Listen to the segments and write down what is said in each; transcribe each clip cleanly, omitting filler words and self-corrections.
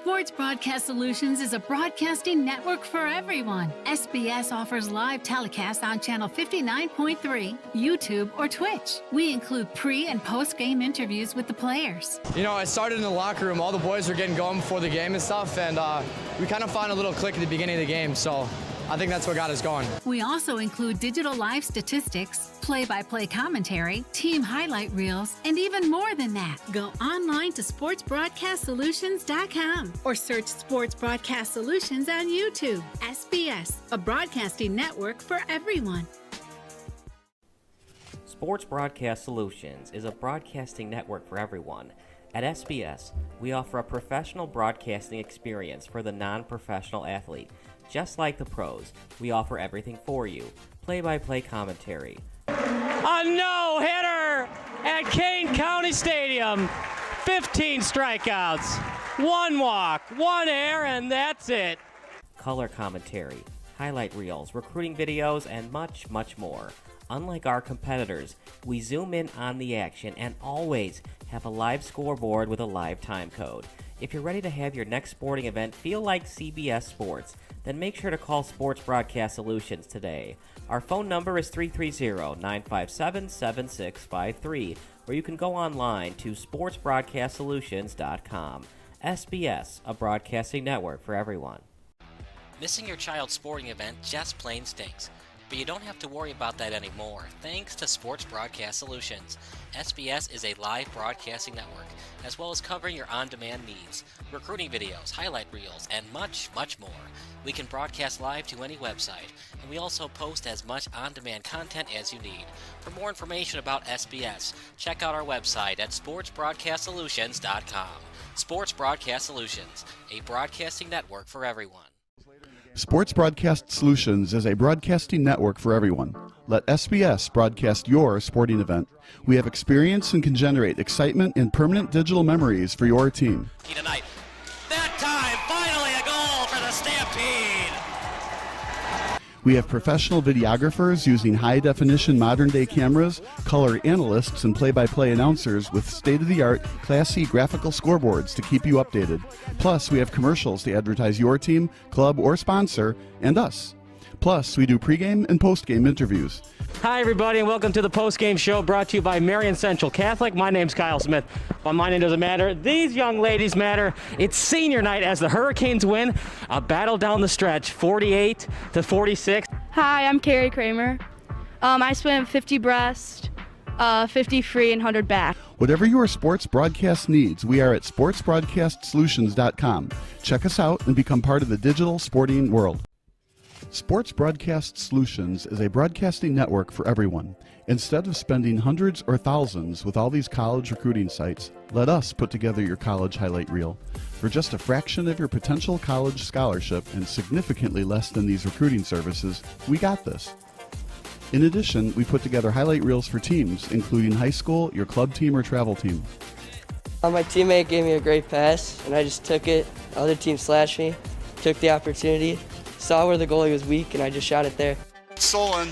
Sports Broadcast Solutions is a broadcasting network for everyone. SBS offers live telecasts on Channel 59.3, YouTube, or Twitch. We include pre- and post-game interviews with the players. You know, it started in the locker room. All the boys were getting going before the game and stuff, and we kind of found a little click at the beginning of the game, so I think that's what got us going. We also include digital live statistics, play-by-play commentary, team highlight reels, and even more than that. Go online to sportsbroadcastsolutions.com or search Sports Broadcast Solutions on YouTube. SBS, a broadcasting network for everyone. Sports Broadcast Solutions is a broadcasting network for everyone. At SBS, we offer a professional broadcasting experience for the non-professional athlete. Just like the pros, we offer everything for you. Play-by-play commentary. A no-hitter at Kane County Stadium. 15 strikeouts, 1 walk, 1 error, and that's it. Color commentary, highlight reels, recruiting videos, and much, much more. Unlike our competitors, we zoom in on the action and always have a live scoreboard with a live time code. If you're ready to have your next sporting event feel like CBS Sports, then make sure to call Sports Broadcast Solutions today. Our phone number is 330-957-7653, or you can go online to sportsbroadcastsolutions.com. SBS, a broadcasting network for everyone. Missing your child's sporting event just plain stinks. But you don't have to worry about that anymore, thanks to Sports Broadcast Solutions. SBS is a live broadcasting network, as well as covering your on-demand needs, recruiting videos, highlight reels, and much, much more. We can broadcast live to any website, and we also post as much on-demand content as you need. For more information about SBS, check out our website at sportsbroadcastsolutions.com. Sports Broadcast Solutions, a broadcasting network for everyone. Sports Broadcast Solutions is a broadcasting network for everyone. Let SBS broadcast your sporting event. We have experience and can generate excitement and permanent digital memories for your team. Tonight. That time, finally a goal for the Stampede! We have professional videographers using high-definition modern-day cameras, color analysts, and play-by-play announcers with state-of-the-art, classy graphical scoreboards to keep you updated. Plus, we have commercials to advertise your team, club, or sponsor, and us. Plus, we do pregame and postgame interviews. Hi, everybody, and welcome to the post-game show brought to you by Marion Central Catholic. My name's Kyle Smith. Well, my name doesn't matter. These young ladies matter. It's senior night as the Hurricanes win a battle down the stretch, 48-46. Hi, I'm Carrie Kramer. I swim 50 breast, 50 free, and 100 back. Whatever your sports broadcast needs, we are at sportsbroadcastsolutions.com. Check us out and become part of the digital sporting world. Sports Broadcast Solutions is a broadcasting network for everyone. Instead of spending hundreds or thousands with all these college recruiting sites, let us put together your college highlight reel. For just a fraction of your potential college scholarship and significantly less than these recruiting services, we got this. In addition, we put together highlight reels for teams, including high school, your club team, or travel team. My teammate gave me a great pass, and I just took it. The other team slashed me, took the opportunity, saw where the goalie was weak, and I just shot it there. Solon,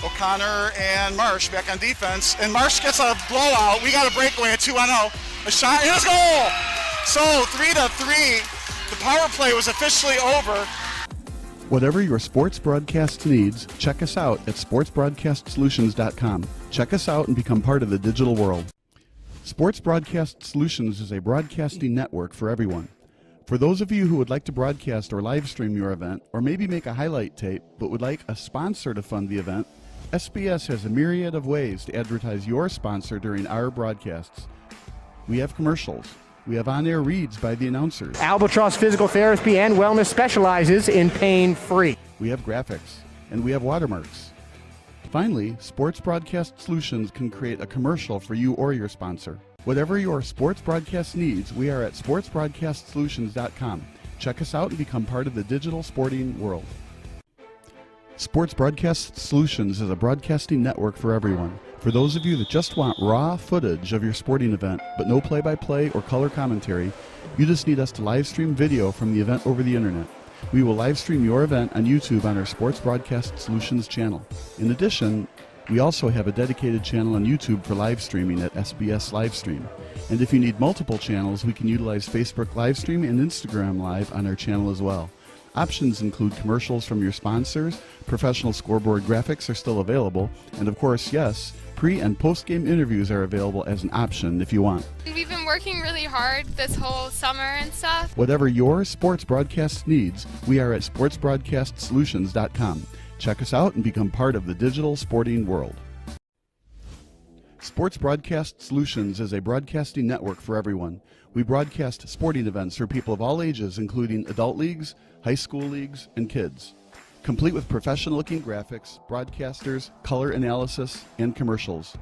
O'Connor, and Marsh back on defense, and Marsh gets a blowout. We got a breakaway at 2-0. A shot, and a goal! So 3-3, the power play was officially over. Whatever your sports broadcast needs, check us out at sportsbroadcastsolutions.com. Check us out and become part of the digital world. Sports Broadcast Solutions is a broadcasting network for everyone. For those of you who would like to broadcast or live stream your event, or maybe make a highlight tape, but would like a sponsor to fund the event, SBS has a myriad of ways to advertise your sponsor during our broadcasts. We have commercials. We have on-air reads by the announcers. Albatross Physical Therapy and Wellness specializes in pain-free. We have graphics, and we have watermarks. Finally, Sports Broadcast Solutions can create a commercial for you or your sponsor. Whatever your sports broadcast needs, we are at sportsbroadcastsolutions.com. Check us out and become part of the digital sporting world. Sports Broadcast Solutions is a broadcasting network for everyone. For those of you that just want raw footage of your sporting event, but no play-by-play or color commentary, you just need us to live stream video from the event over the internet. We will live stream your event on YouTube on our Sports Broadcast Solutions channel. In addition, We also have a dedicated channel on YouTube for live streaming at SBS Livestream. And if you need multiple channels, we can utilize Facebook Livestream and Instagram Live on our channel as well. Options include commercials from your sponsors, professional scoreboard graphics are still available, and of course, yes, pre- and post-game interviews are available as an option if you want. We've been working really hard this whole summer and stuff. Whatever your sports broadcast needs, we are at sportsbroadcastsolutions.com. Check us out and become part of the digital sporting world. Sports Broadcast Solutions is a broadcasting network for everyone. We broadcast sporting events for people of all ages, including adult leagues, high school leagues, and kids. Complete with professional-looking graphics, broadcasters, color analysis, and commercials.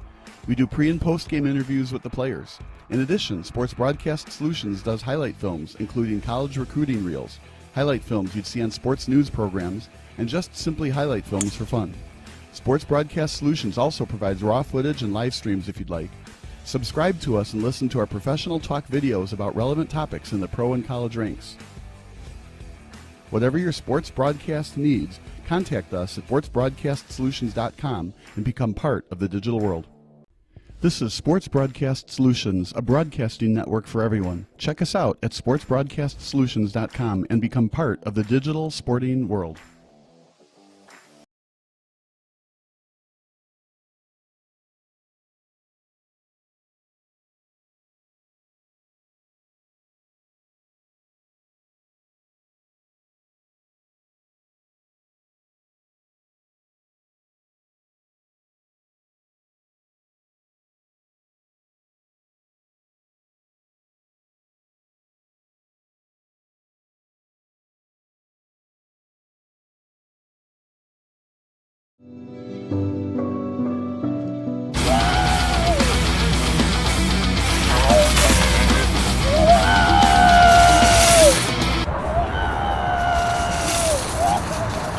We do pre- and post-game interviews with the players. In addition, Sports Broadcast Solutions does highlight films, including college recruiting reels, highlight films you'd see on sports news programs, and just simply highlight films for fun. Sports Broadcast Solutions also provides raw footage and live streams if you'd like. Subscribe to us and listen to our professional talk videos about relevant topics in the pro and college ranks. Whatever your sports broadcast needs, contact us at sportsbroadcastsolutions.com and become part of the digital world. This is Sports Broadcast Solutions, a broadcasting network for everyone. Check us out at sportsbroadcastsolutions.com and become part of the digital sporting world.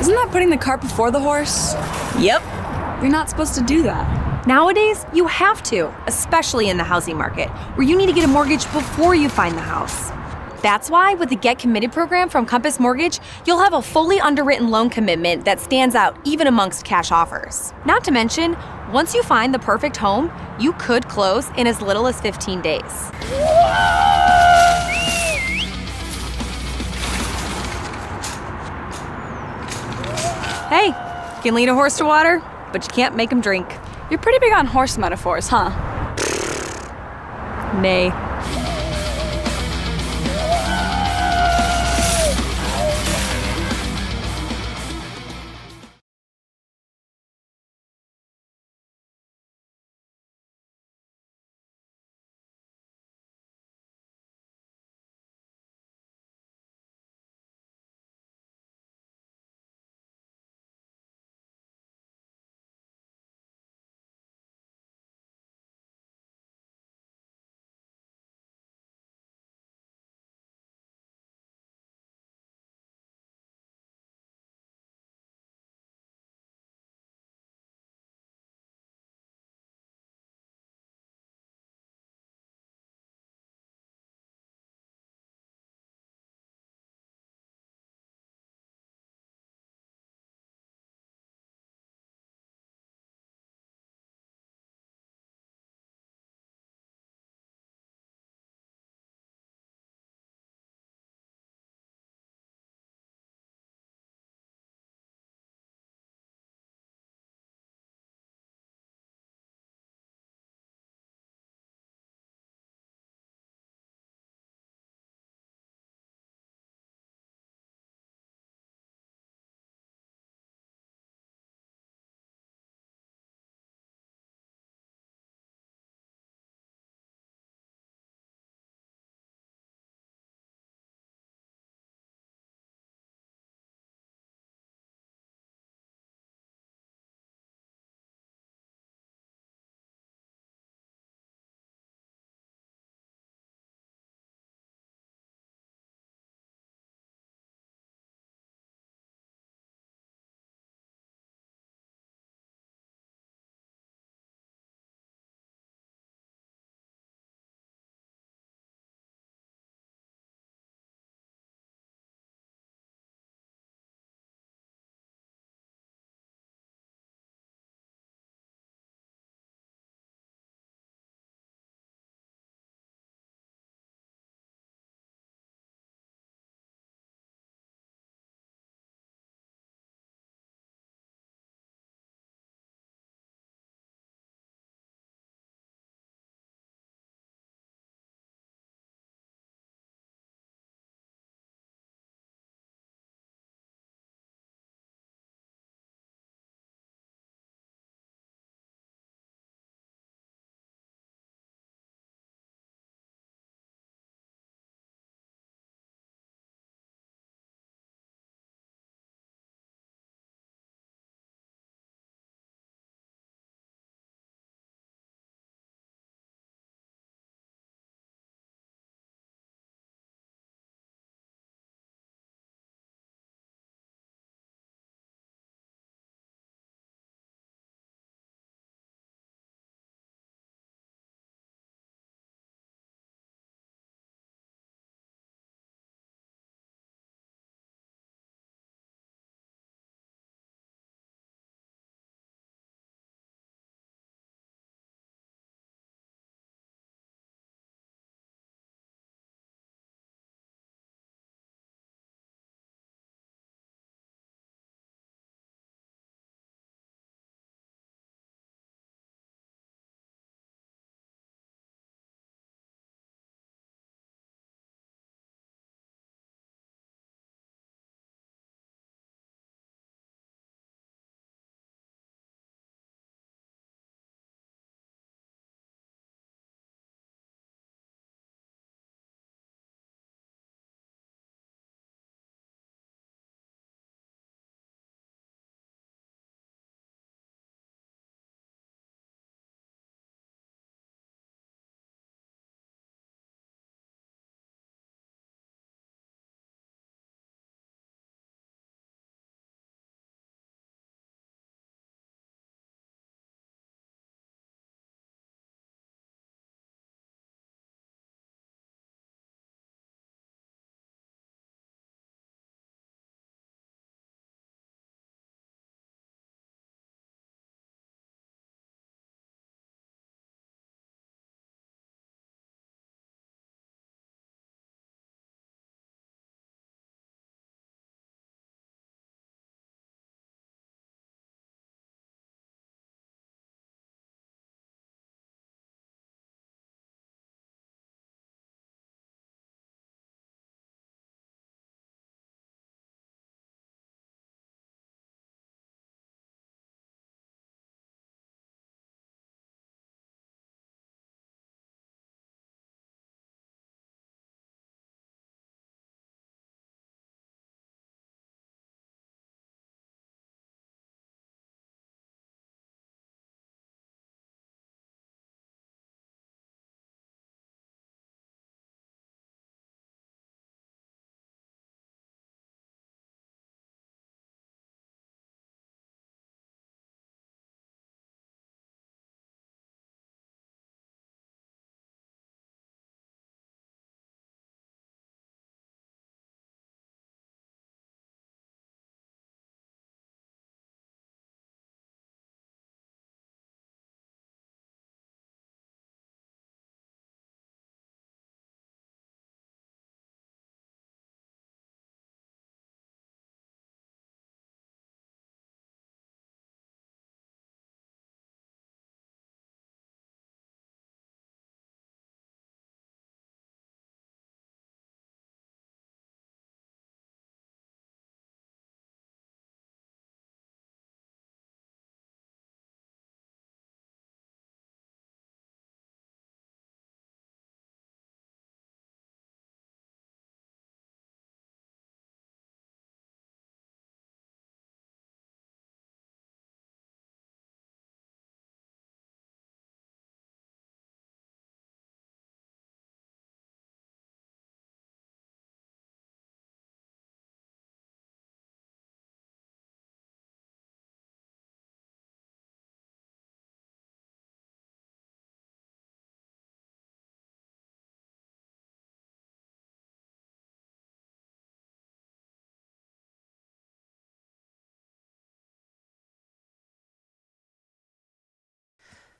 Isn't that putting the cart before the horse? Yep. You're not supposed to do that. Nowadays, you have to, especially in the housing market, where you need to get a mortgage before you find the house. That's why with the Get Committed program from Compass Mortgage, you'll have a fully underwritten loan commitment that stands out even amongst cash offers. Not to mention, once you find the perfect home, you could close in as little as 15 days. Hey, you can lead a horse to water, but you can't make him drink. You're pretty big on horse metaphors, huh? Nay.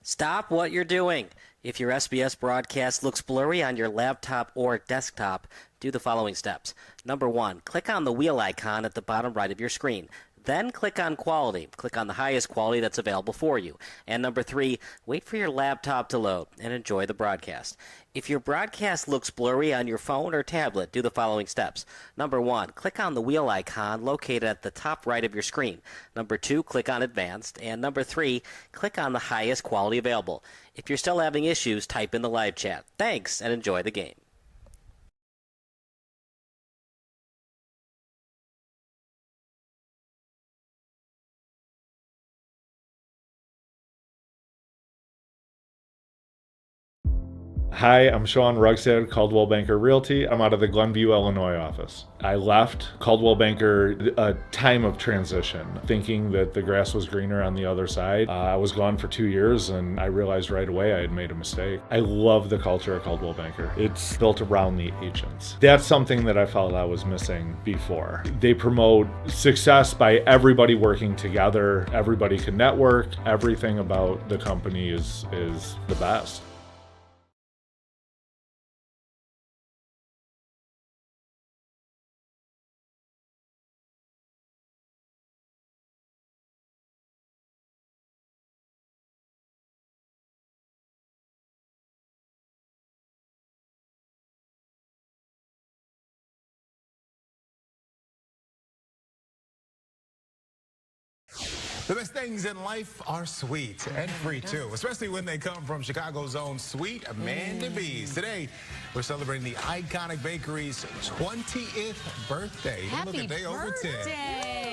Stop what you're doing. If your SBS broadcast looks blurry on your laptop or desktop, do the following steps. Number 1, click on the wheel icon at the bottom right of your screen. Then click on Quality. Click on the highest quality that's available for you. And number 3, wait for your laptop to load and enjoy the broadcast. If your broadcast looks blurry on your phone or tablet, do the following steps. Number 1, click on the wheel icon located at the top right of your screen. Number 2, click on Advanced. And number 3, click on the highest quality available. If you're still having issues, type in the live chat. Thanks, and enjoy the game. Hi, I'm Sean Rugstad, Caldwell Banker Realty. I'm out of the Glenview, Illinois office. I left Caldwell Banker a time of transition, thinking that the grass was greener on the other side. I was gone for 2 years and I realized right away I had made a mistake. I love the culture of Caldwell Banker. It's built around the agents. That's something that I felt I was missing before. They promote success by everybody working together. Everybody can network. Everything about the company is the best. The best things in life are sweet and free, too, especially when they come from Chicago's own Sweet Amanda B's. Today, we're celebrating the iconic bakery's 20th birthday. Happy Look at day over 10. birthday!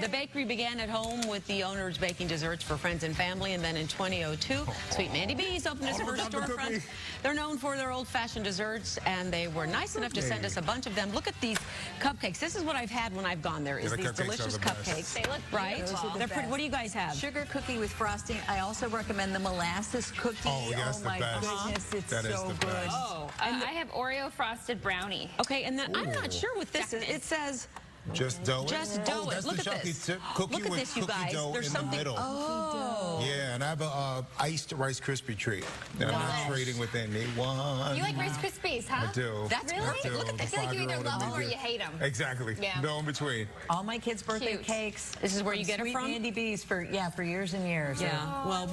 The bakery began at home with the owners baking desserts for friends and family, and then in 2002, Sweet Mandy B's opened its first storefront. They're known for their old-fashioned desserts, and they were nice enough to send us a bunch of them. Look at these cupcakes. This is what I've had when I've gone there, is these delicious cupcakes. They look right? beautiful. They're pretty. What do you guys have? Sugar cookie with frosting. I also recommend the molasses cookie. Oh, yes, my the best. goodness, it's That is so the good. best. Oh, I have Oreo frosted brownie. okay, and then I'm not sure what this is. It says Just dough it. just dough it. That's Look the at this. cookie Look at with this, you cookie guys. dough There's in something. the middle. Oh. Yeah, and I have a iced Rice Krispie treat that I'm not trading with anyone. You like Rice Krispies, huh? I do. That's Really? perfect. Look at The I feel like you either 5-year-old love in them me or do. you hate them. Exactly. Yeah. No in between. All my kids' birthday Cute. cakes. This is where you get it Sweet from? Mandy B's for years and years. Yeah. Well,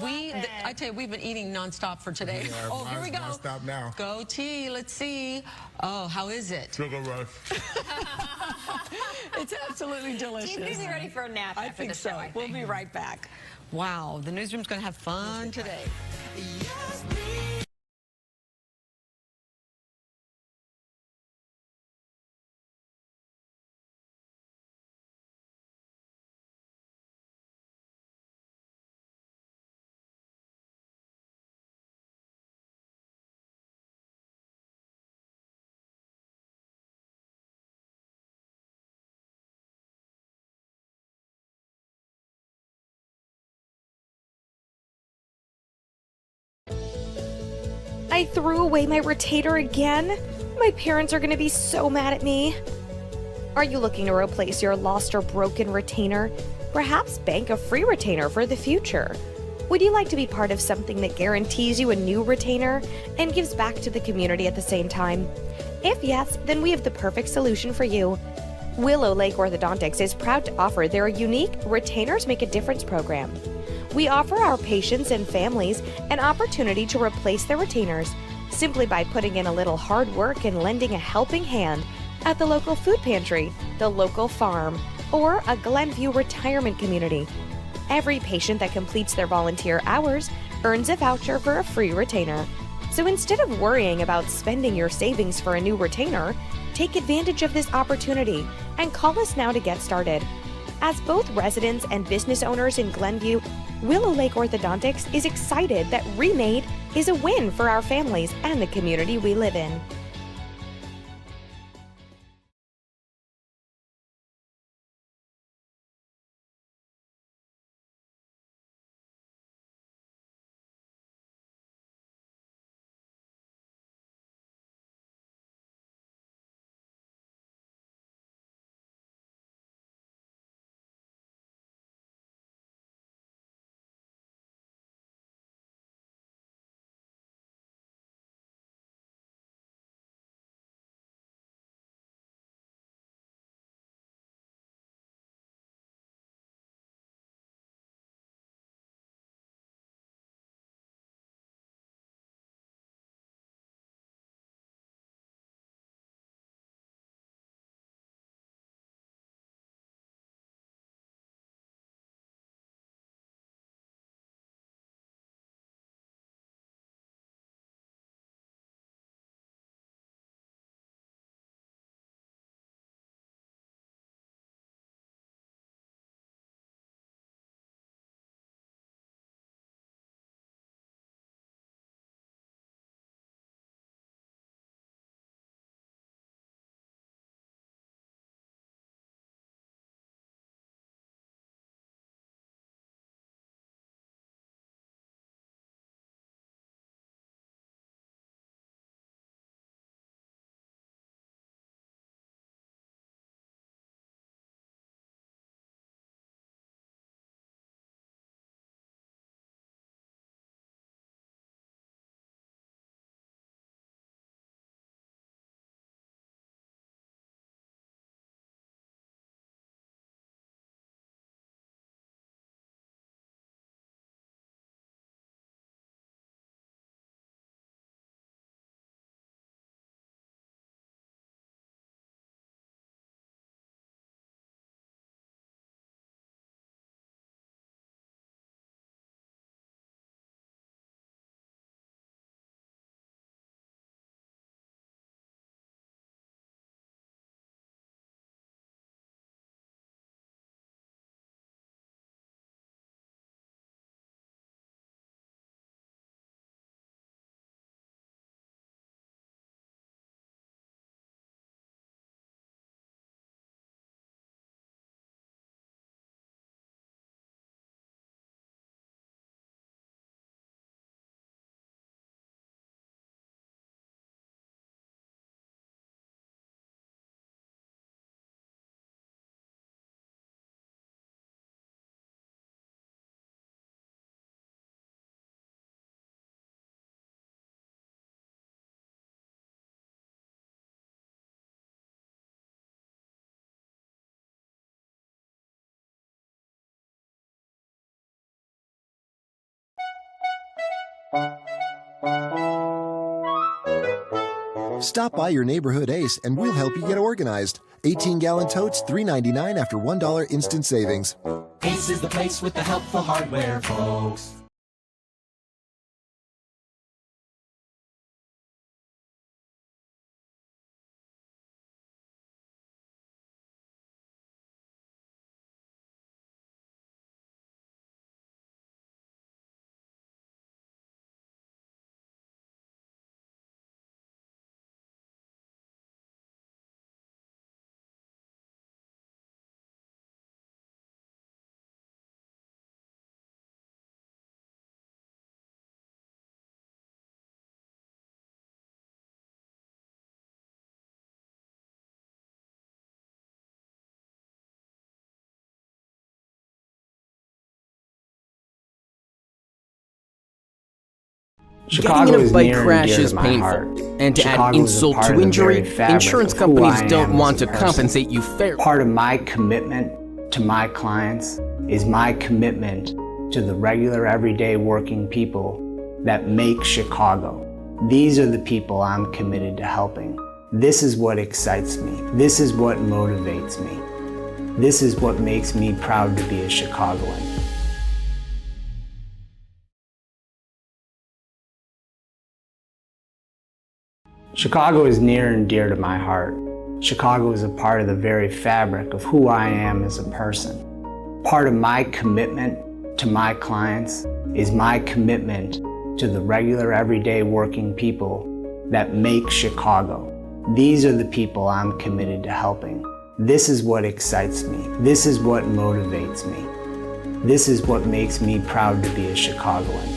I tell you, we've been eating nonstop for today. Yeah, Oh, here we go. Stop now. Go tea. Let's see. Oh, how is it? Sugar rush. It's absolutely delicious. Team's gonna be ready for a nap I after think the so. show, I We'll think. be right back. Wow, the newsroom's going to have fun today. I threw away my retainer again? My parents are going to be so mad at me. Are you looking to replace your lost or broken retainer? Perhaps bank a free retainer for the future. Would you like to be part of something that guarantees you a new retainer and gives back to the community at the same time? If yes, then we have the perfect solution for you. Willow Lake Orthodontics is proud to offer their unique Retainers Make a Difference program. We offer our patients and families an opportunity to replace their retainers simply by putting in a little hard work and lending a helping hand at the local food pantry, the local farm, or a Glenview retirement community. Every patient that completes their volunteer hours earns a voucher for a free retainer. So instead of worrying about spending your savings for a new retainer, take advantage of this opportunity and call us now to get started. As both residents and business owners in Glenview, Willow Lake Orthodontics is excited that Remade is a win for our families and the community we live in. Stop by your neighborhood Ace and we'll help you get organized. 18-gallon totes, $3.99 after $1 instant savings. Ace is the place with the helpful hardware, folks. Getting in a bike crash is painful, and to add insult to injury, insurance companies don't want to compensate you fairly. Part of my commitment to my clients is my commitment to the regular, everyday working people that make Chicago. These are the people I'm committed to helping. This is what excites me. This is what motivates me. This is what makes me proud to be a Chicagoan. Chicago is near and dear to my heart. Chicago is a part of the very fabric of who I am as a person. Part of my commitment to my clients is my commitment to the regular, everyday working people that make Chicago. These are the people I'm committed to helping. This is what excites me. This is what motivates me. This is what makes me proud to be a Chicagoan.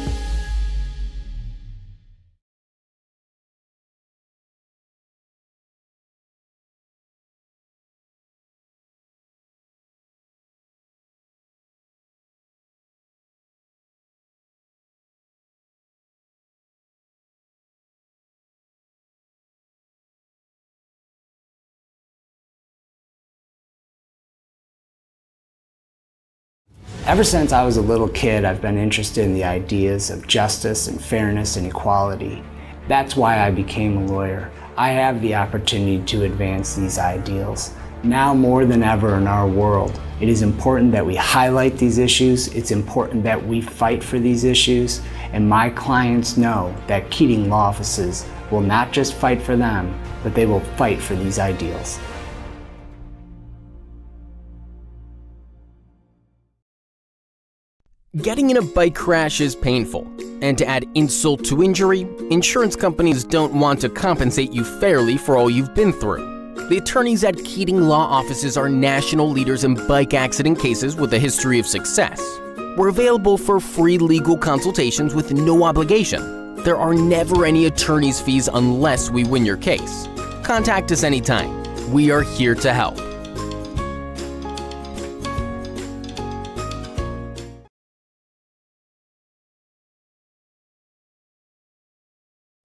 Ever since I was a little kid, I've been interested in the ideas of justice and fairness and equality. That's why I became a lawyer. I have the opportunity to advance these ideals. Now more than ever in our world, it is important that we highlight these issues. It's important that we fight for these issues. And my clients know that Keating Law Offices will not just fight for them, but they will fight for these ideals. Getting in a bike crash is painful, and to add insult to injury, insurance companies don't want to compensate you fairly for all you've been through. The attorneys at Keating Law Offices are national leaders in bike accident cases with a history of success. We're available for free legal consultations with no obligation. There are never any attorney's fees unless we win your case. Contact us anytime. We are here to help.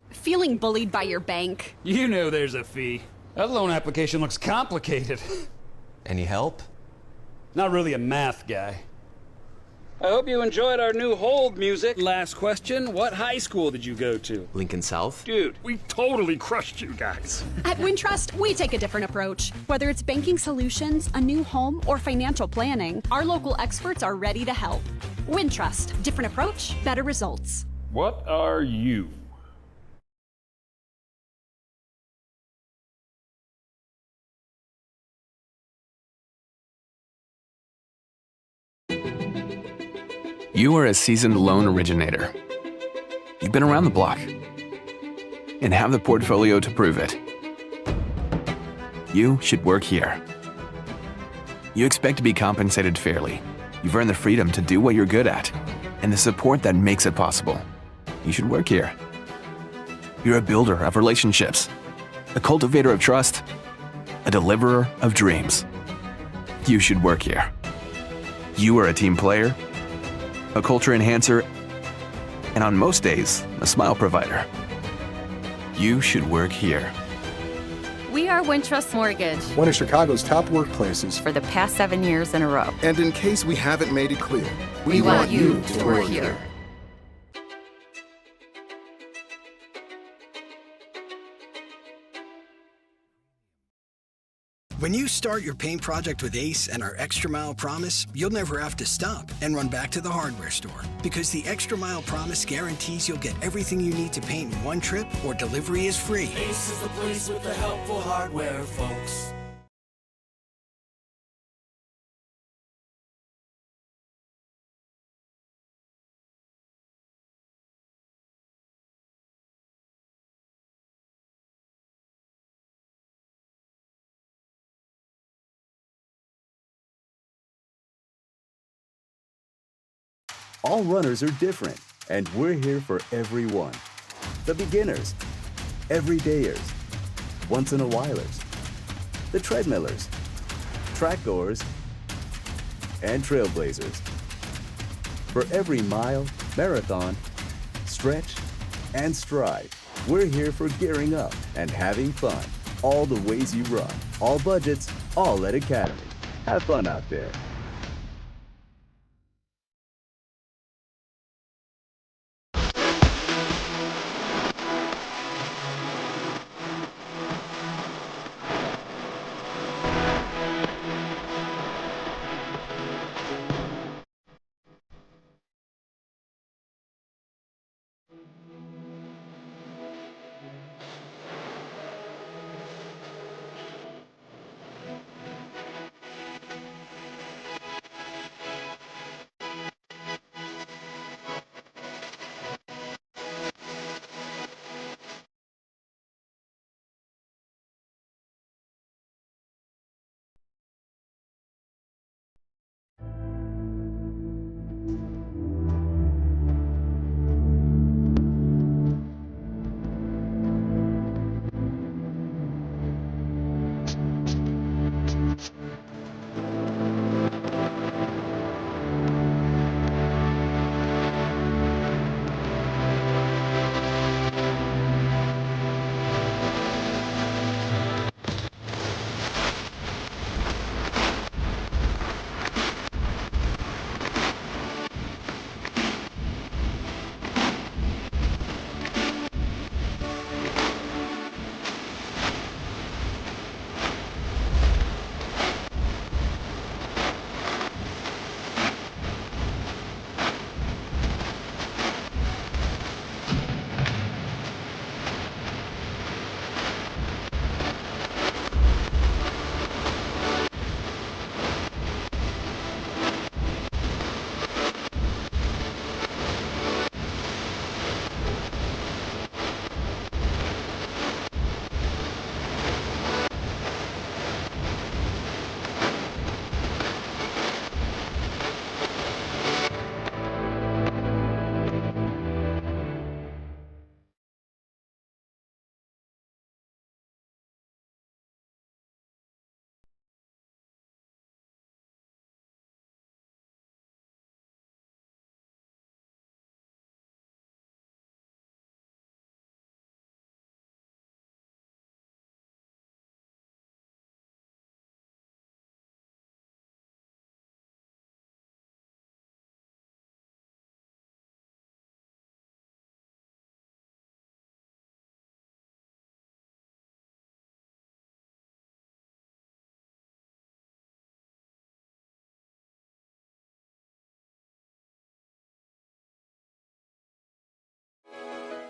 Feeling bullied by your bank? You know there's a fee. That loan application looks complicated. Any help? Not really a math guy. I hope you enjoyed our new hold music. Last question, what high school did you go to? Lincoln South? Dude, we totally crushed you guys. At Wintrust, we take a different approach. Whether it's banking solutions, a new home, or financial planning, our local experts are ready to help. Wintrust, different approach, better results. What are you? You are a seasoned loan originator. You've been around the block and have the portfolio to prove it. You should work here. You expect to be compensated fairly. You've earned the freedom to do what you're good at and the support that makes it possible. You should work here. You're a builder of relationships, a cultivator of trust, a deliverer of dreams. You should work here. You are a team player, a culture enhancer, and on most days, a smile provider. You should work here. We are Wintrust Mortgage. One of Chicago's top workplaces For the past 7 years in a row. And in case we haven't made it clear, we want you to work here. When you start your paint project with Ace and our Extra Mile Promise, you'll never have to stop and run back to the hardware store. Because the Extra Mile Promise guarantees you'll get everything you need to paint in one trip or delivery is free. Ace is the place with the helpful hardware, folks. All runners are different, and we're here for everyone. The beginners, everydayers, once-in-a-whilers, the treadmillers, track goers, and trailblazers. For every mile, marathon, stretch, and stride, we're here for gearing up and having fun. All the ways you run, all budgets, all at Academy. Have fun out there.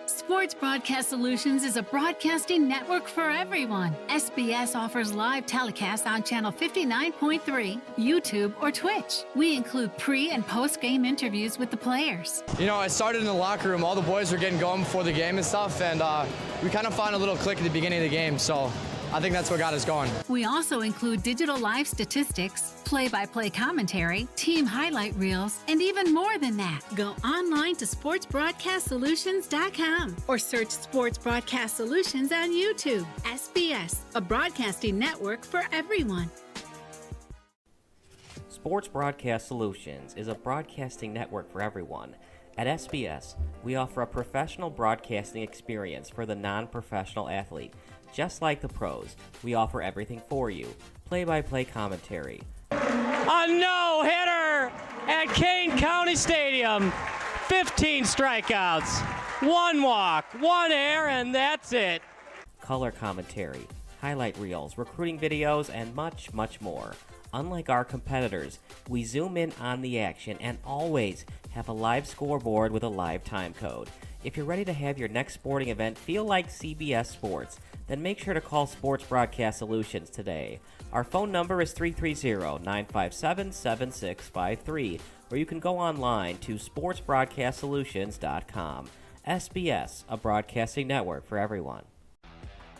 Sports Broadcast Solutions is a broadcasting network for everyone. SBS offers live telecasts on Channel 59.3, YouTube, or Twitch. We include pre- and post-game interviews with the players. You know, I started in the locker room. All the boys were getting going before the game and stuff, and we kind of found a little click at the beginning of the game, so I think that's what got us going. We also include digital live statistics, play-by-play commentary, team highlight reels, and even more than that. Go online to sportsbroadcastsolutions.com or search Sports Broadcast Solutions on YouTube. SBS, a broadcasting network for everyone. Sports Broadcast Solutions is a broadcasting network for everyone. At SBS, we offer a professional broadcasting experience for the non-professional athlete. Just like the pros, we offer everything for you. Play-by-play commentary. A no-hitter at Kane County Stadium. 15 strikeouts, 1 walk, 1 error, and that's it. Color commentary. highlight reels, recruiting videos, and much, much more. Unlike our competitors, we zoom in on the action and always have a live scoreboard with a live time code. If you're ready to have your next sporting event feel like CBS Sports, then make sure to call Sports Broadcast Solutions today. Our phone number is 330-957-7653, or you can go online to sportsbroadcastsolutions.com. SBS, a broadcasting network for everyone.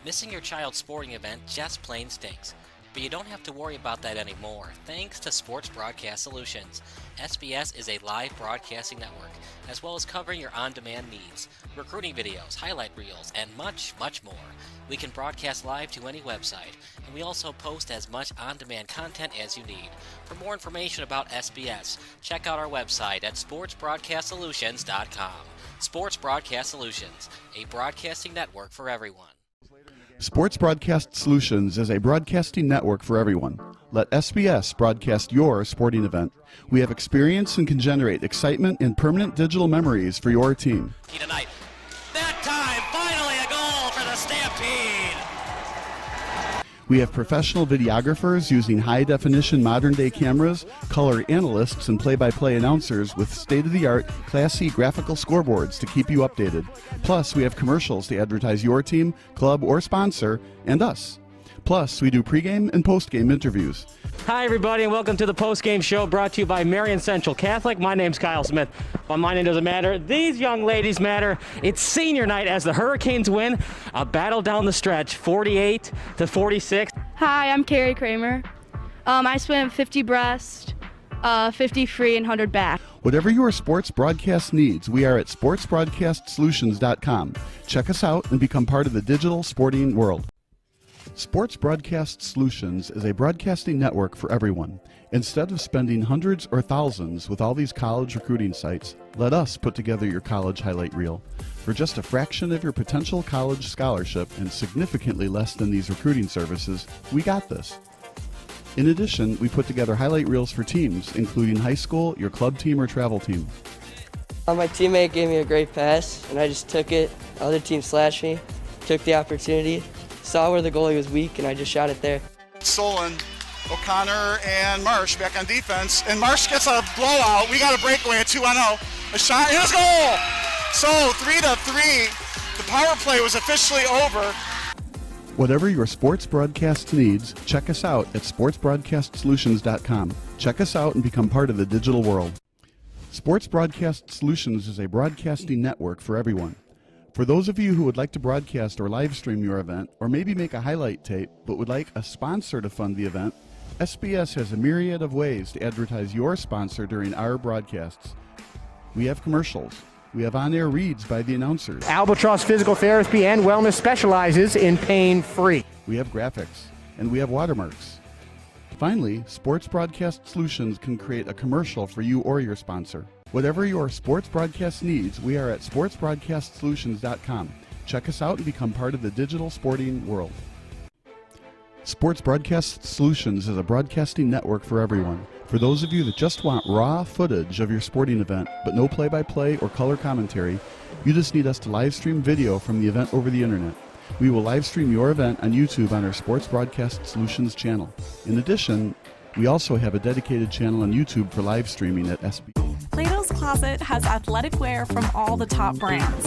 Missing your child's sporting event just plain stinks. But you don't have to worry about that anymore, thanks to Sports Broadcast Solutions. SBS is a live broadcasting network, as well as covering your on-demand needs, recruiting videos, highlight reels, and much, much more. We can broadcast live to any website, and we also post as much on-demand content as you need. For more information about SBS, check out our website at sportsbroadcastsolutions.com. Sports Broadcast Solutions, a broadcasting network for everyone. Sports Broadcast Solutions is a broadcasting network for everyone. Let SBS broadcast your sporting event. We have experience and can generate excitement and permanent digital memories for your team. Tonight. That time, finally a goal for the Stampede! We have professional videographers using high-definition modern-day cameras, color analysts, and play-by-play announcers with state-of-the-art, classy graphical scoreboards to keep you updated. Plus, we have commercials to advertise your team, club, or sponsor, and us. Plus, we do pregame and postgame interviews. Hi, everybody, and welcome to the postgame show brought to you by Marion Central Catholic. My name's Kyle Smith. Well, my name doesn't matter. These young ladies matter. It's senior night as the Hurricanes win a battle down the stretch, 48-46. Hi, I'm Carrie Kramer. I swim 50 breast, 50 free, and 100 back. Whatever your sports broadcast needs, we are at sportsbroadcastsolutions.com. Check us out and become part of the digital sporting world. Sports Broadcast Solutions is a broadcasting network for everyone. Instead of spending hundreds or thousands with all these college recruiting sites, let us put together your college highlight reel. For just a fraction of your potential college scholarship and significantly less than these recruiting services, we got this. In addition, we put together highlight reels for teams, including high school, your club team, or travel team. My teammate gave me a great pass, and I just took it. The other team slashed me, took the opportunity, saw where the goalie was weak, and I just shot it there. Solon, O'Connor, and Marsh back on defense, and Marsh gets a blowout. We got a breakaway, a 2-on-0, a shot, and a goal! So 3-3, the power play was officially over. Whatever your sports broadcast needs, check us out at sportsbroadcastsolutions.com. Check us out and become part of the digital world. Sports Broadcast Solutions is a broadcasting network for everyone. For those of you who would like to broadcast or live stream your event, or maybe make a highlight tape, but would like a sponsor to fund the event, SBS has a myriad of ways to advertise your sponsor during our broadcasts. We have commercials. We have on-air reads by the announcers. Albatross Physical Therapy and Wellness specializes in pain-free. We have graphics, and we have watermarks. Finally, Sports Broadcast Solutions can create a commercial for you or your sponsor. Whatever your sports broadcast needs, we are at sportsbroadcastsolutions.com. Check us out and become part of the digital sporting world. Sports Broadcast Solutions is a broadcasting network for everyone. For those of you that just want raw footage of your sporting event, but no play-by-play or color commentary, you just need us to live stream video from the event over the internet. We will live stream your event on YouTube on our Sports Broadcast Solutions channel. In addition, we also have a dedicated channel on YouTube for live streaming at SB. Plato's Closet has athletic wear from all the top brands.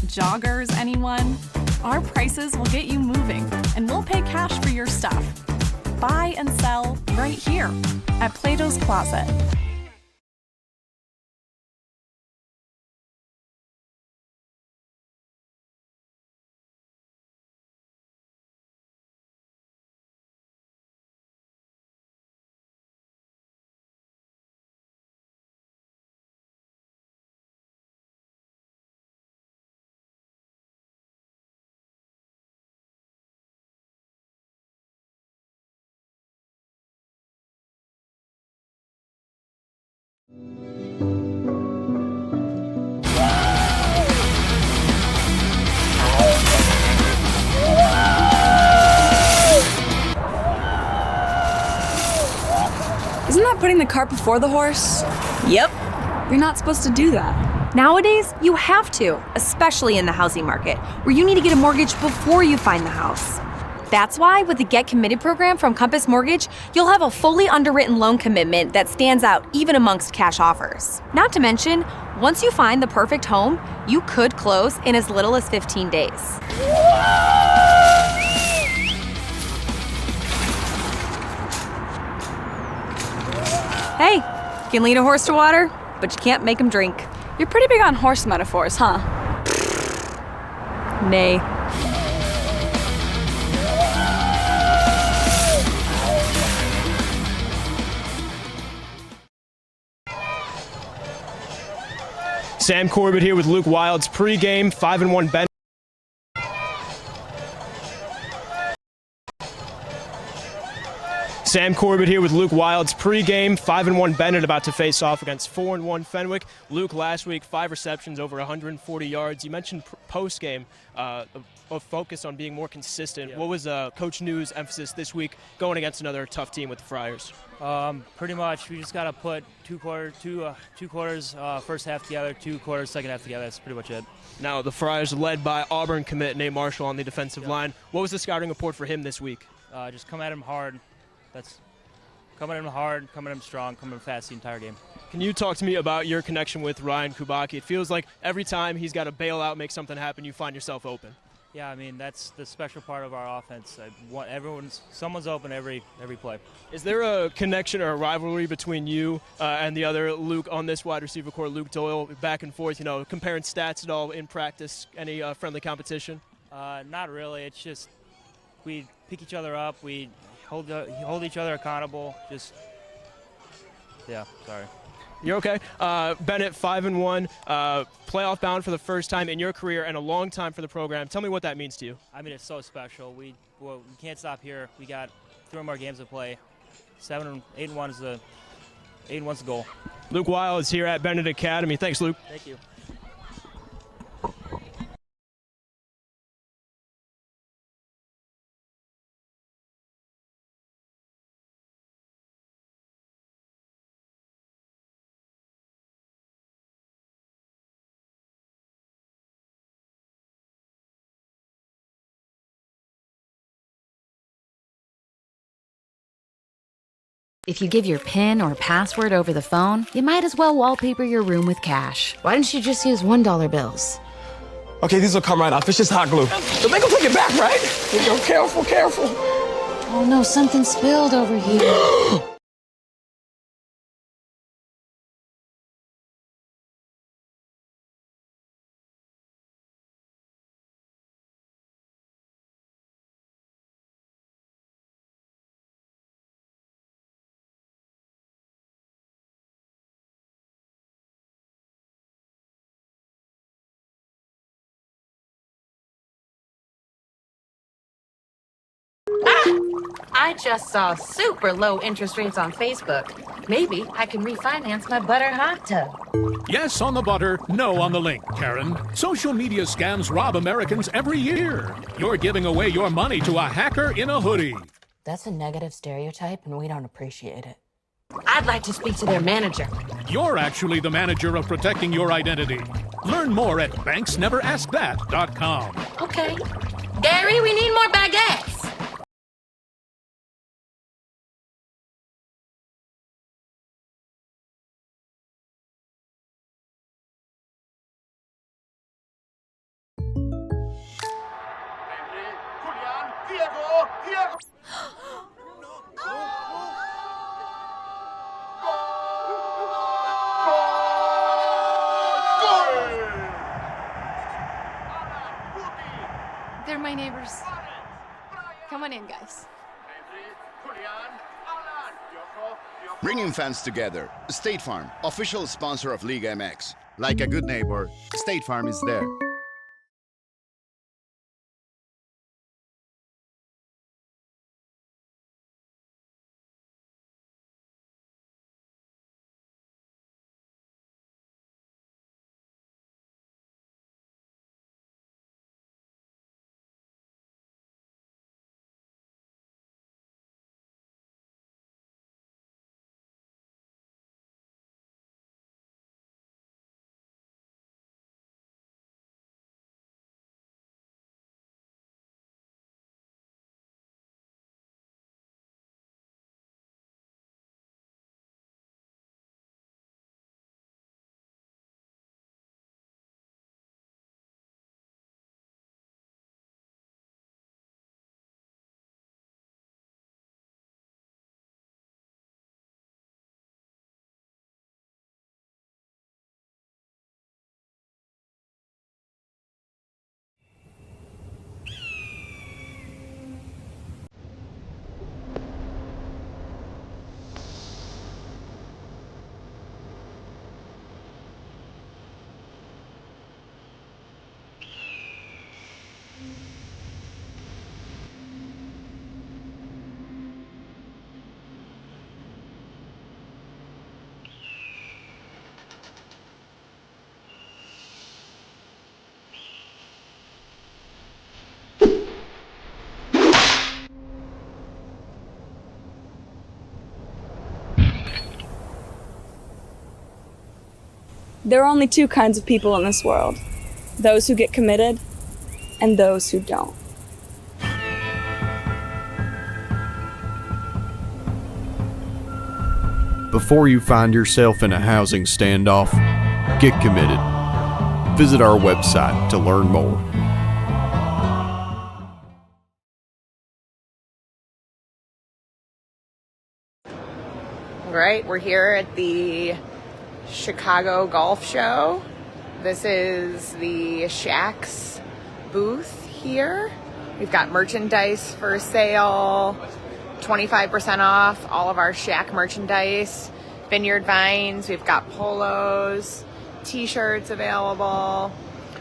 Joggers, anyone? Our prices will get you moving, and we'll pay cash for your stuff. Buy and sell right here at Plato's Closet. Isn't that putting the cart before the horse? Yep. You're not supposed to do that. Nowadays, you have to, especially in the housing market, where you need to get a mortgage before you find the house. That's why with the Get Committed program from Compass Mortgage, you'll have a fully underwritten loan commitment that stands out even amongst cash offers. Not to mention, once you find the perfect home, you could close in as little as 15 days. Hey, you can lead a horse to water, but you can't make him drink. You're pretty big on horse metaphors, huh? Nay. Sam Corbett here with Luke Wild's pregame 5-1 Benet. Sam Corbett here with Luke Wild's pregame 5-1 Benet, about to face off against 4-1 Fenwick. Luke, last week 5 receptions, over 140 yards. You mentioned postgame a focus on being more consistent. Yeah. What was Coach New's emphasis this week going against another tough team with the Friars? Pretty much, we just got to put two quarters, first half together, 2 quarters, second half together. That's pretty much it. Now, the Friars led by Auburn commit Nate Marshall on the defensive line. What was the scouting report for him this week? Just come at him hard. That's coming at him hard, coming at him strong, coming at him fast the entire game. Can you talk to me about your connection with Ryan Kubacki? It feels like every time he's got to bail out, make something happen, you find yourself open. Yeah, I mean, that's the special part of our offense. Someone's open every play. Is there a connection or a rivalry between you and the other Luke on this wide receiver core, Luke Doyle, back and forth, comparing stats at all in practice, any friendly competition? Not really. It's just we pick each other up. We hold each other accountable. Sorry. You're okay. Benet, 5-1, playoff bound for the first time in your career and a long time for the program. Tell me what that means to you. I mean, it's so special. We can't stop here. We got 3 more games to play. 8-1 is the goal. Luke Wild is here at Benet Academy. Thanks, Luke. Thank you. If you give your PIN or password over the phone, you might as well wallpaper your room with cash. Why don't you just use $1 bills? Okay, these will come right off. It's just hot glue. So they can take it back, right? You go, careful, careful. Oh no, something spilled over here. I just saw super low interest rates on Facebook. Maybe I can refinance my butter hot tub. Yes on the butter, no on the link, Karen. Social media scams rob Americans every year. You're giving away your money to a hacker in a hoodie. That's a negative stereotype, and we don't appreciate it. I'd like to speak to their manager. You're actually the manager of protecting your identity. Learn more at banksneveraskthat.com. Okay. Gary, we need more baguettes. They're my neighbors. Come on in, guys. Bringing fans together. State Farm, official sponsor of Liga MX. Like a good neighbor, State Farm is there. There are only two kinds of people in this world. Those who get committed and those who don't. Before you find yourself in a housing standoff, get committed. Visit our website to learn more. All right, we're here at the Chicago Golf Show. This is the Shacks booth here. We've got merchandise for sale, 25% off all of our Shack merchandise, Vineyard Vines, we've got polos, t-shirts available.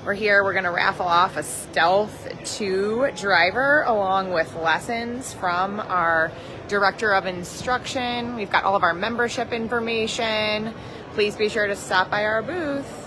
We're here, we're gonna raffle off a Stealth 2 driver along with lessons from our Director of Instruction. We've got all of our membership information. Please be sure to stop by our booth.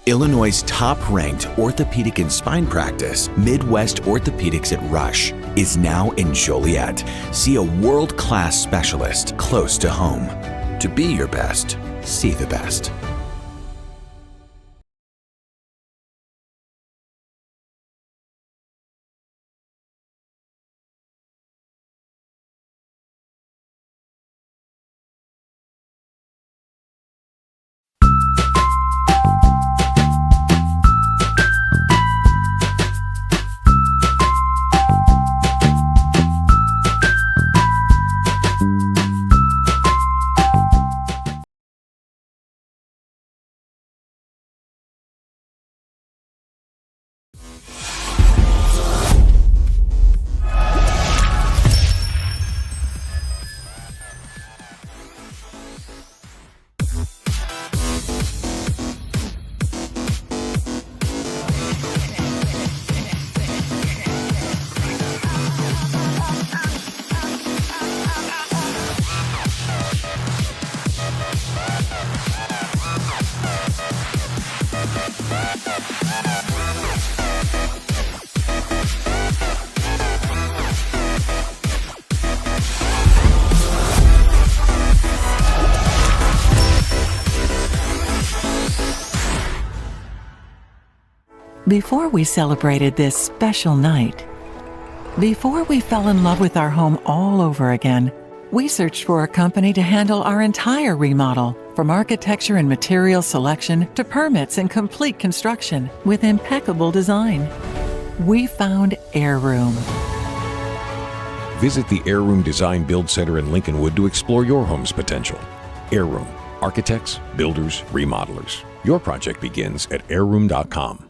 Illinois' top-ranked orthopedic and spine practice, Midwest Orthopedics at Rush, is now in Joliet. See a world-class specialist close to home. To be your best, see the best. Before we celebrated this special night, before we fell in love with our home all over again, we searched for a company to handle our entire remodel, from architecture and material selection to permits and complete construction with impeccable design. We found Heirroom. Visit the Heirroom Design Build Center in Lincolnwood to explore your home's potential. Heirroom, architects, builders, remodelers. Your project begins at heirroom.com.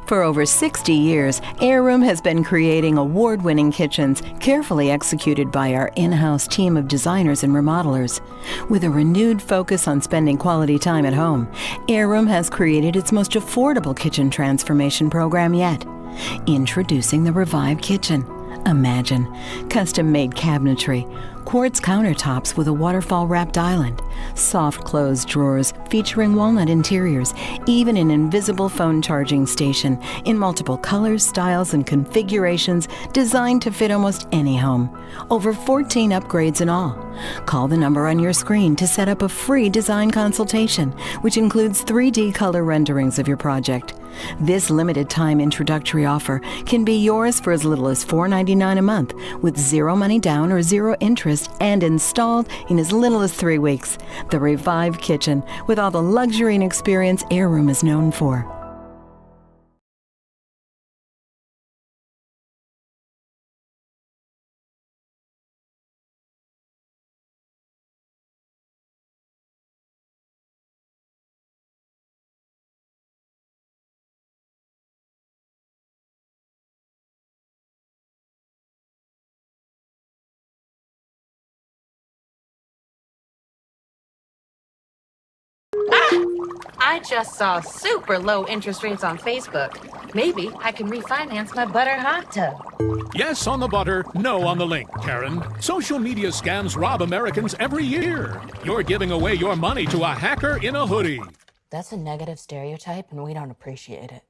For over 60 years, Heirroom has been creating award-winning kitchens carefully executed by our in-house team of designers and remodelers. With a renewed focus on spending quality time at home, Heirroom has created its most affordable kitchen transformation program yet. Introducing the Revive Kitchen. Imagine custom-made cabinetry, quartz countertops with a waterfall-wrapped island, soft closed drawers featuring walnut interiors, even an invisible phone charging station in multiple colors, styles, and configurations designed to fit almost any home. Over 14 upgrades in all. Call the number on your screen to set up a free design consultation, which includes 3D color renderings of your project. This limited-time introductory offer can be yours for as little as $4.99 a month, with zero money down or zero interest, and installed in as little as 3 weeks. The Revive Kitchen, with all the luxury and experience Heirloom is known for. I just saw super low interest rates on Facebook. Maybe I can refinance my butter hot tub. Yes on the butter, no on the link, Karen. Social media scams rob Americans every year. You're giving away your money to a hacker in a hoodie. That's a negative stereotype, and we don't appreciate it.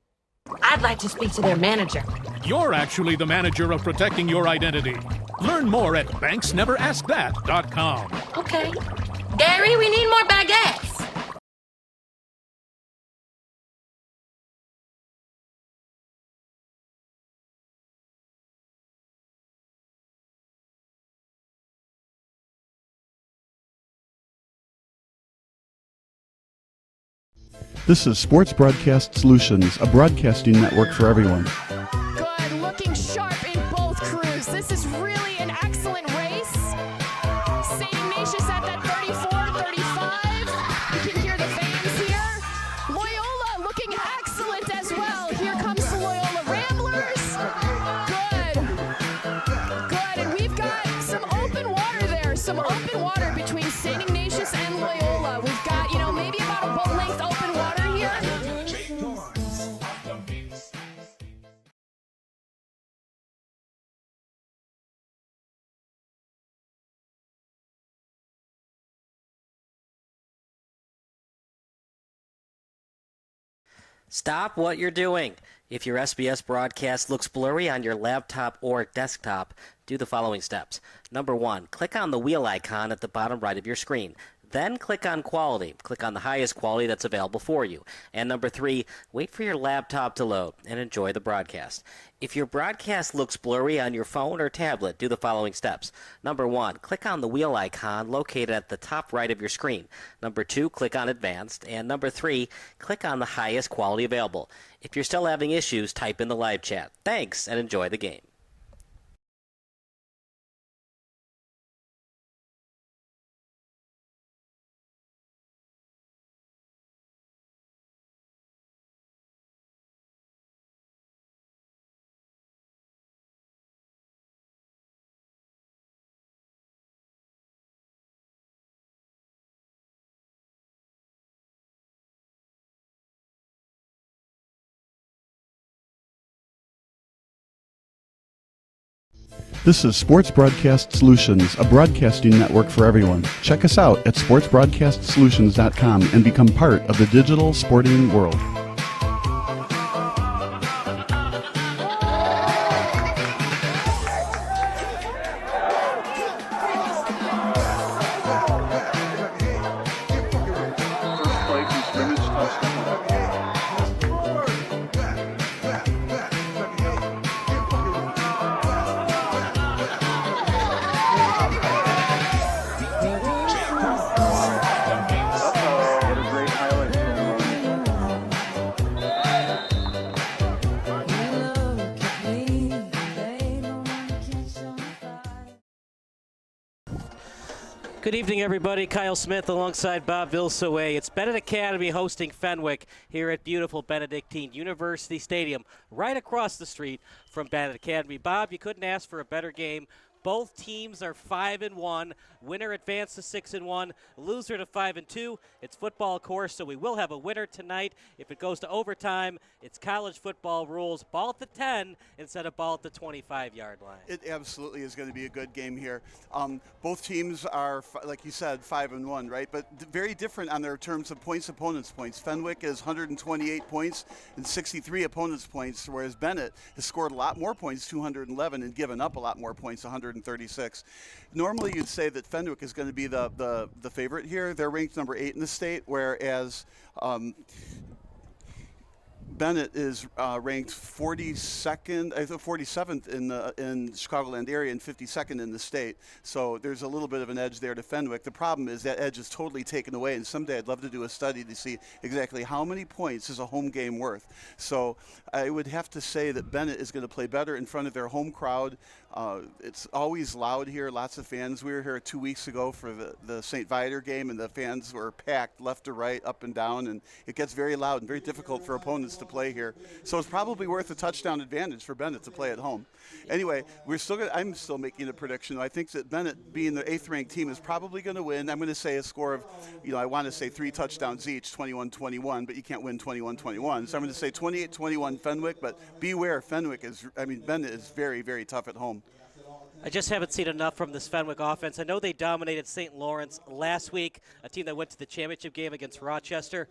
I'd like to speak to their manager. You're actually the manager of protecting your identity. Learn more at banksneveraskthat.com. Okay. Gary, we need more baguettes. This is Sports Broadcast Solutions, a broadcasting network for everyone. Good, looking sharp in both crews. This is really an excellent race. St. Ignatius at that 34-35. You can hear the fans here. Loyola looking excellent as well. Here comes the Loyola Ramblers. Good, and we've got some open water there. Some open water between St. Ignatius and Loyola. We've got, maybe about a boat length open water here. Stop what you're doing. If your SBS broadcast looks blurry on your laptop or desktop, do the following steps. Number 1, click on the wheel icon at the bottom right of your screen. Then click on Quality. Click on the highest quality that's available for you. And number 3, wait for your laptop to load and enjoy the broadcast. If your broadcast looks blurry on your phone or tablet, do the following steps. Number 1, click on the wheel icon located at the top right of your screen. Number 2, click on Advanced. And number 3, click on the highest quality available. If you're still having issues, type in the live chat. Thanks, and enjoy the game. This is Sports Broadcast Solutions, a broadcasting network for everyone. Check us out at sportsbroadcastsolutions.com and become part of the digital sporting world. Good evening, everybody. Kyle Smith alongside Bob Vilsoe. It's Benet Academy hosting Fenwick here at beautiful Benedictine University Stadium, right across the street from Benet Academy. Bob, you couldn't ask for a better game Both teams are 5-1. Winner advanced to 6-1. Loser to 5-2. It's football, of course, so we will have a winner tonight. If it goes to overtime, it's college football rules. Ball at the 10 instead of ball at the 25-yard line. It absolutely is going to be a good game here. Both teams are, like you said, 5-1, right? But very different on their terms of points, opponents' points. Fenwick is 128 points and 63 opponents' points, whereas Benet has scored a lot more points, 211, and given up a lot more points, 136. Normally, you'd say that Fenwick is going to be the favorite here. They're ranked number 8 in the state, whereas Benet is ranked 42nd, I think 47th in the Chicagoland area and 52nd in the state. So there's a little bit of an edge there to Fenwick. The problem is that edge is totally taken away, and someday I'd love to do a study to see exactly how many points is a home game worth. So I would have to say that Benet is going to play better in front of their home crowd. It's always loud here, lots of fans. We were here 2 weeks ago for the St. Viator game, and the fans were packed left to right, up and down, and it gets very loud and very difficult for opponents to play here. So it's probably worth a touchdown advantage for Benet to play at home. Anyway, I'm still making a prediction. I think that Benet, being the 8th ranked team, is probably going to win. I'm going to say a score of, I want to say 3 touchdowns each, 21-21, but you can't win 21-21. So I'm going to say 28-21 Fenwick, but beware, Benet is very, very tough at home. I just haven't seen enough from this Fenwick offense. I know they dominated St. Lawrence last week, a team that went to the championship game against Rochester,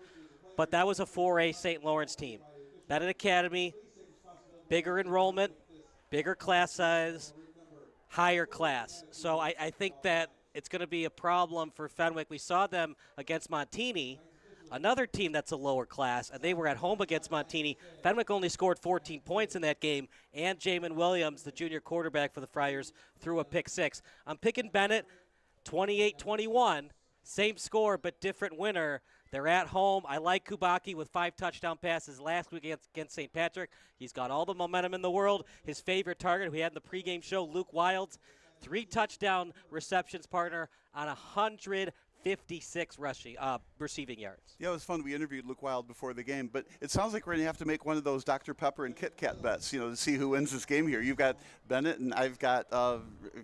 but that was a 4A St. Lawrence team. Benet Academy, bigger enrollment, bigger class size, higher class. So I think that it's going to be a problem for Fenwick. We saw them against Montini, another team that's a lower class, and they were at home against Montini. Fenwick only scored 14 points in that game, and Jamin Williams, the junior quarterback for the Friars, threw a pick-6. I'm picking Benet 28-21, same score but different winner. They're at home. I like Kubaki with 5 touchdown passes last week against St. Patrick. He's got all the momentum in the world. His favorite target, we had in the pregame show, Luke Wilds, 3 touchdown receptions, partner, on 156 receiving yards. Yeah, it was fun. We interviewed Luke Wild before the game, but it sounds like we're going to have to make one of those Dr. Pepper and Kit Kat bets, to see who wins this game here. You've got Benet and I've got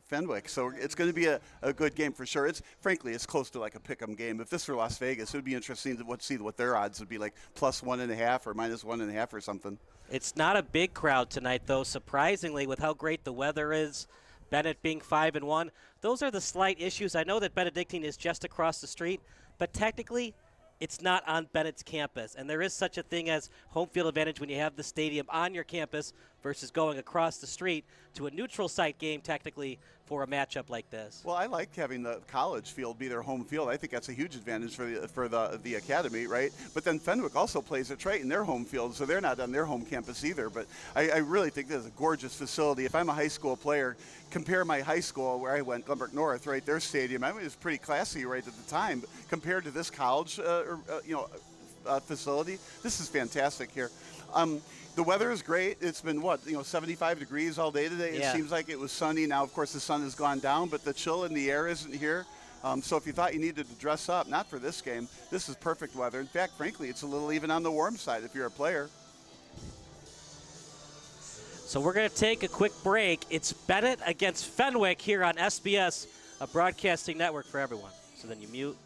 Fenwick, so it's going to be a good game for sure. Frankly, it's close to like a pick'em game. If this were Las Vegas, it would be interesting to see what their odds would be, like +1.5 or -1.5 or something. It's not a big crowd tonight, though, surprisingly, with how great the weather is. Benet being 5-1. Those are the slight issues. I know that Benedictine is just across the street, but technically it's not on Bennett's campus. And there is such a thing as home field advantage when you have the stadium on your campus versus going across the street to a neutral site game technically for a matchup like this. Well, I like having the college field be their home field. I think that's a huge advantage for the academy, right? But then Fenwick also plays at Triton, their home field, so they're not on their home campus either. But I really think this is a gorgeous facility. If I'm a high school player, compare my high school where I went, Glenbrook North, right? Their stadium, I mean, it was pretty classy right at the time. But compared to this college, facility, this is fantastic here. The weather is great. It's been 75 degrees all day today. Yeah. It seems like it was sunny. Now, of course, the sun has gone down, but the chill in the air isn't here. So if you thought you needed to dress up, not for this game, this is perfect weather. In fact, frankly, it's a little even on the warm side if you're a player. So we're going to take a quick break. It's Benet against Fenwick here on SBS, a broadcasting network for everyone. So then you mute.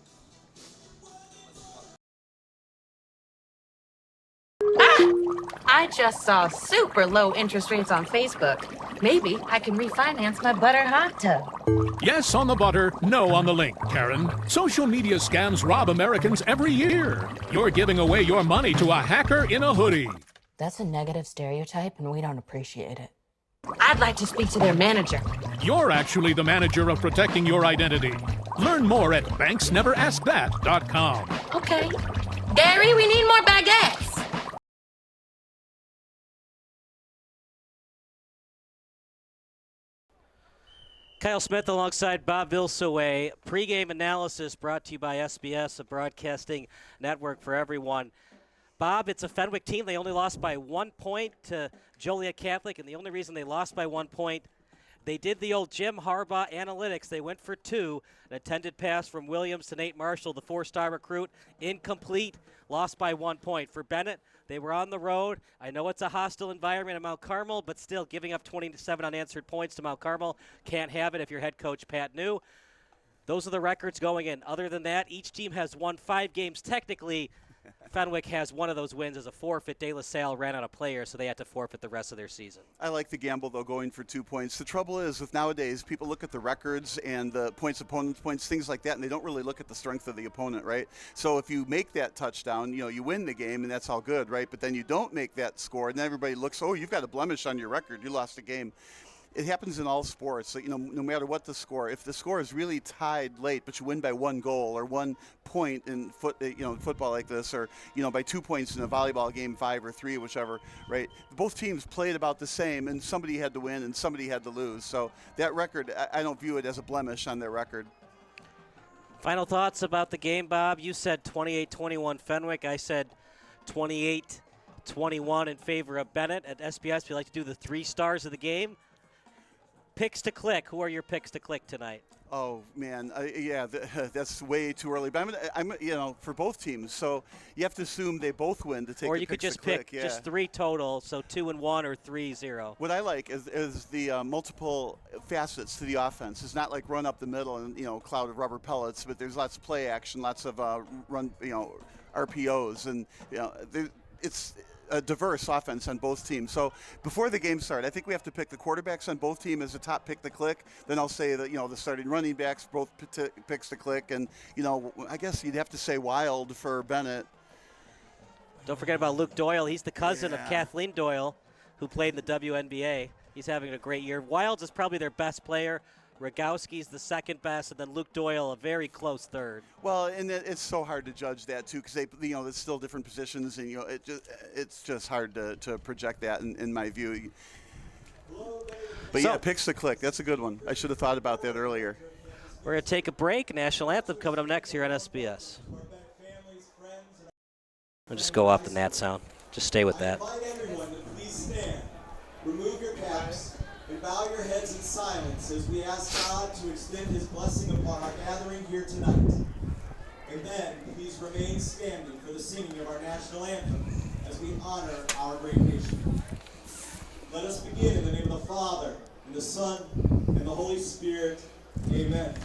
I just saw super low interest rates on Facebook. Maybe I can refinance my butter hot tub. Yes on the butter, no on the link, Karen. Social media scams rob Americans every year. You're giving away your money to a hacker in a hoodie. That's a negative stereotype, and we don't appreciate it. I'd like to speak to their manager. You're actually the manager of protecting your identity. Learn more at banksneveraskthat.com. Okay. Gary, we need more baguettes. Kyle Smith alongside Bob Vilsoe. Pre-game analysis brought to you by SBS, a broadcasting network for everyone. Bob, it's a Fenwick team. They only lost by 1 point to Joliet Catholic, and the only reason they lost by 1 point, they did the old Jim Harbaugh analytics. They went for 2. An intended pass from Williams to Nate Marshall, the 4-star recruit, incomplete, lost by 1 point. For Benet, They were on the road. I know it's a hostile environment at Mount Carmel, but still giving up 27 unanswered points to Mount Carmel. Can't have it if you're head coach Pat New. Those are the records going in. Other than that, each team has won 5 games. Technically, Fenwick has one of those wins as a forfeit. De La Salle ran out of players, so they had to forfeit the rest of their season. I like the gamble, though, going for 2 points. The trouble is, with nowadays, people look at the records and the points, opponents' points, things like that, and they don't really look at the strength of the opponent, right? So if you make that touchdown, you win the game, and that's all good, right? But then you don't make that score, and then everybody looks, oh, you've got a blemish on your record. You lost a game. It happens in all sports. So, no matter what the score, if the score is really tied late, but you win by 1 goal or 1 point in football like this, or by 2 points in a volleyball game, 5 or 3, whichever, right? Both teams played about the same, and somebody had to win and somebody had to lose. So that record, I don't view it as a blemish on their record. Final thoughts about the game, Bob? You said 28-21 Fenwick. I said 28-21 in favor of Benet. At SBS, we like to do the 3 stars of the game. Picks to click. Who are your picks to click tonight? Oh man, that's way too early. But I'm for both teams, so you have to assume they both win to take. Or the you could picks just to pick click. just 3 total, so 2-1 or 3-0. What I like is the multiple facets to the offense. It's not like run up the middle and cloud of rubber pellets, but there's lots of play action, lots of run RPOs, and it's a diverse offense on both teams. So before the game started, I think we have to pick the quarterbacks on both teams as a top pick to click. Then I'll say that the starting running backs both picks to click, and I guess you'd have to say Wild for Benet. Don't forget about Luke Doyle. He's the cousin of Kathleen Doyle, who played in the WNBA. He's having a great year. Wilds is probably their best player. Rogowski's the second best, and then Luke Doyle a very close third. Well, and it's so hard to judge that too, because there's still different positions, and it's just hard to project that in my view. But picks to click. That's a good one. I should have thought about that earlier. We're going to take a break. National anthem coming up next here on SBS. I'll just go off the Nat sound. Just stay with that. I invite everyone to please stand, remove your caps, and bow your heads in silence as we ask God to extend His blessing upon our gathering here tonight. And then, please remain standing for the singing of our national anthem as we honor our great nation. Let us begin in the name of the Father, and the Son, and the Holy Spirit. Amen.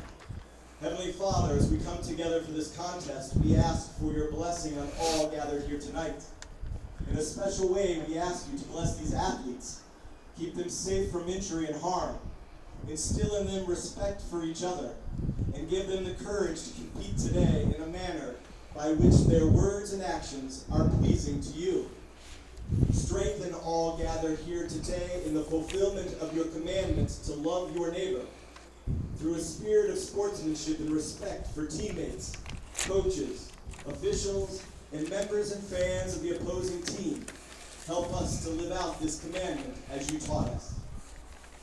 Heavenly Father, as we come together for this contest, we ask for your blessing on all gathered here tonight. In a special way, we ask you to bless these athletes. Keep them safe from injury and harm. Instill in them respect for each other, and give them the courage to compete today in a manner by which their words and actions are pleasing to you. Strengthen all gathered here today in the fulfillment of your commandment to love your neighbor, through a spirit of sportsmanship and respect for teammates, coaches, officials, and members and fans of the opposing team. Help us to live out this commandment as you taught us.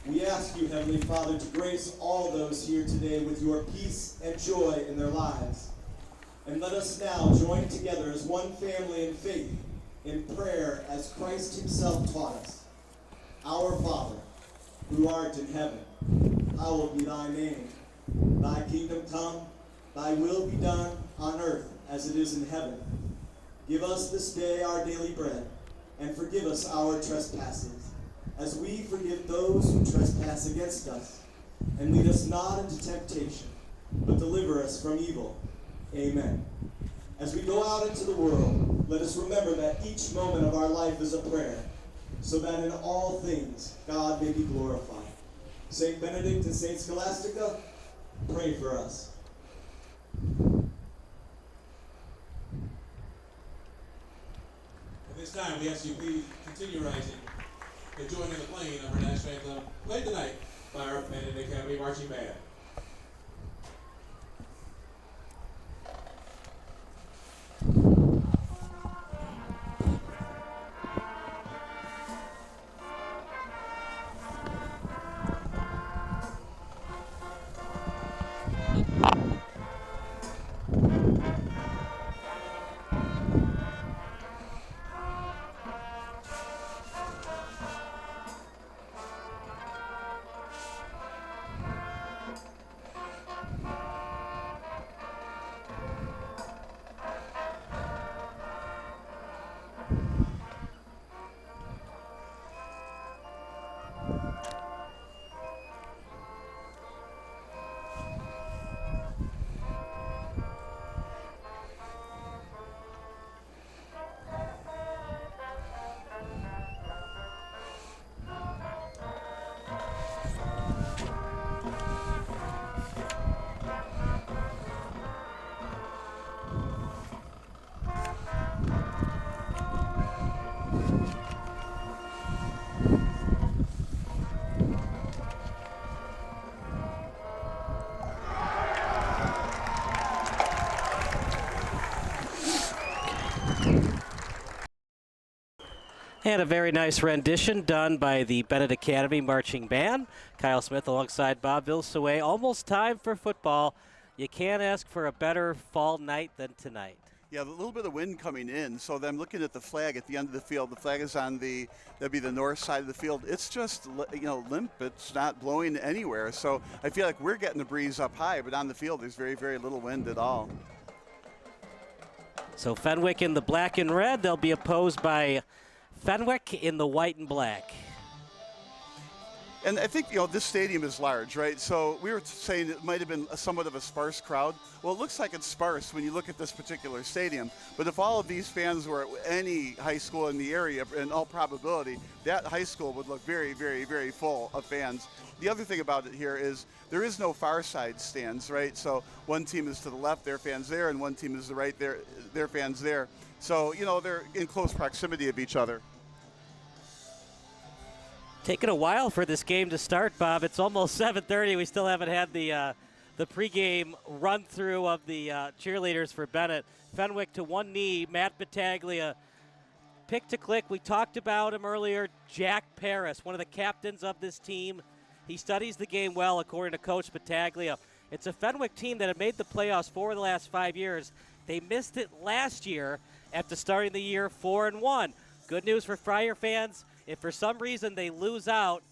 We ask you, Heavenly Father, to grace all those here today with your peace and joy in their lives. And let us now join together as one family in faith, in prayer as Christ himself taught us. Our Father, who art in heaven, hallowed be thy name. Thy kingdom come, thy will be done on earth as it is in heaven. Give us this day our daily bread, and forgive us our trespasses, as we forgive those who trespass against us. And lead us not into temptation, but deliver us from evil. Amen. As we go out into the world, let us remember that each moment of our life is a prayer, so that in all things God may be glorified. Saint Benedict and Saint Scholastica, pray for us. At this time, we ask you please continue rising and join in the playing of our national anthem, played tonight by our Benet Academy Marching Band. And a very nice rendition done by the Benet Academy Marching Band. Kyle Smith alongside Bob Vilsaway. Almost time for football. You can't ask for a better fall night than tonight. Yeah, a little bit of wind coming in. So I'm looking at the flag at the end of the field. The flag is on that'd be the north side of the field. It's just, limp. It's not blowing anywhere. So I feel like we're getting the breeze up high, but on the field there's very, very little wind at all. So Fenwick in the black and red. They'll be opposed by Fenwick in the white and black. And I think, this stadium is large, right? So we were saying it might have been somewhat of a sparse crowd. Well, it looks like it's sparse when you look at this particular stadium. But if all of these fans were at any high school in the area, in all probability, that high school would look very, very, very full of fans. The other thing about it here is there is no far side stands, right? So one team is to the left, their fans there, and one team is to the right, their fans there. So, they're in close proximity of each other. Taking a while for this game to start, Bob. It's almost 7:30. We still haven't had the pregame run-through of the cheerleaders for Benet. Fenwick to one knee. Matt Battaglia, pick to click. We talked about him earlier. Jack Paris, one of the captains of this team. He studies the game well, according to Coach Battaglia. It's a Fenwick team that had made the playoffs 4 of the last 5 years. They missed it last year after starting the year 4-1. Good news for Friar fans. If for some reason they lose out,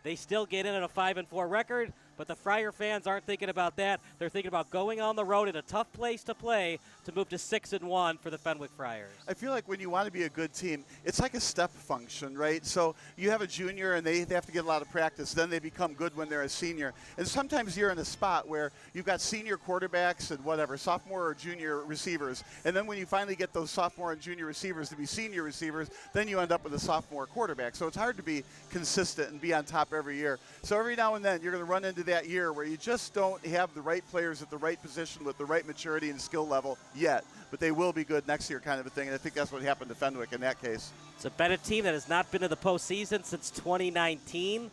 they still get in at a 5-4 record. But the Friar fans aren't thinking about that. They're thinking about going on the road in a tough place to play to move to 6-1 for the Fenwick Friars. I feel like when you want to be a good team, it's like a step function, right? So you have a junior and they have to get a lot of practice. Then they become good when they're a senior. And sometimes you're in a spot where you've got senior quarterbacks and sophomore or junior receivers. And then when you finally get those sophomore and junior receivers to be senior receivers, then you end up with a sophomore quarterback. So it's hard to be consistent and be on top every year. So every now and then you're going to run into that year where you just don't have the right players at the right position with the right maturity and skill level yet, but they will be good next year kind of a thing, and I think that's what happened to Fenwick in that case. It's a Benet team that has not been to the postseason since 2019.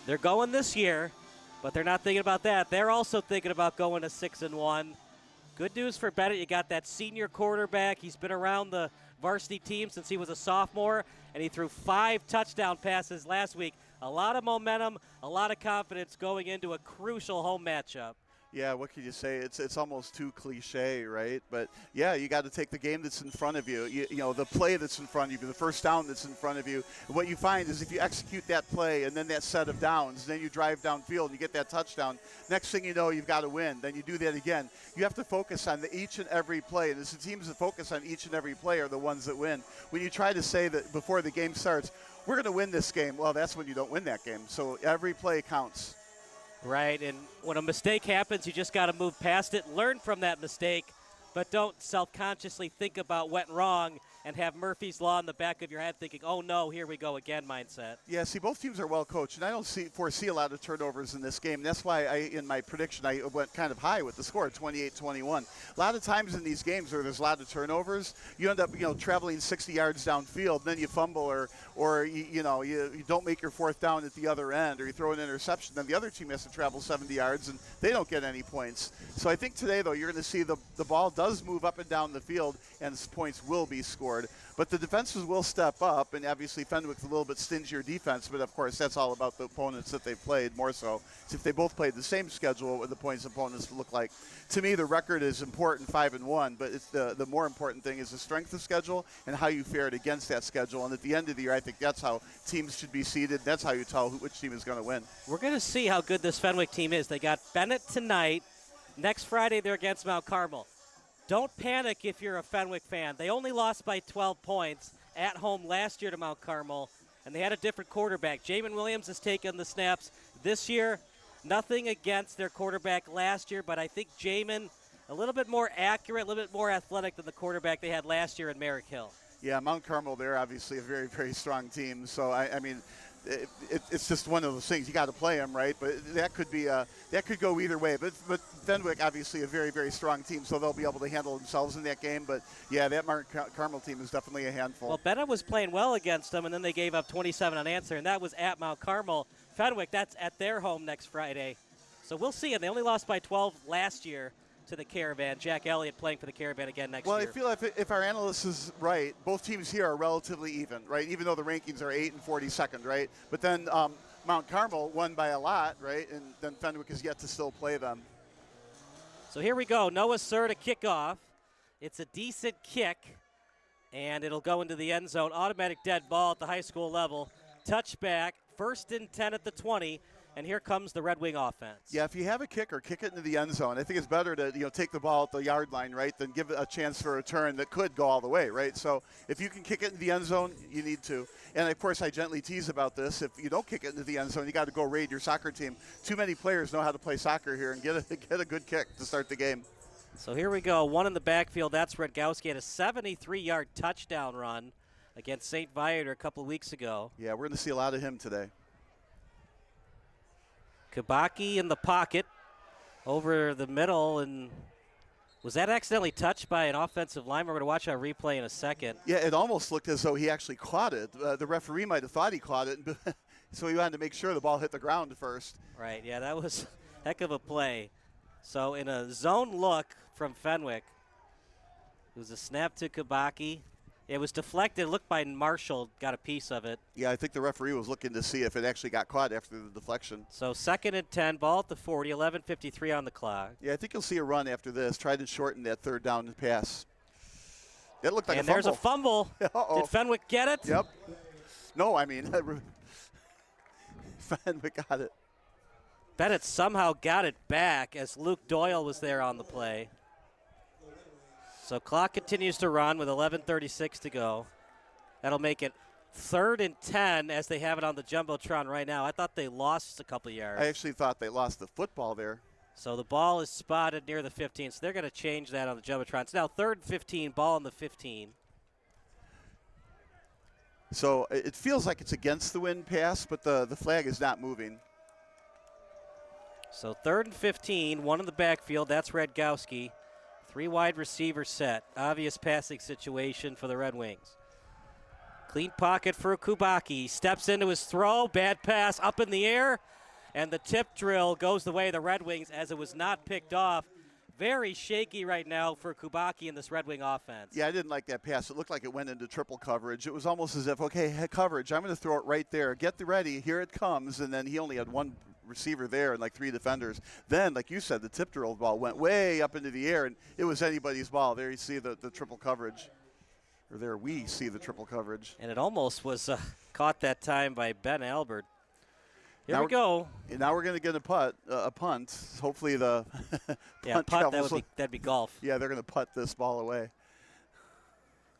They're going this year, but they're not thinking about that. They're also thinking about going to 6-1. Good news for Benet, you got that senior quarterback. He's been around the varsity team since he was a sophomore, and he threw 5 touchdown passes last week. A lot of momentum, a lot of confidence going into a crucial home matchup. Yeah, what can you say? It's almost too cliche, right? But yeah, you got to take the game that's in front of you. You know, the play that's in front of you, the first down that's in front of you. And what you find is if you execute that play and then that set of downs, then you drive downfield and you get that touchdown. Next thing you know, you've got to win. Then you do that again. You have to focus on each and every play. And it's the teams that focus on each and every play are the ones that win. When you try to say that before the game starts, we're going to win this game, well, that's when you don't win that game. So every play counts. Right, and when a mistake happens, you just got to move past it, learn from that mistake, but don't self-consciously think about what went wrong and have Murphy's Law in the back of your head thinking, oh, no, here we go again mindset. Yeah, see, both teams are well coached, and I don't foresee a lot of turnovers in this game. And that's why in my prediction, I went kind of high with the score, 28-21. A lot of times in these games where there's a lot of turnovers, you end up, traveling 60 yards downfield, then you fumble or you don't make your fourth down at the other end, or you throw an interception, then the other team has to travel 70 yards, and they don't get any points. So I think today, though, you're going to see the ball does move up and down the field, and points will be scored. But the defenses will step up, and obviously Fenwick's a little bit stingier defense, but of course that's all about the opponents that they've played more so. So if they both played the same schedule, what the points opponents look like. To me, the record is important, 5-1, but it's the more important thing is the strength of schedule and how you fared against that schedule. And at the end of the year, I think that's how teams should be seeded. That's how you tell which team is going to win. We're going to see how good this Fenwick team is. They got Benet tonight. Next Friday, they're against Mount Carmel. Don't panic if you're a Fenwick fan. They only lost by 12 points at home last year to Mount Carmel. and they had a different quarterback. Jamin Williams has taken the snaps this year. Nothing against their quarterback last year, but I think Jamin a little bit more accurate, a little bit more athletic than the quarterback they had last year in Merrick Hill. Yeah, Mount Carmel, they're obviously a very, very strong team. So, I mean, it's just one of those things. You got to play them, right? But that could go either way. But Fenwick, obviously, a very, very strong team, so they'll be able to handle themselves in that game. But, yeah, that Mount Carmel team is definitely a handful. Well, Benet was playing well against them, and then they gave up 27 unanswered, and that was at Mount Carmel. Fenwick, that's at their home next Friday. So we'll see. And they only lost by 12 last year to the Caravan. Jack Elliott playing for the Caravan again next year. Well, I feel if our analyst is right, both teams here are relatively even, right? Even though the rankings are 8 and 42nd, right? But then Mount Carmel won by a lot, right? And then Fenwick is yet to still play them. So here we go. Noah Sir to kick off. It's a decent kick, and it'll go into the end zone. Automatic dead ball at the high school level. Touchback, 1st and 10 at the 20. And here comes the Red Wing offense. Yeah, if you have a kicker, kick it into the end zone. I think it's better to take the ball at the yard line, right, than give it a chance for a return that could go all the way, right? So if you can kick it in the end zone, you need to. And, of course, I gently tease about this. If you don't kick it into the end zone, you got to go raid your soccer team. Too many players know how to play soccer here and get a good kick to start the game. So here we go. One in the backfield. That's Redgowski had a 73-yard touchdown run against St. Viator a couple of weeks ago. Yeah, we're going to see a lot of him today. Kabaki in the pocket over the middle, and was that accidentally touched by an offensive lineman? We're going to watch our replay in a second. Yeah, it almost looked as though he actually caught it. The referee might have thought he caught it, so he wanted to make sure the ball hit the ground first. Right, yeah, that was a heck of a play. So in a zone look from Fenwick, it was a snap to Kabaki. It was deflected. It looked by Marshall, got a piece of it. Yeah, I think the referee was looking to see if it actually got caught after the deflection. So 2nd and 10, ball at the 40, 11:53 on the clock. Yeah, I think you'll see a run after this. Try to shorten that 3rd down pass. It looked like and a fumble. There's a fumble. Uh-oh. Did Fenwick get it? Yep. No, I mean, Fenwick got it. Benet somehow got it back as Luke Doyle was there on the play. So clock continues to run with 11:36 to go. That'll make it 3rd and 10 as they have it on the Jumbotron right now. I thought they lost a couple yards. I actually thought they lost the football there. So the ball is spotted near the 15, so they're going to change that on the Jumbotron. It's now 3rd and 15, ball on the 15. So it feels like it's against the wind pass, but the flag is not moving. So 3rd and 15, one in the backfield. That's Redgowski. 3 wide receiver set. Obvious passing situation for the Red Wings. Clean pocket for Kubaki. Steps into his throw. Bad pass up in the air. And the tip drill goes the way of the Red Wings as it was not picked off. Very shaky right now for Kubaki in this Red Wing offense. Yeah, I didn't like that pass. It looked like it went into triple coverage. It was almost as if, okay, coverage, I'm going to throw it right there. Get ready. Here it comes. And then he only had one receiver there and like 3 defenders. Then, like you said, the tip drill ball went way up into the air, and it was anybody's ball. There you see the triple coverage. Or there we see the triple coverage. And it almost was caught that time by Ben Albert. Here we go. And now we're going to get a punt. Hopefully the punt that'd be golf. Yeah, they're going to putt this ball away.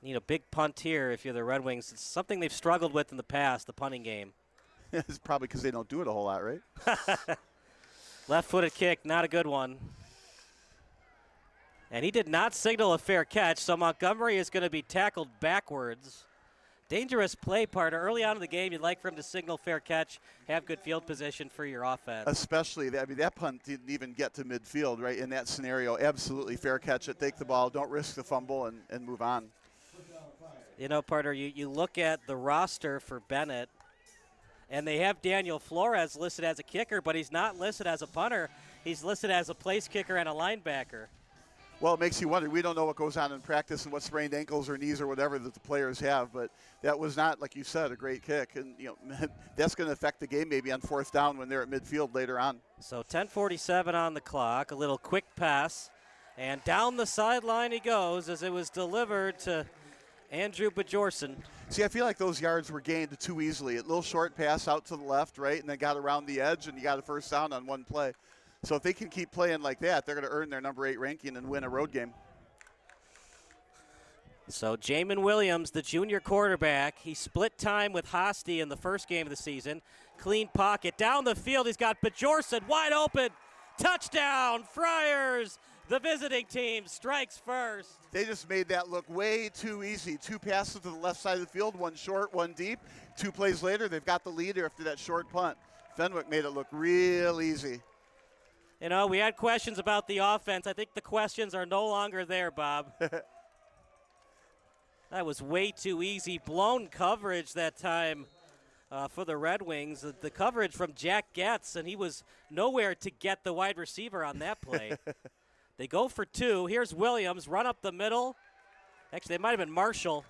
Need a big punt here if you're the Red Wings. It's something they've struggled with in the past, the punting game. It's probably because they don't do it a whole lot, right? Left-footed kick, not a good one. And he did not signal a fair catch, so Montgomery is going to be tackled backwards. Dangerous play part. Early on in the game, you'd like for him to signal fair catch, have good field position for your offense. Especially, that punt didn't even get to midfield, right? In that scenario, absolutely fair catch it, take the ball, don't risk the fumble, and move on. You know, partner, you look at the roster for Benet, and they have Daniel Flores listed as a kicker, but he's not listed as a punter. He's listed as a place kicker and a linebacker. Well, it makes you wonder. We don't know what goes on in practice and what sprained ankles or knees or whatever that the players have, but that was not, like you said, a great kick. And, that's going to affect the game maybe on 4th down when they're at midfield later on. So 10:47 on the clock, a little quick pass, and down the sideline he goes as it was delivered to Andrew Bajorson. See, I feel like those yards were gained too easily. A little short pass out to the left, right, and then got around the edge, and you got a 1st down on one play. So if they can keep playing like that, they're going to earn their number 8 ranking and win a road game. So Jamin Williams, the junior quarterback, he split time with Hosty in the first game of the season. Clean pocket. Down the field, he's got Bjorson wide open. Touchdown, Friars. The visiting team strikes first. They just made that look way too easy. 2 passes to the left side of the field, 1 short, 1 deep. 2 plays later, they've got the lead after that short punt. Fenwick made it look real easy. You know, we had questions about the offense. I think the questions are no longer there, Bob. That was way too easy. Blown coverage that time for the Red Wings. The coverage from Jack Getz, and he was nowhere to get the wide receiver on that play. They go for 2. Here's Williams, run up the middle. Actually, it might have been Marshall.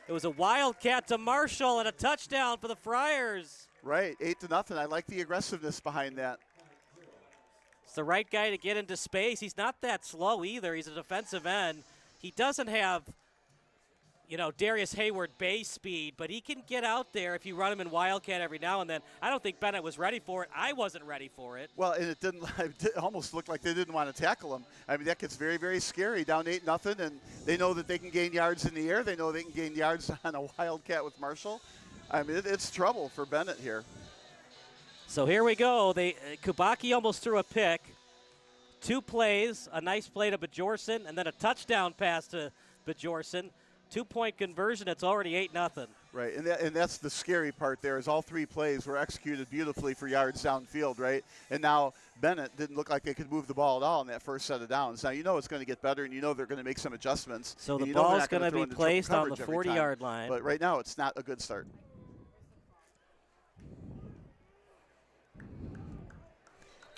It was a wildcat to Marshall and a touchdown for the Friars. Right, 8-0. I like the aggressiveness behind that. It's the right guy to get into space. He's not that slow either. He's a defensive end. He doesn't have, Darius Hayward base speed, but he can get out there if you run him in wildcat every now and then. I don't think Benet was ready for it. I wasn't ready for it. Well, and it almost looked like they didn't want to tackle him. I mean, that gets very, very scary. Down 8-0, and they know that they can gain yards in the air. They know they can gain yards on a wildcat with Marshall. I mean, it's trouble for Benet here. So here we go. Kubacki almost threw a pick. 2 plays, a nice play to Bjorson, and then a touchdown pass to Bjorson. 2-point conversion. It's already 8-0. Right, and that's the scary part there is all 3 plays were executed beautifully for yards downfield, right? And now Benet didn't look like they could move the ball at all in that first set of downs. Now you know it's going to get better, and you know they're going to make some adjustments. So the ball's going to be placed on the 40-yard line. But right now it's not a good start.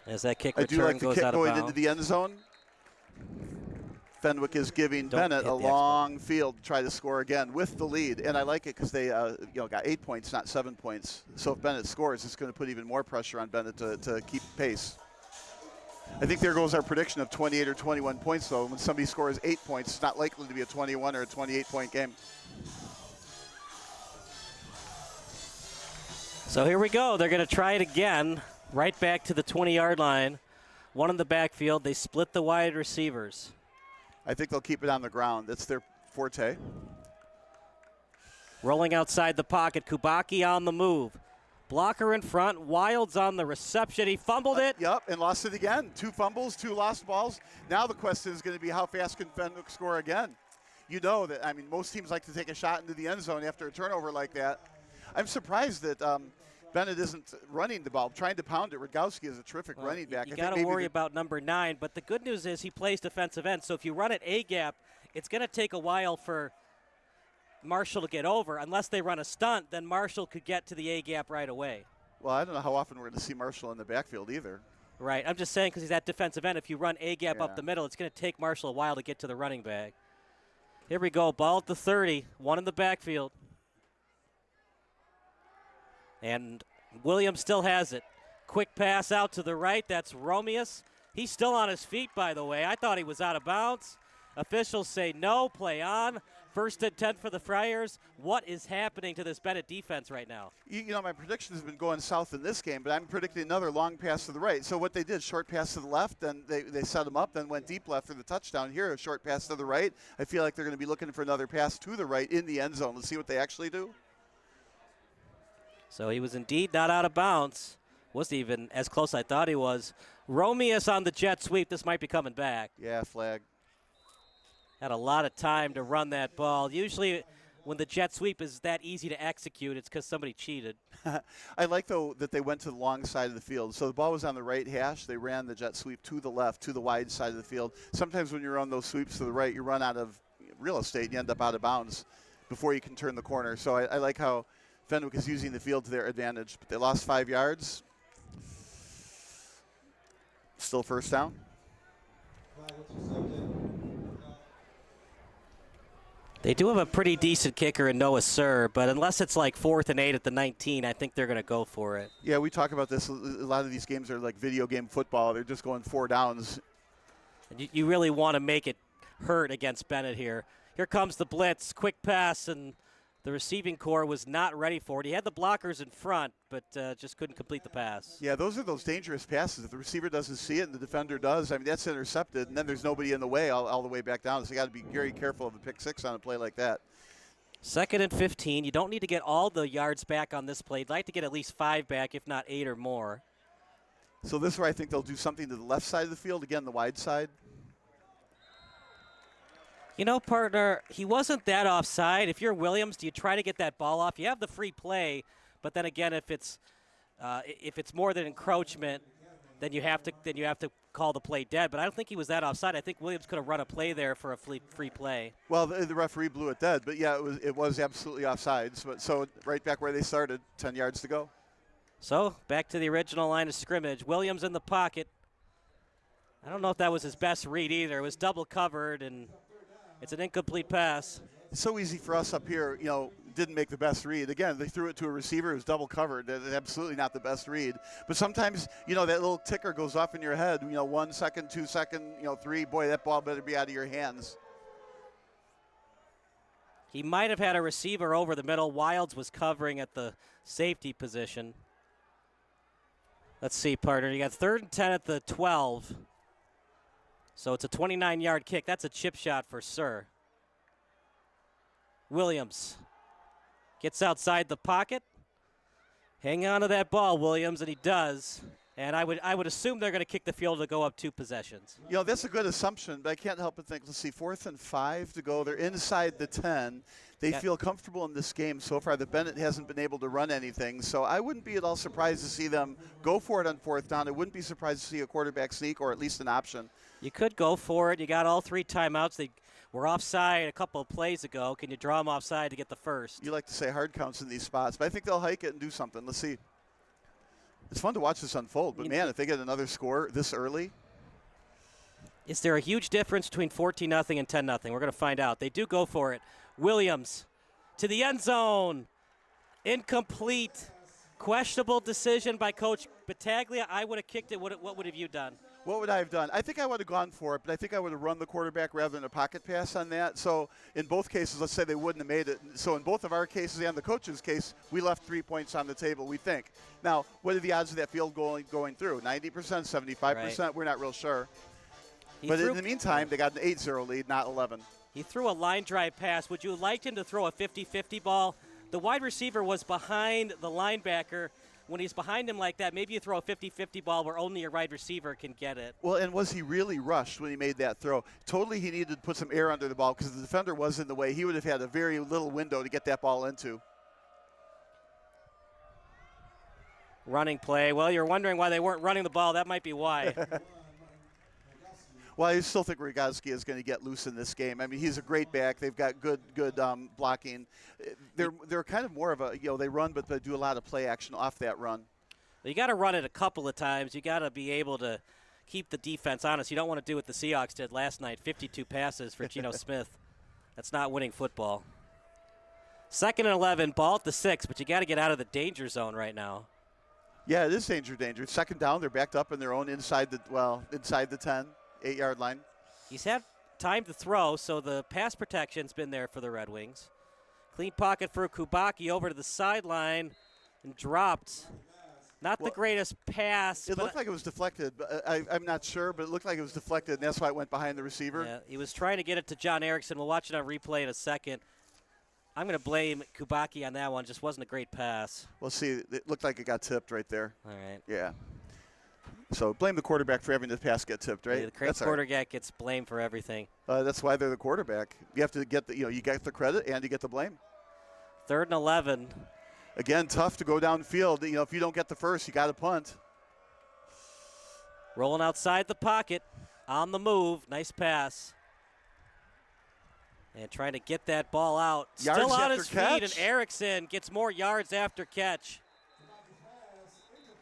As that kick return goes out of bounds. I do like the kick going into the end zone. Fenwick is giving Benet a long field to try to score again with the lead, and I like it because they got 8 points, not 7 points. So if Benet scores, it's going to put even more pressure on Benet to keep pace. I think there goes our prediction of 28 or 21 points, though. When somebody scores 8 points, it's not likely to be a 21 or a 28-point game. So here we go. They're going to try it again, right back to the 20-yard line. 1 in the backfield. They split the wide receivers. I think they'll keep it on the ground. That's their forte. Rolling outside the pocket. Kubacki on the move. Blocker in front. Wilds on the reception. He fumbled it. Yep, and lost it again. 2 fumbles, 2 lost balls. Now the question is going to be how fast can Fenwick score again? You know that, I mean, most teams like to take a shot into the end zone after a turnover like that. I'm surprised that Benet isn't running the ball, trying to pound it. Radgowski is a terrific running back. You got to worry about number 9, but the good news is he plays defensive end, so if you run it A-gap, it's going to take a while for Marshall to get over. Unless they run a stunt, then Marshall could get to the A-gap right away. Well, I don't know how often we're going to see Marshall in the backfield either. Right, I'm just saying because he's at defensive end. If you run A-gap up the middle, it's going to take Marshall a while to get to the running back. Here we go, ball at the 30, 1 in the backfield. And Williams still has it. Quick pass out to the right. That's Romeus. He's still on his feet, by the way. I thought he was out of bounds. Officials say no, play on. 1st and 10 for the Friars. What is happening to this Benet defense right now? You know, my prediction has been going south in this game, but I'm predicting another long pass to the right. So what they did, short pass to the left, then they set them up, then went deep left for the touchdown. Here, a short pass to the right. I feel like they're going to be looking for another pass to the right in the end zone. Let's see what they actually do. So he was indeed not out of bounds. Wasn't even as close as I thought he was. Romeus on the jet sweep. This might be coming back. Yeah, flag. Had a lot of time to run that ball. Usually when the jet sweep is that easy to execute, it's because somebody cheated. I like, though, that they went to the long side of the field. So the ball was on the right hash. They ran the jet sweep to the left, to the wide side of the field. Sometimes when you run those sweeps to the right, you run out of real estate and you end up out of bounds before you can turn the corner. So I like how Fenwick is using the field to their advantage, but they lost 5 yards. Still first down. They do have a pretty decent kicker in Noah Sir, but unless it's like 4th and 8 at the 19, I think they're going to go for it. Yeah, we talk about this. A lot of these games are like video game football. They're just going 4 downs. And you really want to make it hurt against Benet here. Here comes the blitz. Quick pass, and the receiving core was not ready for it. He had the blockers in front, but just couldn't complete the pass. Yeah, those are those dangerous passes. If the receiver doesn't see it and the defender does, I mean, that's intercepted, and then there's nobody in the way all the way back down. So you got to be very careful of a pick six on a play like that. 2nd and 15. You don't need to get all the yards back on this play. You'd like to get at least 5 back, if not 8 or more. So this is where I think they'll do something to the left side of the field, again, the wide side. You know, partner, he wasn't that offside. If you're Williams, do you try to get that ball off? You have the free play, but then again, if it's more than encroachment, then you have to call the play dead. But I don't think he was that offside. I think Williams could have run a play there for a free play. Well, the referee blew it dead, but yeah, it was absolutely offside. So right back where they started, 10 yards to go. So back to the original line of scrimmage. Williams in the pocket. I don't know if that was his best read either. It was double covered, and it's an incomplete pass. It's so easy for us up here, didn't make the best read. Again, they threw it to a receiver who's double covered. That's absolutely not the best read. But sometimes, that little ticker goes off in your head, 1 second, 2 second, 3. Boy, that ball better be out of your hands. He might have had a receiver over the middle. Wilds was covering at the safety position. Let's see, partner. You got 3rd and 10 at the 12. So it's a 29-yard kick. That's a chip shot for Sir. Williams gets outside the pocket. Hang on to that ball, Williams, and he does. And I would assume they're going to kick the field to go up 2 possessions. That's a good assumption, but I can't help but think, let's see, 4th and 5 to go. They're inside the 10. They feel comfortable in this game so far. The Benet hasn't been able to run anything, so I wouldn't be at all surprised to see them go for it on 4th down. I wouldn't be surprised to see a quarterback sneak or at least an option. You could go for it. You got all 3 timeouts. They were offside a couple of plays ago. Can you draw them offside to get the first? You like to say hard counts in these spots, but I think they'll hike it and do something. Let's see. It's fun to watch this unfold, but man, if they get another score this early. Is there a huge difference between 14-0 and 10-0? We're going to find out. They do go for it. Williams to the end zone. Incomplete. Questionable decision by Coach Battaglia. I would have kicked it. What would have you done? What would I have done? I think I would have gone for it, but I think I would have run the quarterback rather than a pocket pass on that. So in both cases, let's say they wouldn't have made it. So in both of our cases and the coach's case, we left 3 points on the table, we think. Now, what are the odds of that field goal going through? 90%, 75%? Right. We're not real sure. But in the meantime, they got an 8-0 lead, not 11. He threw a line drive pass. Would you have liked him to throw a 50-50 ball? The wide receiver was behind the linebacker. When he's behind him like that, maybe you throw a 50-50 ball where only a wide receiver can get it. Well, and was he really rushed when he made that throw? Totally he needed to put some air under the ball because the defender was in the way. He would have had a very little window to get that ball into. Running play. Well, you're wondering why they weren't running the ball. That might be why. Well, I still think Rogoski is going to get loose in this game. I mean, he's a great back. They've got good blocking. They're kind of more of a, they run, but they do a lot of play action off that run. You got to run it a couple of times. You got to be able to keep the defense honest. You don't want to do what the Seahawks did last night, 52 passes for Geno Smith. That's not winning football. 2nd and 11, ball at the 6, but you got to get out of the danger zone right now. Yeah, it is danger. 2nd down, they're backed up in their own inside the 10. 8-yard line. He's had time to throw, so the pass protection's been there for the Red Wings. Clean pocket for Kubaki over to the sideline and dropped. Not the greatest pass. It looked like it was deflected. I'm not sure, but it looked like it was deflected, and that's why it went behind the receiver. Yeah, he was trying to get it to John Erickson. We'll watch it on replay in a second. I'm going to blame Kubaki on that one. Just wasn't a great pass. Well, see, it looked like it got tipped right there. All right. Yeah. So blame the quarterback for having the pass get tipped, right? Yeah, the quarterback gets blamed for everything. That's why they're the quarterback. You have to get you get the credit and you get the blame. 3rd and 11. Again, tough to go downfield. If you don't get the first, you got to punt. Rolling outside the pocket, on the move. Nice pass. And trying to get that ball out. Yards Still on after his catch. feet, and Erickson gets more yards after catch.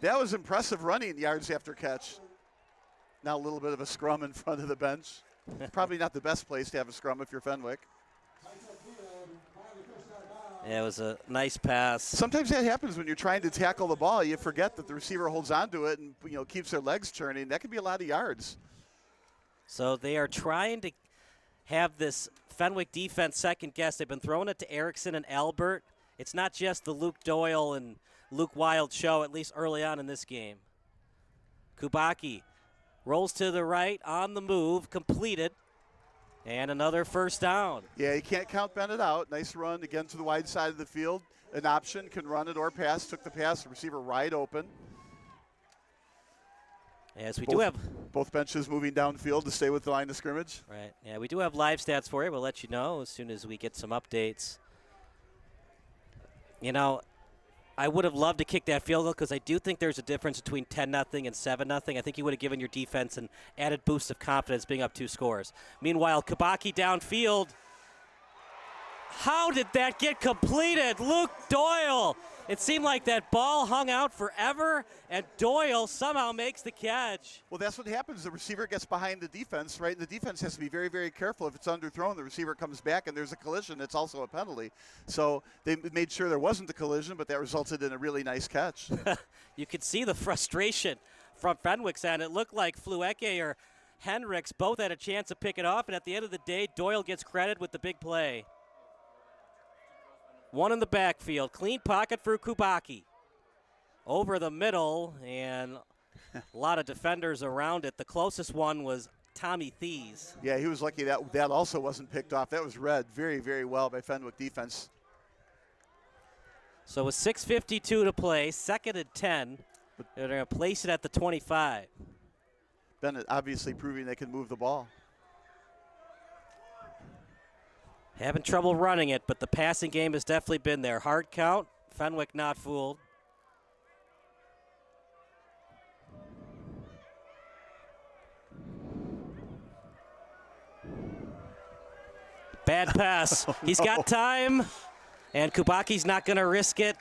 That was impressive running, yards after catch. Now a little bit of a scrum in front of the bench. Probably not the best place to have a scrum if you're Fenwick. Yeah, it was a nice pass. Sometimes that happens when you're trying to tackle the ball. You forget that the receiver holds onto it and keeps their legs turning. That could be a lot of yards. So they are trying to have this Fenwick defense second guess. They've been throwing it to Erickson and Albert. It's not just the Luke Doyle and Luke Wild show, at least early on in this game. Kubacki rolls to the right, on the move, completed, and another first down. Yeah, you can't count Benet out. Nice run again to the wide side of the field. An option, can run it or pass. Took the pass, the receiver wide open. Yes, we do have both benches moving downfield to stay with the line of scrimmage. Right. Yeah, we do have live stats for you. We'll let you know as soon as we get some updates. You know, I would have loved to kick that field goal because I do think there's a difference between 10-0 and 7-0. I think you would have given your defense an added boost of confidence being up 2 scores. Meanwhile, Kubacki downfield. How did that get completed? Luke Doyle. It seemed like that ball hung out forever, and Doyle somehow makes the catch. Well, that's what happens. The receiver gets behind the defense, right? And the defense has to be very, very careful. If it's underthrown, the receiver comes back, and there's a collision. It's also a penalty. So they made sure there wasn't a collision, but that resulted in a really nice catch. You could see the frustration from Fenwick's end. It looked like Flueke or Hendricks both had a chance to pick it off, and at the end of the day, Doyle gets credit with the big play. One in the backfield. Clean pocket for Kubacki. Over the middle, and a lot of defenders around it. The closest one was Tommy Thies. Yeah, he was lucky that also wasn't picked off. That was read very, very well by Fenwick defense. So with 6:52 to play, 2nd and 10. They're going to place it at the 25. Benet obviously proving they can move the ball. Having trouble running it, but the passing game has definitely been there. Hard count. Fenwick not fooled. Bad pass. Oh, no. He's got time, and Kubacki's not going to risk it.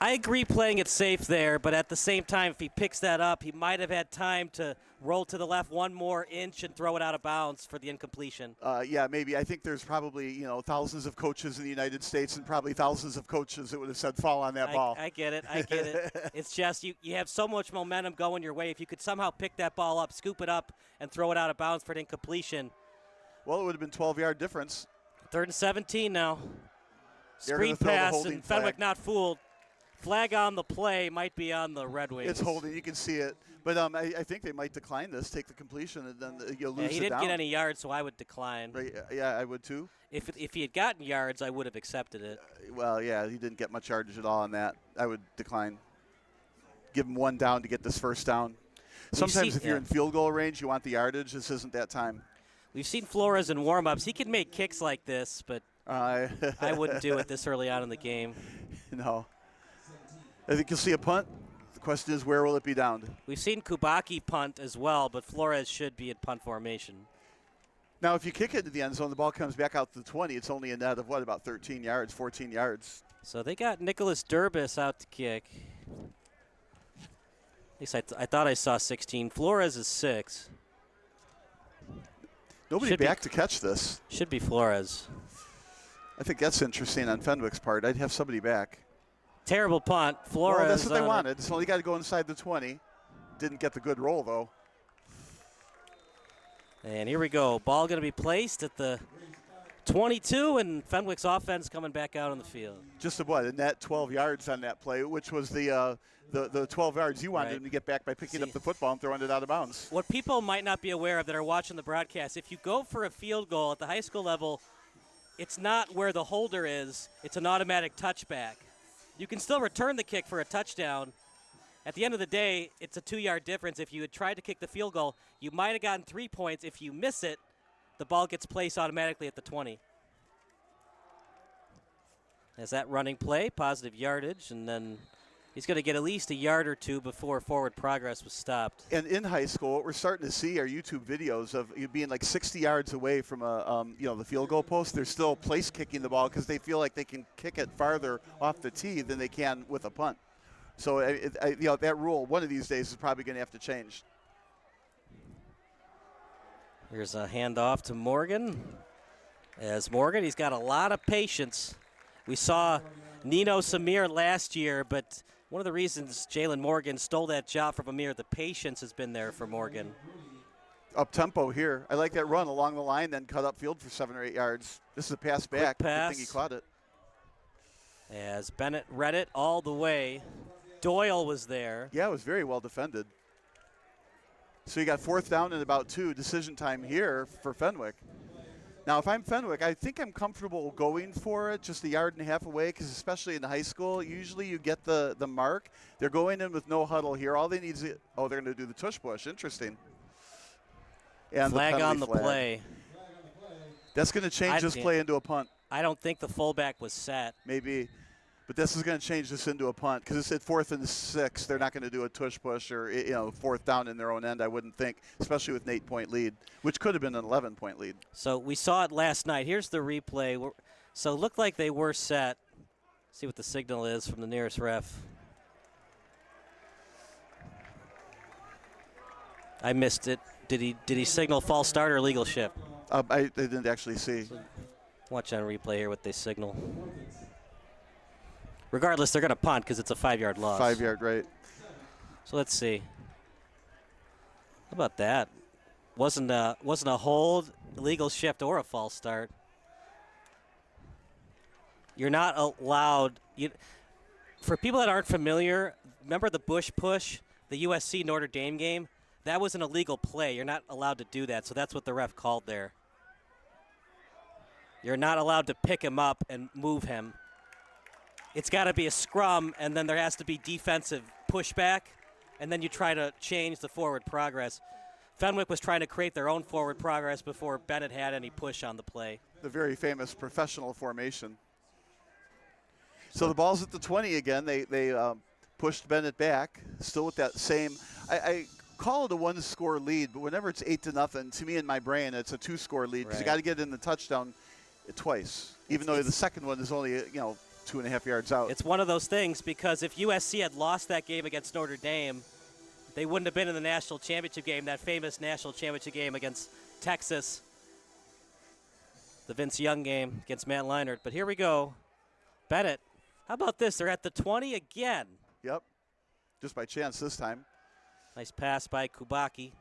I agree playing it safe there, but at the same time, if he picks that up, he might have had time to roll to the left 1 more inch and throw it out of bounds for the incompletion. Yeah, maybe. I think there's probably, thousands of coaches in the United States and probably thousands of coaches that would have said fall on that ball. I get it. It's just you have so much momentum going your way. If you could somehow pick that ball up, scoop it up, and throw it out of bounds for an incompletion. Well, it would have been 12-yard difference. 3rd and 17 now. Screen pass, and Fenwick not fooled. Flag on the play might be on the Red Wings. It's holding. You can see it. But I think they might decline this, take the completion, and then you'll lose it down. He didn't get any yards, so I would decline. Right, yeah, I would too. If he had gotten yards, I would have accepted it. Well, yeah, he didn't get much yardage at all on that. I would decline. Give him 1 down to get this first down. Sometimes if you're in field goal range, you want the yardage. This isn't that time. We've seen Flores in warm-ups. He can make kicks like this, but I wouldn't do it this early on in the game. No. I think you'll see a punt. The question is, where will it be downed? We've seen Kubacki punt as well, but Flores should be in punt formation. Now, if you kick it to the end zone, the ball comes back out to the 20. It's only a net of, about 13 yards, 14 yards. So they got Nicholas Durbis out to kick. At least I thought I saw 16. Flores is 6. Nobody back to catch this. Should be Flores. I think that's interesting on Fenwick's part. I'd have somebody back. Terrible punt. Flores. Well, that's what they wanted. So you got to go inside the 20. Didn't get the good roll, though. And here we go. Ball going to be placed at the 22, and Fenwick's offense coming back out on the field. Just a net 12 yards on that play, which was the 12 yards you wanted him to get back by picking up the football and throwing it out of bounds. What people might not be aware of that are watching the broadcast, if you go for a field goal at the high school level, it's not where the holder is. It's an automatic touchback. You can still return the kick for a touchdown. At the end of the day, it's a 2-yard difference. If you had tried to kick the field goal, you might have gotten 3 points. If you miss it, the ball gets placed automatically at the 20. As that running play, positive yardage, and then he's going to get at least a yard or two before forward progress was stopped. And in high school, what we're starting to see are YouTube videos of you being like 60 yards away from the field goal post. They're still place kicking the ball because they feel like they can kick it farther off the tee than they can with a punt. So that rule one of these days is probably going to have to change. Here's a handoff to Morgan. As Morgan, he's got a lot of patience. We saw Nino Samir last year, but one of the reasons Jalen Morgan stole that job from Amir, the patience has been there for Morgan. Up tempo here. I like that run along the line, then cut upfield for 7 or 8 yards. This is a pass back. Quick pass. I think he caught it. As Benet read it all the way. Doyle was there. Yeah, it was very well defended. So you got 4th down and about 2. Decision time here for Fenwick. Now, if I'm Fenwick, I think I'm comfortable going for it just 1.5 yards away, because especially in high school, usually you get the mark. They're going in with no huddle here. All they need is, they're going to do the tush push. Interesting. And flag on the play. That's going to change this play into a punt. I don't think the fullback was set. Maybe. But this is going to change this into a punt, because it's at 4th and 6. They're not going to do a tush push or 4th down in their own end, I wouldn't think, especially with an 8-point lead, which could have been an 11-point lead. So we saw it last night. Here's the replay. So it looked like they were set. See what the signal is from the nearest ref. I missed it. Did he signal false start or legal shift? I didn't actually see. So watch on replay here what they signal. Regardless, they're going to punt because it's a 5-yard loss. 5-yard, right. So let's see. How about that? Wasn't a hold, illegal shift, or a false start. You're not allowed. For people that aren't familiar, remember the Bush push, the USC Notre Dame game? That was an illegal play. You're not allowed to do that, so that's what the ref called there. You're not allowed to pick him up and move him. It's got to be a scrum, and then there has to be defensive pushback, and then you try to change the forward progress. Fenwick was trying to create their own forward progress before Benet had any push on the play. The very famous professional formation. So the ball's at the 20 again. They pushed Benet back, still with that same. I call it a 1-score lead, but whenever it's 8-0, to me in my brain, it's a 2-score lead, because you got to get in the touchdown twice, even though the second one is only 2.5 yards out. It's one of those things, because if USC had lost that game against Notre Dame, they wouldn't have been in the national championship game, that famous national championship game against Texas, the Vince Young game against Matt Leinart. But here we go. Benet, how about this? They're at the 20 again. Yep, just by chance this time. Nice pass by Kubaki.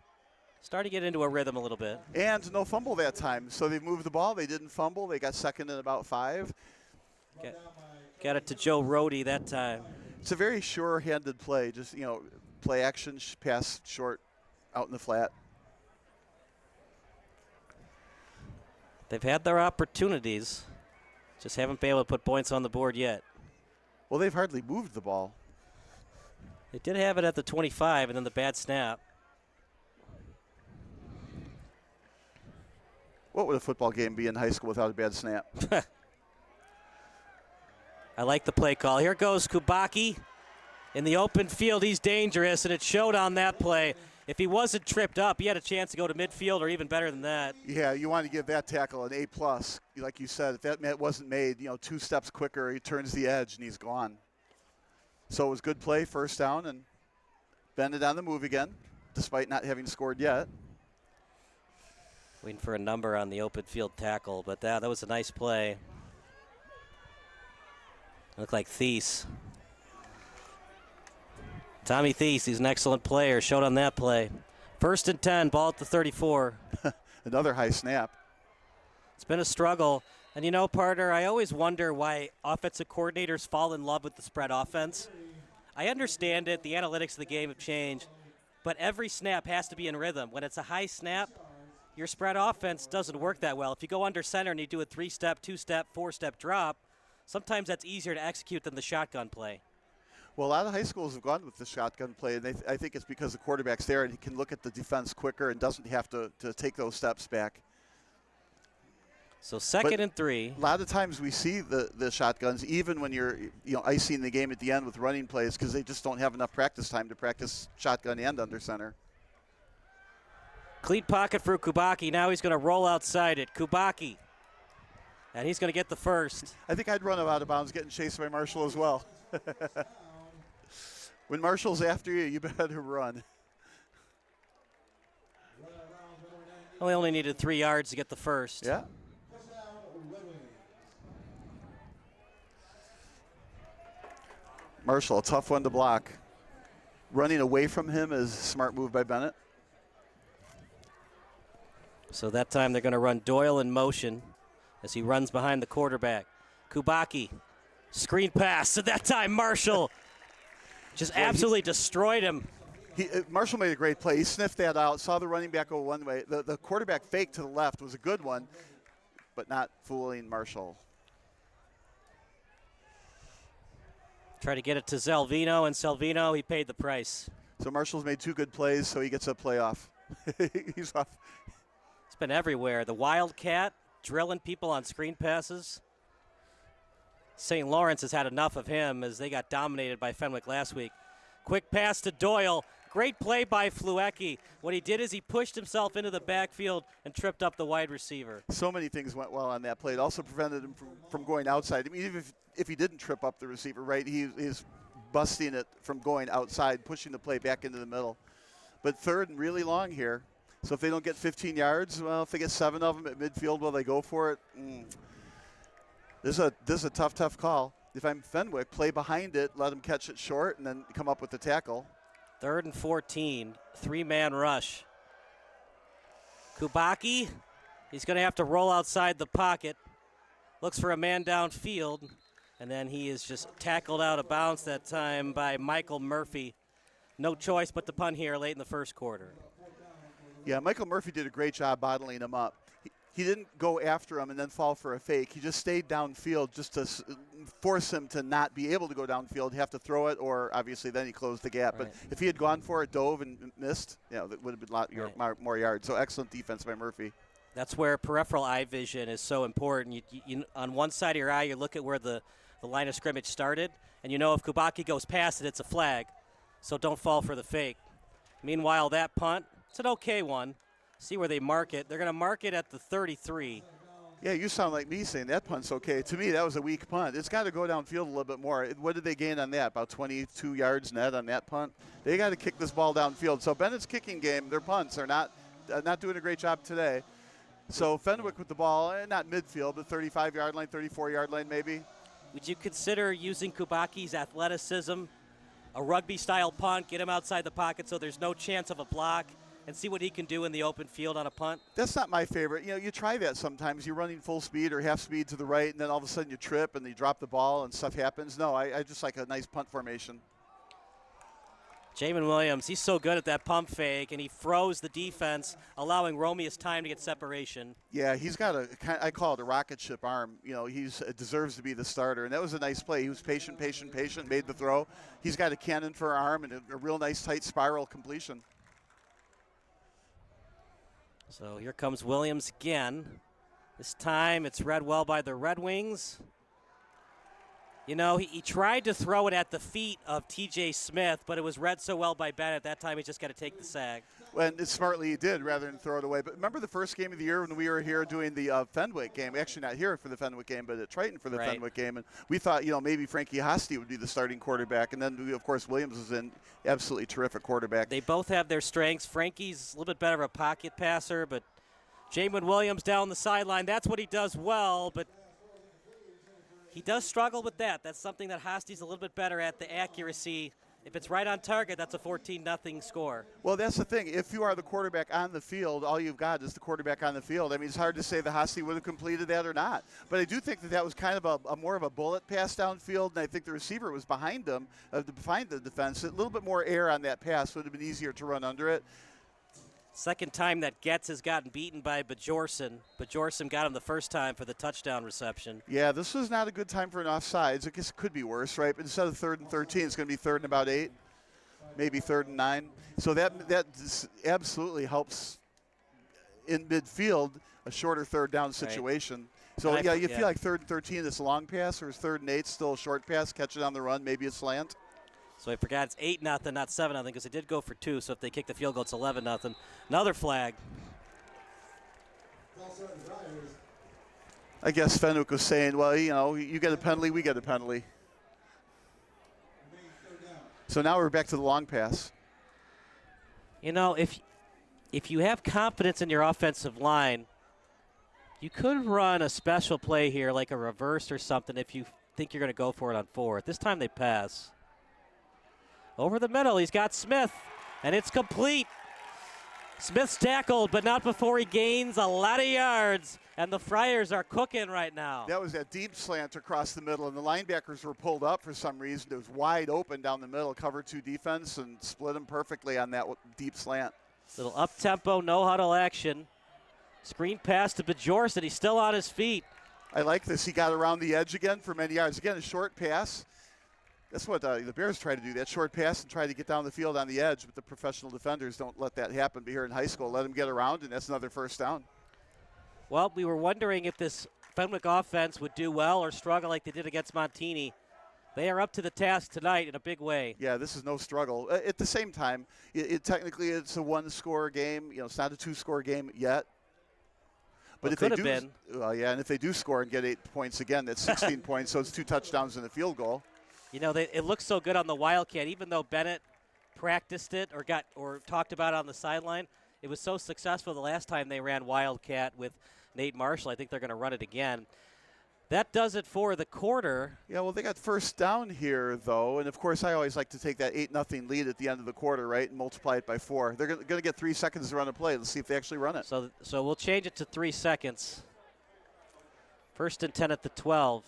Starting to get into a rhythm a little bit. And no fumble that time. So they moved the ball. They didn't fumble. They got second and about 5. Got it to Joe Rohde that time. It's a very sure-handed play. Just, play action, pass short, out in the flat. They've had their opportunities. Just haven't been able to put points on the board yet. Well, they've hardly moved the ball. They did have it at the 25, and then the bad snap. What would a football game be in high school without a bad snap? I like the play call. Here goes Kubaki. In the open field, he's dangerous, and it showed on that play. If he wasn't tripped up, he had a chance to go to midfield or even better than that. Yeah, you want to give that tackle an A+. Like you said, if that wasn't made, 2 steps quicker, he turns the edge, and he's gone. So it was good play, first down, and Benet on the move again, despite not having scored yet. Waiting for a number on the open field tackle, but that was a nice play. Looked like Thies. Tommy Thies, he's an excellent player, showed on that play. 1st and 10, ball at the 34. Another high snap. It's been a struggle. And partner, I always wonder why offensive coordinators fall in love with the spread offense. I understand it. The analytics of the game have changed. But every snap has to be in rhythm. When it's a high snap, your spread offense doesn't work that well. If you go under center and you do a 3-step, 2-step, 4-step drop, sometimes that's easier to execute than the shotgun play. Well, a lot of high schools have gone with the shotgun play, and I think it's because the quarterback's there and he can look at the defense quicker and doesn't have to take those steps back. So second and 3. A lot of times we see the shotguns, even when you're icing the game at the end with running plays, because they just don't have enough practice time to practice shotgun and under center. Cleat pocket for Kubaki. Now he's going to roll outside it. Kubaki. And he's going to get the first. I think I'd run him out of bounds getting chased by Marshall as well. When Marshall's after you, you better run. Well, they only needed 3 yards to get the first. Yeah. Marshall, a tough one to block. Running away from him is a smart move by Benet. So that time they're going to run Doyle in motion as he runs behind the quarterback. Kubaki, screen pass. So that time Marshall just absolutely destroyed him. Marshall made a great play. He sniffed that out, saw the running back go one way. The quarterback fake to the left was a good one, but not fooling Marshall. Try to get it to Salvino, and Salvino, he paid the price. So Marshall's made 2 good plays, so he gets a playoff. He's off. It's been everywhere. The Wildcat drilling people on screen passes. St. Lawrence has had enough of him as they got dominated by Fenwick last week. Quick pass to Doyle. Great play by Fluecki. What he did is he pushed himself into the backfield and tripped up the wide receiver. So many things went well on that play. It also prevented him from going outside. I mean, even if he didn't trip up the receiver, right, he's busting it from going outside, pushing the play back into the middle. But 3rd and really long here. So if they don't get 15 yards, well, if they get 7 of them at midfield, will they go for it? This is a tough call. If I'm Fenwick, play behind it, let him catch it short, and then come up with the tackle. 3rd and 14, 3-man rush. Kubaki, he's going to have to roll outside the pocket. Looks for a man downfield, and then he is just tackled out of bounds that time by Michael Murphy. No choice but to punt here late in the first quarter. Yeah, Michael Murphy did a great job bottling him up. He didn't go after him and then fall for a fake. He just stayed downfield just to force him to not be able to go downfield, have to throw it, or obviously then he closed the gap. Right. But if he had gone for it, dove and missed, that would have been a lot more yards. So excellent defense by Murphy. That's where peripheral eye vision is so important. You on one side of your eye, you look at where the line of scrimmage started, and you know if Kubaki goes past it, it's a flag. So don't fall for the fake. Meanwhile, that punt, it's an okay one. See where they mark it. They're going to mark it at the 33. Yeah, you sound like me saying that punt's okay. To me, that was a weak punt. It's got to go downfield a little bit more. What did they gain on that? About 22 yards net on that punt? They got to kick this ball downfield. So Bennett's kicking game, their punts are not doing a great job today. So Fenwick with the ball, not midfield, but 35-yard line, 34-yard line maybe. Would you consider using Kubaki's athleticism, a rugby-style punt, get him outside the pocket so there's no chance of a block, and see what he can do in the open field on a punt? That's not my favorite. You try that sometimes. You're running full speed or half speed to the right, and then all of a sudden you trip and you drop the ball and stuff happens. No, I just like a nice punt formation. Jamin Williams, he's so good at that pump fake, and he froze the defense, allowing Romeus time to get separation. Yeah, he's got I call it a rocket ship arm. He deserves to be the starter, and that was a nice play. He was patient, made the throw. He's got a cannon for an arm and a real nice tight spiral completion. So here comes Williams again. This time it's read well by the Red Wings. He tried to throw it at the feet of T.J. Smith, but it was read so well by Benet. That time he just got to take the sack. Well, and smartly he did rather than throw it away. But remember the first game of the year when we were here doing the Fenwick game? Actually not here for the Fenwick game, but at Triton for the Fenwick game. And we thought, maybe Frankie Hosty would be the starting quarterback. And then, of course, Williams was in absolutely terrific quarterback. They both have their strengths. Frankie's a little bit better of a pocket passer, but Jamin Williams down the sideline, that's what he does well, but he does struggle with that. That's something that Hosty's a little bit better at, the accuracy. If it's right on target, that's a 14-0 score. Well, that's the thing. If you are the quarterback on the field, all you've got is the quarterback on the field. I mean, it's hard to say that Hosty would have completed that or not. But I do think that was kind of a more of a bullet pass downfield, and I think the receiver was behind him, behind the defense. A little bit more air on that pass would have been easier to run under it. Second time that Getz has gotten beaten by Bajorson. Bajorson got him the first time for the touchdown reception. Yeah, this was not a good time for an offsides. I guess it could be worse, right? But instead of 3rd and 13, it's going to be 3rd and about 8, maybe 3rd and 9. So that absolutely helps in midfield, a shorter third down situation. Right. So, you feel like 3rd and 13 is a long pass, or is 3rd and 8 still a short pass, catch it on the run, maybe a slant? So I forgot it's 8-0, not 7-0, because they did go for 2. So if they kick the field goal, it's 11-0. Another flag. I guess Fenwick was saying, well, you get a penalty, we get a penalty. So now we're back to the long pass. If you have confidence in your offensive line, you could run a special play here, like a reverse or something, if you think you're going to go for it on 4th. This time they pass. Over the middle, he's got Smith, and it's complete. Smith's tackled, but not before he gains a lot of yards. And the Friars are cooking right now. That was a deep slant across the middle, and the linebackers were pulled up for some reason. It was wide open down the middle, cover 2 defense, and split them perfectly on that deep slant. Little up-tempo, no-huddle action. Screen pass to Bajorson. He's still on his feet. I like this. He got around the edge again for many yards. Again, a short pass. That's what the Bears try to do, that short pass and try to get down the field on the edge, but the professional defenders don't let that happen. But here in high school, let them get around, and that's another first down. Well, we were wondering if this Fenwick offense would do well or struggle like they did against Montini. They are up to the task tonight in a big way. Yeah, this is no struggle. At the same time, technically it's a 1-score game. You know, it's not a 2-score game yet. But if they do, yeah, and if they do score and get 8 points again, that's 16 points. So it's 2 touchdowns and a field goal. You know, it looks so good on the Wildcat, even though Benet practiced it or talked about it on the sideline. It was so successful the last time they ran Wildcat with Nate Marshall. I think they're going to run it again. That does it for the quarter. Yeah, well, they got first down here, though. And, of course, I always like to take that 8-0 lead at the end of the quarter, right, and multiply it by 4. They're going to get 3 seconds to run a play. Let's see if they actually run it. So we'll change it to 3 seconds. 1st and 10 at the 12.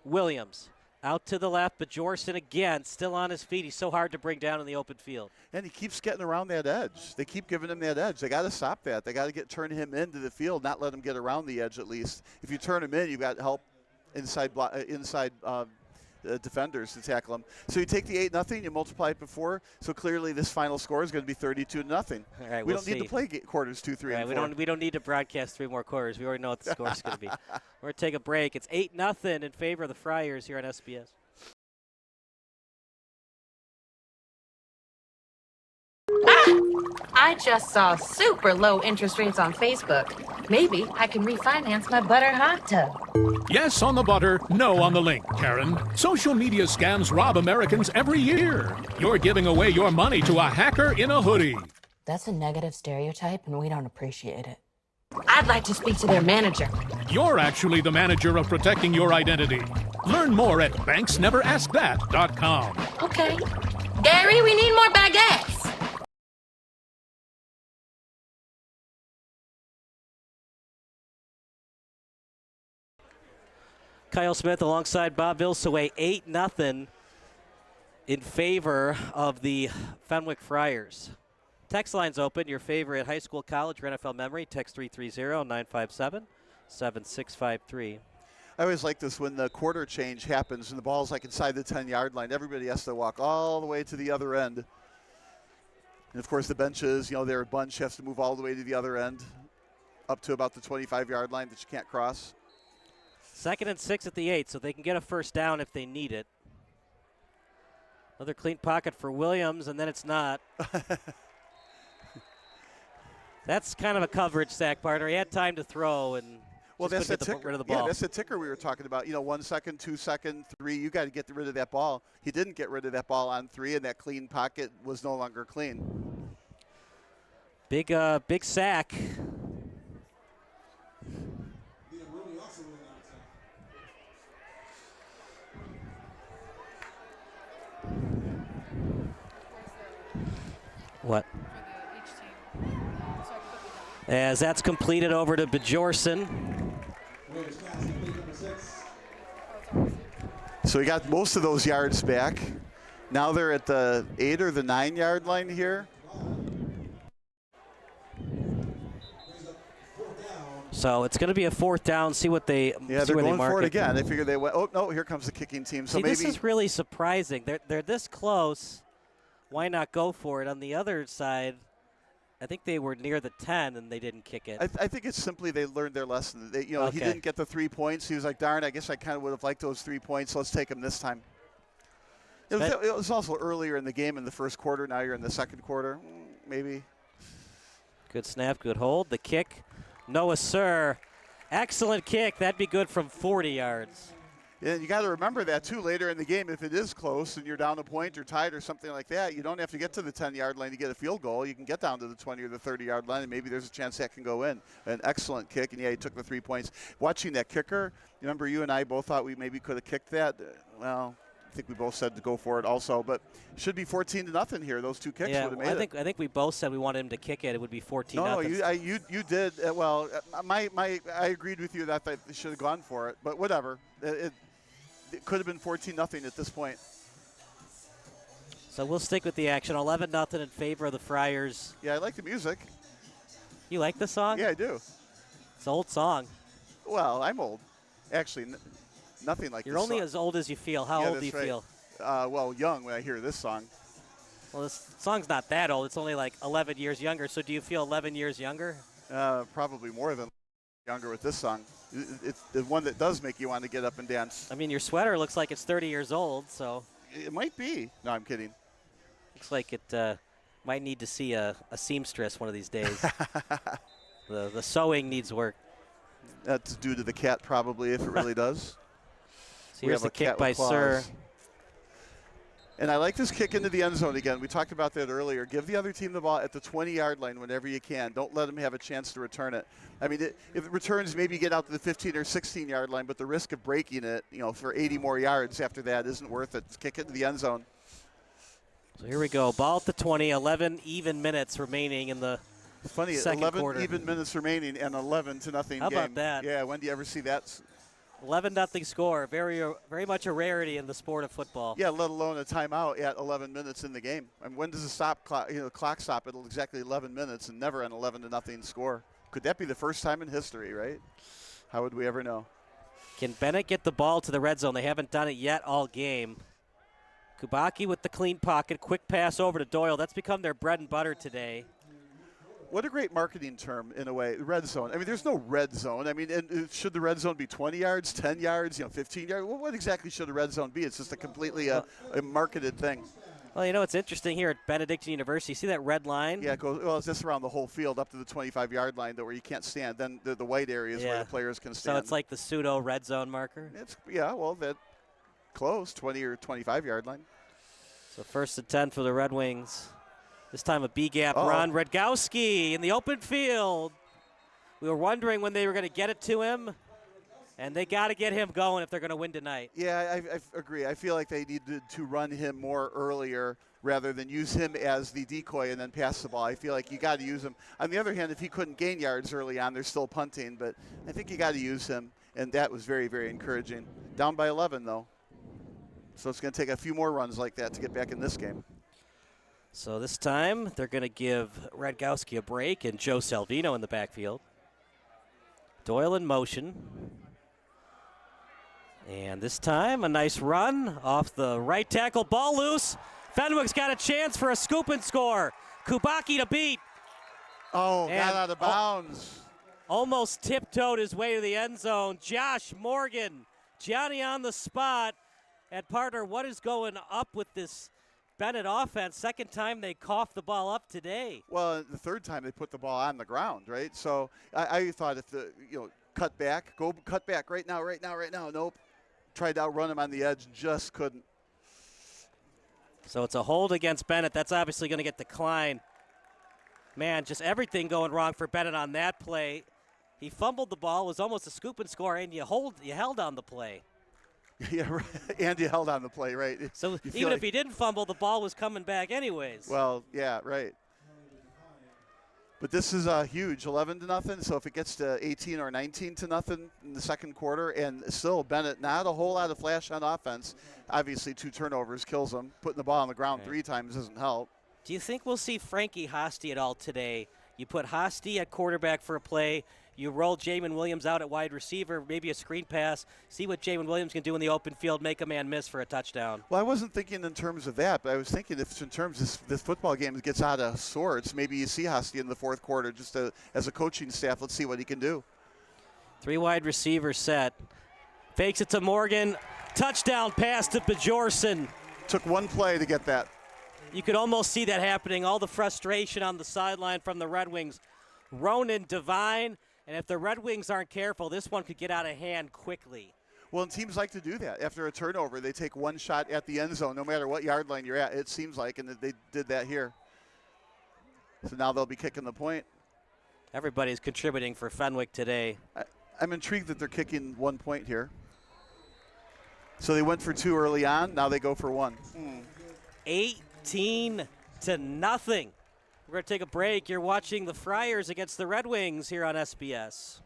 Williams out to the left, but Jorson again still on his feet. He's so hard to bring down in the open field. And he keeps getting around that edge. They keep giving him that edge. They got to stop that. They got to turn him into the field, not let him get around the edge at least. If you turn him in, you've got help inside defenders to tackle him. So you take the 8-0, you multiply it by 4. So clearly this final score is going to be 32-0. All right, we don't need to play quarters 2, 3, and 4. We don't need to broadcast 3 more quarters. We already know what the score is going to be. We're going to take a break. It's 8-0 in favor of the Friars here on SBS. I just saw super low interest rates on Facebook. Maybe I can refinance my butter hot tub. Yes on the butter, no on the link, Karen. Social media scams rob Americans every year. You're giving away your money to a hacker in a hoodie. That's a negative stereotype, and we don't appreciate it. I'd like to speak to their manager. You're actually the manager of protecting your identity. Learn more at banksneveraskthat.com. Okay. Gary, we need more baguettes. Kyle Smith alongside Bob Vilsaway, 8-0 in favor of the Fenwick Friars. Text line's open. Your favorite high school, college, or NFL memory. Text 330-957-7653. I always like this when the quarter change happens and the ball's like inside the 10-yard line. Everybody has to walk all the way to the other end. And, of course, the benches, their bunch has to move all the way to the other end up to about the 25-yard line that you can't cross. 2nd and 6 at the 8, so they can get a first down if they need it. Another clean pocket for Williams, and then it's not. That's kind of a coverage sack, partner. He had time to throw and that's couldn't get rid of the ball. Yeah, that's the ticker we were talking about. 1 second, 2 second, 3. You got to get rid of that ball. He didn't get rid of that ball on 3, and that clean pocket was no longer clean. Big sack. What? As that's completed over to Bajorson. So he got most of those yards back. Now they're at the 8 or the 9-yard line here. So it's going to be a 4th down. See what they they're going for it again. They figure they went. Oh no, here comes the kicking team. So maybe this is really surprising. They're this close. Why not go for it? On the other side, I think they were near the 10 and they didn't kick it. I think it's simply they learned their lesson. He Okay. didn't get the 3 points. He was like, darn, I guess I kind of would have liked those 3 points. So let's take them this time. It was also earlier in the game in the first quarter. Now you're in the second quarter, maybe. Good snap, good hold. The kick, Noah Sir. Excellent kick. That'd be good from 40 yards. And you got to remember that, too, later in the game. If it is close and you're down a point or tied or something like that, you don't have to get to the 10-yard line to get a field goal. You can get down to the 20 or the 30-yard line, and maybe there's a chance that can go in. An excellent kick, and, he took the 3 points. Watching that kicker, remember you and I both thought we maybe could have kicked that? Well, think we both said to go for it also, but should be 14-0 here. Those two kicks would have made I think we both said we wanted him to kick it. It would be 14-0. No, you did. Well, I agreed with you that they should have gone for it, but whatever. It could have been 14-0 at this point. So we'll stick with the action. 11-0 in favor of the Friars. Yeah, I like the music. You like the song? Yeah, I do. It's an old song. Well, I'm old. Actually, nothing like You're this only song. as old as you feel. How old do you feel? Well, young when I hear this song. Well, this song's not that old. It's only like 11 years younger. So do you feel 11 years younger? Probably more than younger with this song. It's the one that does make you want to get up and dance. I mean, your sweater looks like it's 30 years old, so. It might be. No, I'm kidding. Looks like it might need to see a seamstress one of these days. The sewing needs work. That's due to the cat, probably, if it really does. So here's the kick by Sir. And I like this kick into the end zone again. We talked about that earlier. Give the other team the ball at the 20-yard line whenever you can. Don't let them have a chance to return it. I mean, if it returns, maybe get out to the 15 or 16-yard line, but the risk of breaking it, for 80 more yards after that isn't worth it. Just kick it into the end zone. So here we go. Ball at the 20, 11 even minutes remaining in the second 11 quarter. Even minutes remaining and 11-0 game. How about that? Yeah, when do you ever see that? 11-0 score. Very much a rarity in the sport of football. Yeah, let alone a timeout at 11 minutes in the game. And when does the stop clock, clock stop at exactly 11 minutes and never an 11-0 score? Could that be the first time in history, right? How would we ever know? Can Benet get the ball to the red zone? They haven't done it yet all game. Kubacki with the clean pocket, quick pass over to Doyle. That's become their bread and butter today. What a great marketing term, in a way, red zone. I mean, there's no red zone. I mean, and should the red zone be 20 yards, 10 yards, 15 yards? What exactly should a red zone be? It's just a completely a marketed thing. Well, it's interesting here at Benedictine University. See that red line? Yeah, it goes, well, it's just around the whole field up to the 25-yard line where you can't stand. Then the white areas where the players can stand. So it's like the pseudo red zone marker? That close, 20 or 25-yard line. So 1st and 10 for the Red Wings. This time a B-gap run. Redgowski in the open field. We were wondering when they were going to get it to him, and they got to get him going if they're going to win tonight. Yeah, I agree. I feel like they needed to run him more earlier rather than use him as the decoy and then pass the ball. I feel like you got to use him. On the other hand, if he couldn't gain yards early on, they're still punting, but I think you got to use him, and that was very, very encouraging. Down by 11, though. So it's going to take a few more runs like that to get back in this game. So this time they're going to give Redgowski a break and Joe Salvino in the backfield. Doyle in motion. And this time a nice run off the right tackle. Ball loose. Fenwick's got a chance for a scoop and score. Kubacki to beat. Oh, got out of bounds. Almost tiptoed his way to the end zone. Josh Morgan, Johnny on the spot. And partner, what is going up with this Benet offense? Second time they coughed the ball up today. Well, the third time they put the ball on the ground, right? So I thought if cut back right now. Nope. Tried to outrun him on the edge, just couldn't. So it's a hold against Benet. That's obviously going to get declined. Man, just everything going wrong for Benet on that play. He fumbled the ball, was almost a scoop and score, and you held on the play. Yeah, right. And you held on the play, right? So even if he didn't fumble, the ball was coming back anyways. Well, yeah, right. But this is huge, 11-0. So if it gets to 18 or 19-0 in the second quarter, and still Benet, not a whole lot of flash on offense. Obviously, 2 turnovers kills them. Putting the ball on the ground 3 times doesn't help. Do you think we'll see Frankie Hosty at all today? You put Hosty at quarterback for a play. You roll Jamin Williams out at wide receiver, maybe a screen pass, see what Jamin Williams can do in the open field, make a man miss for a touchdown. Well, I wasn't thinking in terms of that, but I was thinking if in terms of this football game gets out of sorts, maybe you see Hosty in the fourth quarter just as a coaching staff. Let's see what he can do. 3 wide receiver set. Fakes it to Morgan. Touchdown pass to Bjorson. Took 1 play to get that. You could almost see that happening. All the frustration on the sideline from the Red Wings. Ronan Devine. And if the Red Wings aren't careful, this one could get out of hand quickly. Well, and teams like to do that. After a turnover, they take 1 shot at the end zone, no matter what yard line you're at, it seems like, and they did that here. So now they'll be kicking the point. Everybody's contributing for Fenwick today. I'm intrigued that they're kicking 1 point here. So they went for 2 early on. Now they go for 1. 18-0. We're going to take a break. You're watching the Friars against the Red Wings here on SBS.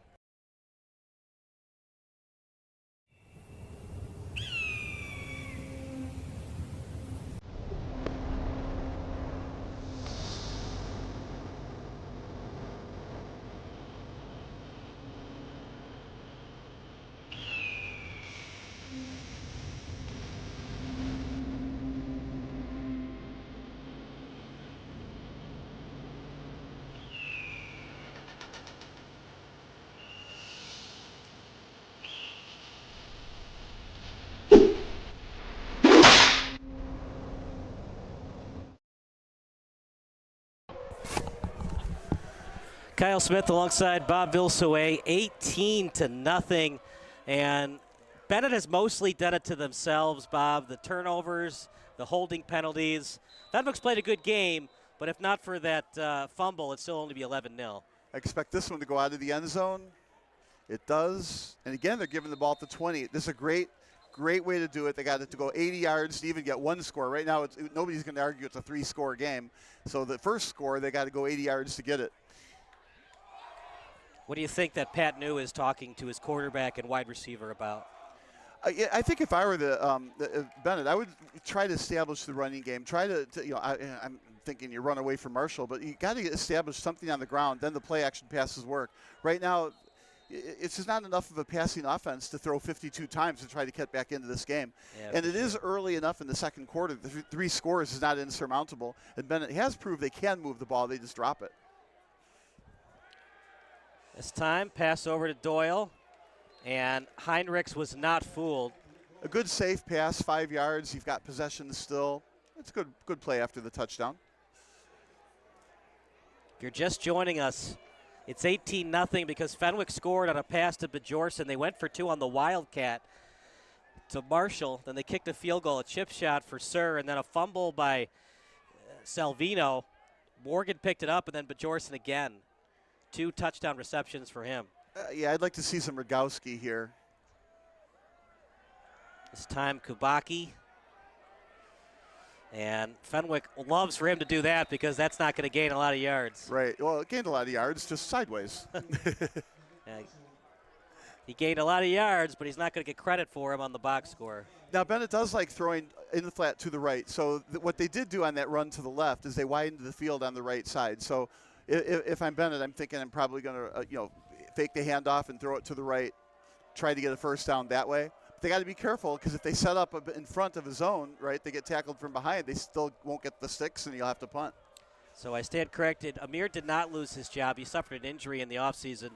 Kyle Smith alongside Bob Vilsoe, 18-0. And Benet has mostly done it to themselves, Bob. The turnovers, the holding penalties. Fenwick's played a good game, but if not for that fumble, it'd still only be 11-0. I expect this one to go out of the end zone. It does. And again, they're giving the ball to 20. This is a great way to do it. They got it to go 80 yards to even get 1 score. Right now, nobody's going to argue it's a 3-score game. So the first score, they got to go 80 yards to get it. What do you think that Pat New is talking to his quarterback and wide receiver about? I think if I were the Benet, I would try to establish the running game. Try to I'm thinking you run away from Marshall, but you got to establish something on the ground. Then the play action passes work. Right now, it's just not enough of a passing offense to throw 52 times to try to get back into this game. Yeah, and it is early enough in the second quarter. The 3 scores is not insurmountable. And Benet has proved they can move the ball. They just drop it. This time, pass over to Doyle, and Heinrichs was not fooled. A good safe pass, 5 yards. You've got possession still. It's a good play after the touchdown. If you're just joining us, it's 18-0 because Fenwick scored on a pass to Bjorson. They went for 2 on the Wildcat to Marshall. Then they kicked a field goal, a chip shot for Sir, and then a fumble by Salvino. Morgan picked it up, and then Bjorson again. 2 touchdown receptions for him. Yeah, I'd like to see some Rogowski here. This time Kubaki. And Fenwick loves for him to do that because that's not going to gain a lot of yards. Right. Well, it gained a lot of yards, just sideways. Yeah, he gained a lot of yards, but he's not going to get credit for him on the box score. Now, Benet does like throwing in the flat to the right. So what they did do on that run to the left is they widened the field on the right side. So if I'm Benet, I'm thinking I'm probably going to, fake the handoff and throw it to the right, try to get a first down that way. But they got to be careful because if they set up in front of a zone, right, they get tackled from behind, they still won't get the sticks and you'll have to punt. So I stand corrected. Amir did not lose his job. He suffered an injury in the offseason.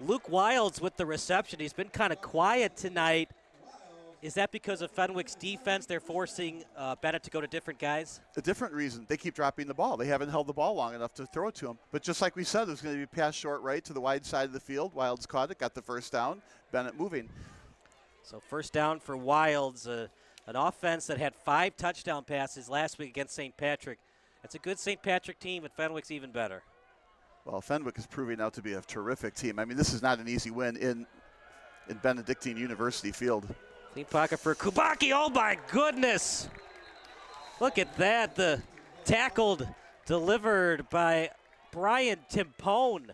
Luke Wilds with the reception. He's been kind of quiet tonight. Is that because of Fenwick's defense? They're forcing Benet to go to different guys? A different reason. They keep dropping the ball. They haven't held the ball long enough to throw it to him. But just like we said, there's going to be a pass short right to the wide side of the field. Wilds caught it, got the first down. Benet moving. So first down for Wilds, an offense that had 5 touchdown passes last week against St. Patrick. It's a good St. Patrick team, and Fenwick's even better. Well, Fenwick is proving out to be a terrific team. I mean, this is not an easy win in Benedictine University Field. Clean pocket for Kubaki. Oh, my goodness. Look at that. The tackled, delivered by Brian Timpone.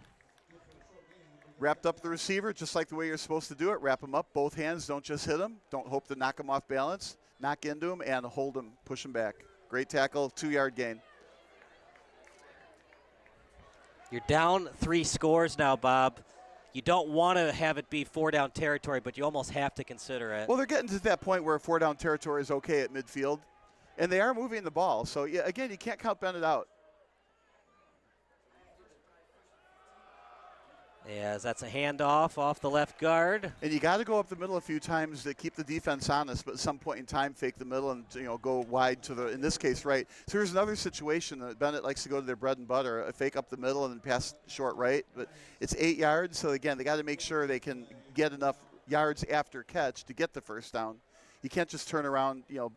Wrapped up the receiver just like the way you're supposed to do it. Wrap him up, both hands. Don't just hit him. Don't hope to knock him off balance. Knock into him and hold him, push him back. Great tackle, 2-yard gain. You're down 3 scores now, Bob. You don't want to have it be 4-down territory, but you almost have to consider it. Well, they're getting to that point where 4-down territory is okay at midfield, and they are moving the ball. So, yeah, again, you can't count Benet out. Yes, that's a handoff off the left guard. And you got to go up the middle a few times to keep the defense honest, but at some point in time, fake the middle and go wide to the, in this case, right. So here's another situation that Benet likes to go to their bread and butter, a fake up the middle and then pass short right. But it's 8 yards, so again, they got to make sure they can get enough yards after catch to get the first down. You can't just turn around, you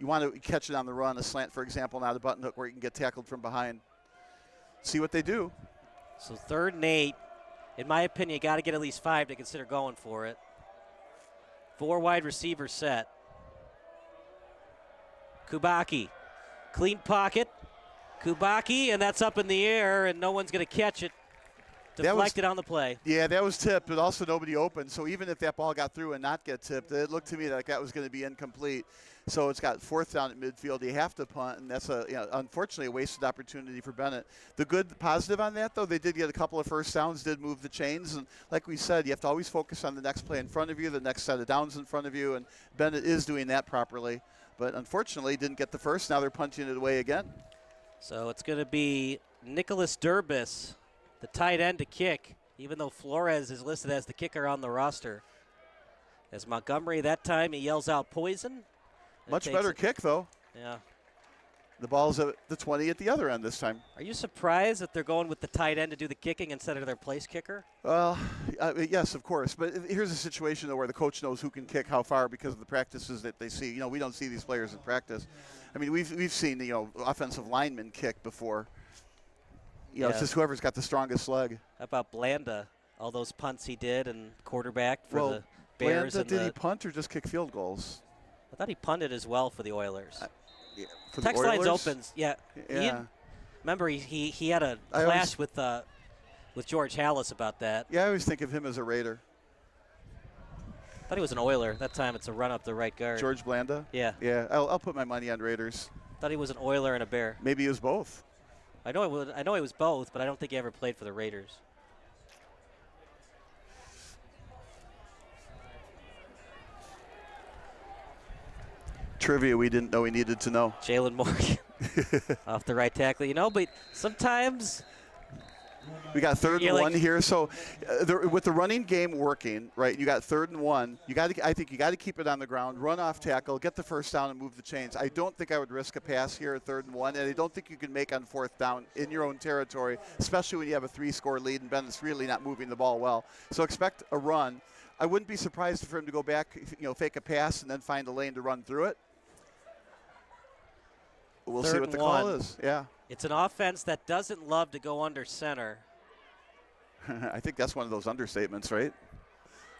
want to catch it on the run, a slant, for example, not a button hook where you can get tackled from behind. See what they do. So 3rd and 8. In my opinion, you got to get at least 5 to consider going for it. 4 wide receiver set. Kubaki, clean pocket. Kubaki, and that's up in the air, and no one's going to catch it. Deflected on the play. Yeah, that was tipped, but also nobody open. So even if that ball got through and not get tipped, it looked to me like that was going to be incomplete. So it's got 4th down at midfield. You have to punt, and that's unfortunately a wasted opportunity for Benet. The good positive on that, though, they did get a couple of first downs, did move the chains, and like we said, you have to always focus on the next play in front of you, the next set of downs in front of you, and Benet is doing that properly. But unfortunately, didn't get the first. Now they're punching it away again. So it's going to be Nicholas Durbis, the tight end, to kick, even though Flores is listed as the kicker on the roster. As Montgomery, that time, he yells out poison. Much better kick, though. Yeah. The ball's at the 20 at the other end this time. Are you surprised that they're going with the tight end to do the kicking instead of their place kicker? Well, yes, of course. But here's a situation, though, where the coach knows who can kick how far because of the practices that they see. We don't see these players in practice. I mean, we've seen, offensive linemen kick before. It's just whoever's got the strongest leg. How about Blanda? All those punts he did and quarterback for the Bears. Blanda, did he punt or just kick field goals? I thought he punted as well for the Oilers. For the Text Oilers? lines opens. Yeah. Remember, he had a clash with George Hallis about that. Yeah, I always think of him as a Raider. I thought he was an Oiler. That time it's a run up the right guard. George Blanda? Yeah. Yeah, I'll put my money on Raiders. Thought he was an Oiler and a Bear. Maybe he was both. I know he was both, but I don't think he ever played for the Raiders. Trivia we didn't know we needed to know. Jalen Morgan off the right tackle. But sometimes we got 3rd and 1 here. So with the running game working, right, you got 3rd and 1. I think you got to keep it on the ground, run off tackle, get the first down, and move the chains. I don't think I would risk a pass here at 3rd and 1, and I don't think you can make on 4th down in your own territory, especially when you have a 3-score lead and Bennett's really not moving the ball well. So expect a run. I wouldn't be surprised for him to go back, fake a pass and then find a lane to run through it. We'll see what the call is. Yeah. It's an offense that doesn't love to go under center. I think that's one of those understatements, right?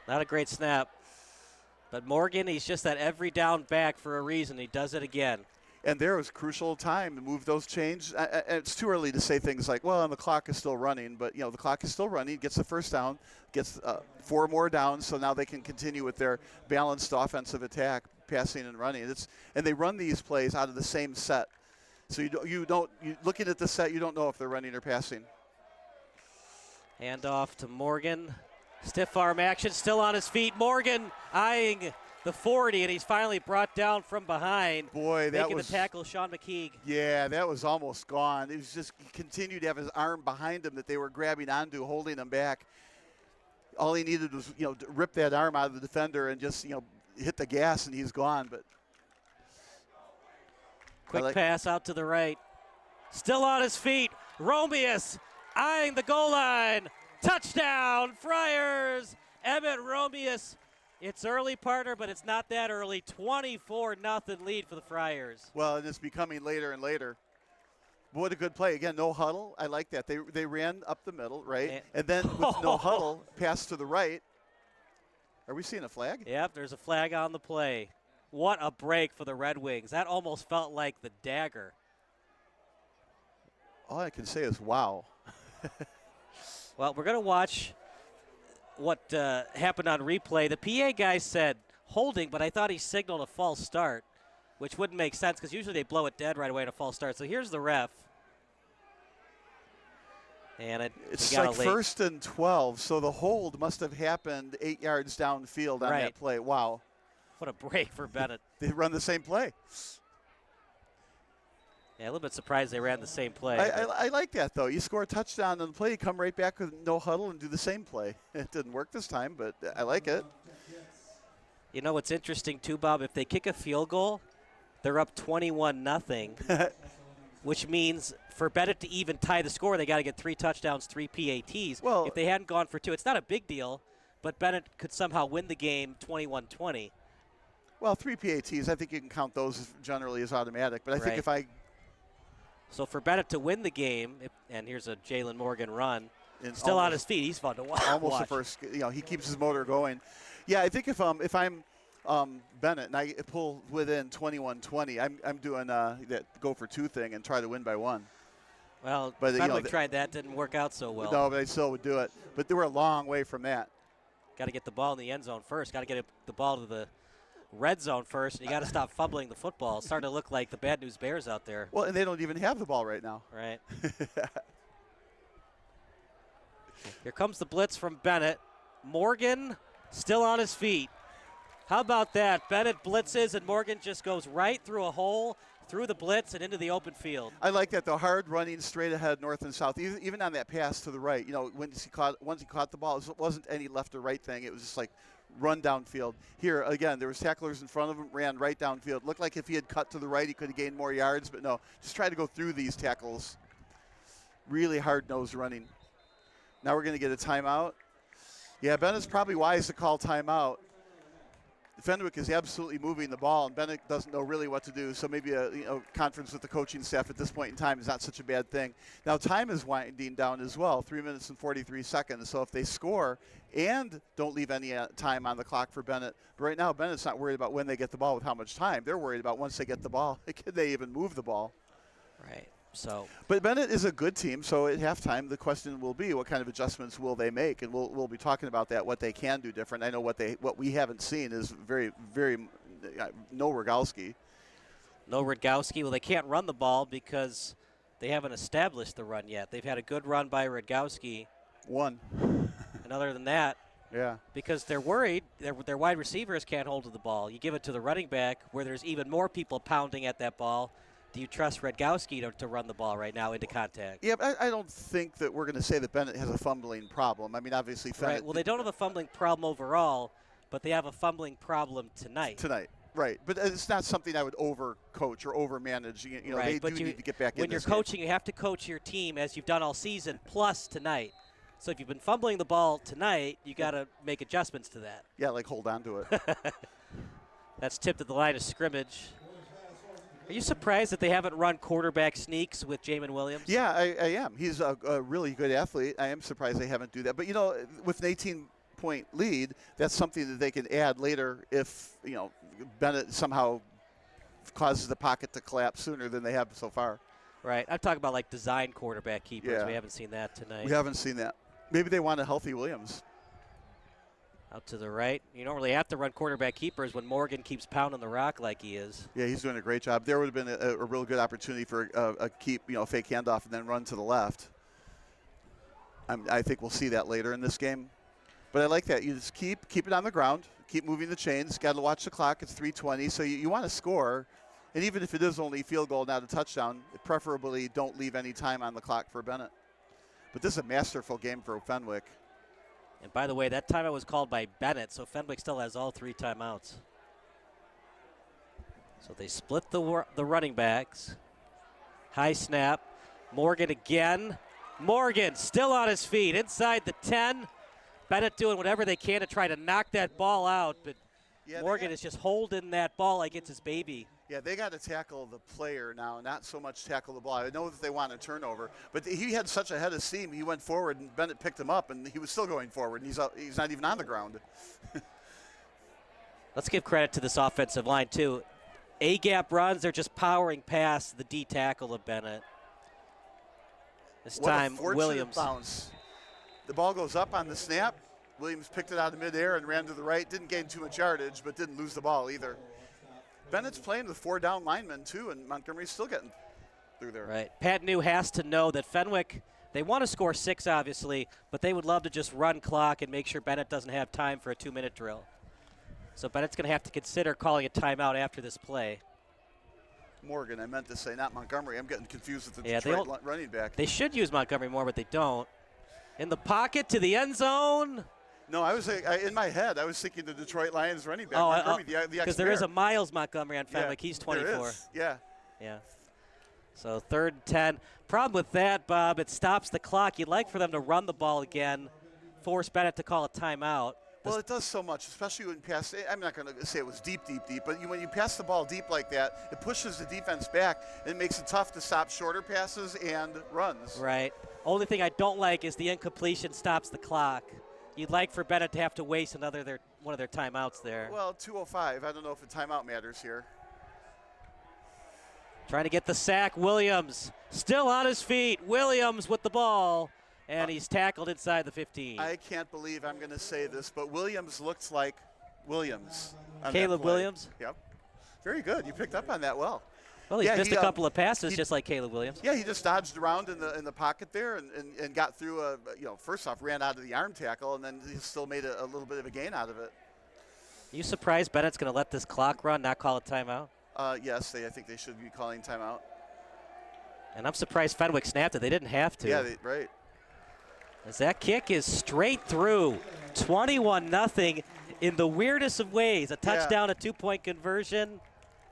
Not a great snap. But Morgan, he's just that every down back for a reason. He does it again. And there was crucial time to move those chains. It's too early to say things like, well, and the clock is still running. But, the clock is still running. Gets the first down, gets 4 more downs, so now they can continue with their balanced offensive attack, passing and running. And they run these plays out of the same set. So you looking at the set, you don't know if they're running or passing. Hand off to Morgan. Stiff arm action, still on his feet. Morgan eyeing the 40, and he's finally brought down from behind. Boy, that making was the tackle, Sean McKeague. Yeah, that was almost gone. He continued to have his arm behind him that they were grabbing onto, holding him back. All he needed was, to rip that arm out of the defender and just, hit the gas, and he's gone. But quick pass out to the right. Still on his feet. Romeus eyeing the goal line. Touchdown, Friars. Emmett Romeus. It's early, partner, but it's not that early. 24-0 lead for the Friars. Well, and it's becoming later and later. What a good play. Again, no huddle. I like that. They ran up the middle, right? And then with no huddle, pass to the right. Are we seeing a flag? Yep, there's a flag on the play. What a break for the Red Wings. That almost felt like the dagger. All I can say is wow. Well, we're going to watch what happened on replay. The PA guy said holding, but I thought he signaled a false start, which wouldn't make sense because usually they blow it dead right away in a false start. So here's the ref. And it's like 1st and 12, so the hold must have happened 8 yards downfield on that play. Wow. What a break for Benet. They run the same play. Yeah, a little bit surprised they ran the same play. I like that, though. You score a touchdown on the play, you come right back with no huddle and do the same play. It didn't work this time, but I like it. You know what's interesting, too, Bob? If they kick a field goal, they're up 21-0, which means for Benet to even tie the score, they got to get 3 touchdowns, 3 PATs. Well, if they hadn't gone for 2, it's not a big deal, but Benet could somehow win the game 21-20. Well, 3 PATs, I think you can count those generally as automatic. But I think if I... So for Benet to win the game, and here's a Jalen Morgan run, still on his feet. He's fun to watch. Almost the first, he keeps his motor going. Yeah, I think if I'm Benet, and I pull within 21-20. I'm doing that go for two thing and try to win by one. Well, but Fenwick tried that, didn't work out so well. No, but I still would do it. But they were a long way from that. Got to get the ball in the end zone first. Got to get the ball to the red zone first, and you got to stop fumbling the football. It's starting to look like the Bad News Bears out there. Well, and they don't even have the ball right now. Right. Here comes the blitz from Benet. Morgan still on his feet. How about that? Benet blitzes, and Morgan just goes right through a hole, through the blitz, and into the open field. I like that, the hard running straight ahead, north and south, even on that pass to the right. Once he caught the ball, it wasn't any left or right thing. It was just like run downfield. Here, again, there was tacklers in front of him, ran right downfield. Looked like if he had cut to the right, he could have gained more yards, but no, just try to go through these tackles. Really hard-nosed running. Now we're going to get a timeout. Yeah, Bennett's probably wise to call timeout. Fenwick is absolutely moving the ball, and Benet doesn't know really what to do, so maybe a conference with the coaching staff at this point in time is not such a bad thing. Now time is winding down as well, 3 minutes and 43 seconds, so if they score and don't leave any time on the clock for Benet, but right now Bennett's not worried about when they get the ball with how much time. They're worried about once they get the ball, can they even move the ball? Right. But Benet is a good team, so at halftime the question will be what kind of adjustments will they make, and we'll be talking about that, what they can do different. I know what we haven't seen is very, very no Rogowski. No Rogowski. Well, they can't run the ball because they haven't established the run yet. They've had a good run by Rogowski. One. And other than that, yeah, because they're worried their wide receivers can't hold to the ball. You give it to the running back where there's even more people pounding at that ball. Do you trust Rogowski to run the ball right now into contact? Yeah, but I don't think that we're going to say that Benet has a fumbling problem. I mean, obviously, right. Well, they don't have a fumbling problem overall, but they have a fumbling problem tonight. Right. But it's not something I would over-coach or over-manage. Right. They do need to get back in when you're coaching, you have to coach your team as you've done all season, plus tonight. So if you've been fumbling the ball tonight, you got to make adjustments to that. Yeah, like hold on to it. That's tipped at the line of scrimmage. Are you surprised that they haven't run quarterback sneaks with Jamin Williams? Yeah, I am. He's a really good athlete. I am surprised they haven't do that. But, with an 18-point lead, that's something that they can add later if, Benet somehow causes the pocket to collapse sooner than they have so far. Right. I'm talking about, like, design quarterback keepers. Yeah. We haven't seen that tonight. We haven't seen that. Maybe they want a healthy Williams. Out to the right. You don't really have to run quarterback keepers when Morgan keeps pounding the rock like he is. Yeah, he's doing a great job. There would have been a real good opportunity for a keep, fake handoff and then run to the left. I think we'll see that later in this game. But I like that. You just keep it on the ground, keep moving the chains. Got to watch the clock. It's 3:20, so you want to score. And even if it is only a field goal, not a touchdown, preferably don't leave any time on the clock for Benet. But this is a masterful game for Fenwick. And by the way, that timeout was called by Benet, so Fenwick still has all three timeouts. So they split the running backs. High snap. Morgan again. Morgan still on his feet inside the 10. Benet doing whatever they can to try to knock that ball out, but Morgan is just holding that ball like it's his baby. Yeah, they got to tackle the player now, not so much tackle the ball. I know that they want a turnover, but he had such a head of steam. He went forward, and Benet picked him up, and he was still going forward, and he's not even on the ground. Let's give credit to this offensive line, too. A-gap runs, they're just powering past the D tackle of Benet. This time, Williams. Bounce. The ball goes up on the snap. Williams picked it out of midair and ran to the right. Didn't gain too much yardage, but didn't lose the ball either. Bennett's playing with 4 down linemen, too, and Montgomery's still getting through there. Right. Pat New has to know that Fenwick, they want to score 6, obviously, but they would love to just run clock and make sure Benet doesn't have time for a 2-minute drill. So Bennett's going to have to consider calling a timeout after this play. Morgan, I meant to say, not Montgomery. I'm getting confused with the Detroit running back. They should use Montgomery more, but they don't. In the pocket to the end zone. No, I was in my head. I was thinking the Detroit Lions running back. Montgomery, the because there is a Miles Montgomery on Fenwick. Yeah, he's 24. There is. Yeah. Yeah. So 3rd and 10. Problem with that, Bob, it stops the clock. You'd like for them to run the ball again, force Benet to call a timeout. Well, it does so much, especially when pass. I'm not going to say it was deep, but when you pass the ball deep like that, it pushes the defense back and it makes it tough to stop shorter passes and runs. Right. Only thing I don't like is the incompletion stops the clock. You'd like for Benet to have to waste another one of their timeouts there. Well, 2:05. I don't know if a timeout matters here. Trying to get the sack. Williams still on his feet. Williams with the ball, and he's tackled inside the 15. I can't believe I'm going to say this, but Williams looks like Williams. Caleb Williams? Yep. Very good. You picked up on that well. Well, he's missed a couple of passes just like Caleb Williams. Yeah, he just dodged around in the pocket there and got through first off, ran out of the arm tackle, and then he still made a little bit of a gain out of it. You surprised Bennett's going to let this clock run, not call a timeout? Yes, I think they should be calling timeout. And I'm surprised Fenwick snapped it. They didn't have to. Yeah, right. As that kick is straight through, 21-0 in the weirdest of ways. A touchdown, a 2-point conversion,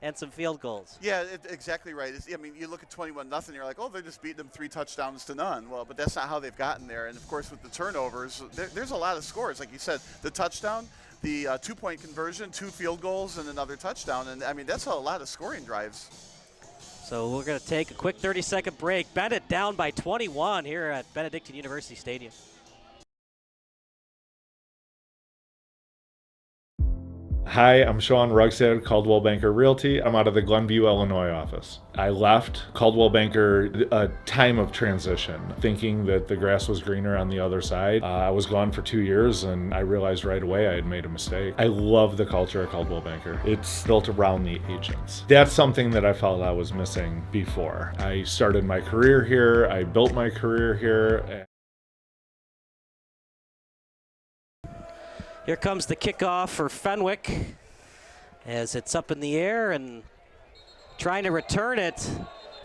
and some field goals. Yeah, exactly right. I mean, you look at 21-0, you're like, oh, they're just beating them 3 touchdowns to none. Well, but that's not how they've gotten there. And, of course, with the turnovers, there's a lot of scores. Like you said, the touchdown, the 2-point conversion, 2 field goals, and another touchdown. And, I mean, that's a lot of scoring drives. So we're going to take a quick 30-second break. Benet down by 21 here at Benedictine University Stadium. Hi, I'm Sean Rugstad, Caldwell Banker Realty. I'm out of the Glenview, Illinois office. I left Caldwell Banker a time of transition, thinking that the grass was greener on the other side. I was gone for 2 years, and I realized right away I had made a mistake. I love the culture at Caldwell Banker. It's built around the agents. That's something that I felt I was missing before. I started my career here. I built my career here. Here comes the kickoff for Fenwick as it's up in the air and trying to return it.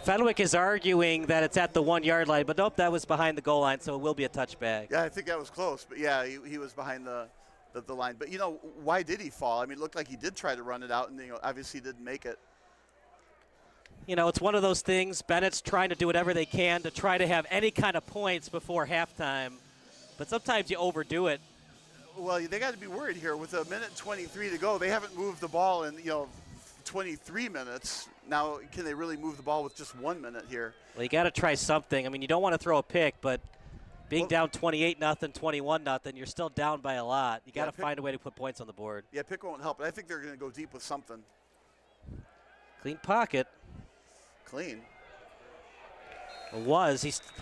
Fenwick is arguing that it's at the 1-yard line, but nope, that was behind the goal line, so it will be a touchback. Yeah, I think that was close, but yeah, he was behind the line. But, why did he fall? I mean, it looked like he did try to run it out, and, obviously didn't make it. It's one of those things. Bennett's trying to do whatever they can to try to have any kind of points before halftime, but sometimes you overdo it. Well, they got to be worried here. With 1:23 to go, they haven't moved the ball in 23 minutes. Now, can they really move the ball with just 1 minute here? Well, you got to try something. I mean, you don't want to throw a pick, but being down 28-0, 21-0, you're still down by a lot. You got to find a way to put points on the board. Yeah, pick won't help. But I think they're going to go deep with something. Clean pocket. Clean.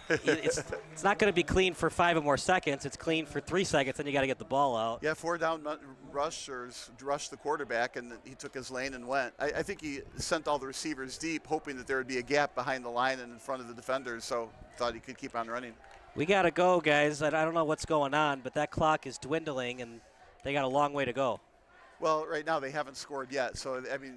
It's not going to be clean for 5 or more seconds. It's clean for 3 seconds, and you got to get the ball out. Yeah, 4 down rush or rush the quarterback, and he took his lane and went. I think he sent all the receivers deep, hoping that there would be a gap behind the line and in front of the defenders, so thought he could keep on running. We got to go, guys. I don't know what's going on, but that clock is dwindling, and they got a long way to go. Well, right now they haven't scored yet, so I mean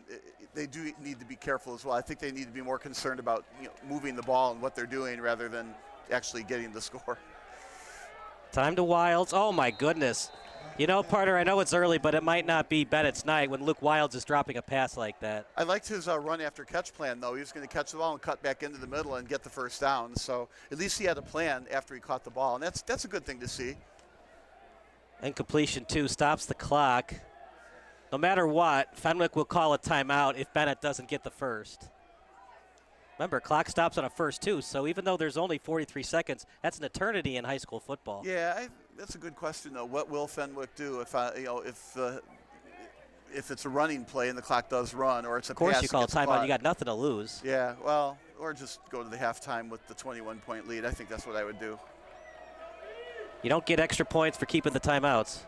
they do need to be careful as well. I think they need to be more concerned about moving the ball and what they're doing rather than actually getting the score. Time to Wilds. Oh my goodness! Parter, I know it's early, but it might not be Bennett's night when Luke Wilds is dropping a pass like that. I liked his run after catch plan though. He was going to catch the ball and cut back into the middle and get the first down. So at least he had a plan after he caught the ball, and that's a good thing to see. Incompletion 2 stops the clock. No matter what, Fenwick will call a timeout if Benet doesn't get the first. Remember, clock stops on a first too, so even though there's only 43 seconds, that's an eternity in high school football. Yeah, that's a good question though. What will Fenwick do if it's a running play and the clock does run, or it's a pass? Of course, you call a timeout. You got nothing to lose. Yeah, well, or just go to the halftime with the 21-point lead. I think that's what I would do. You don't get extra points for keeping the timeouts.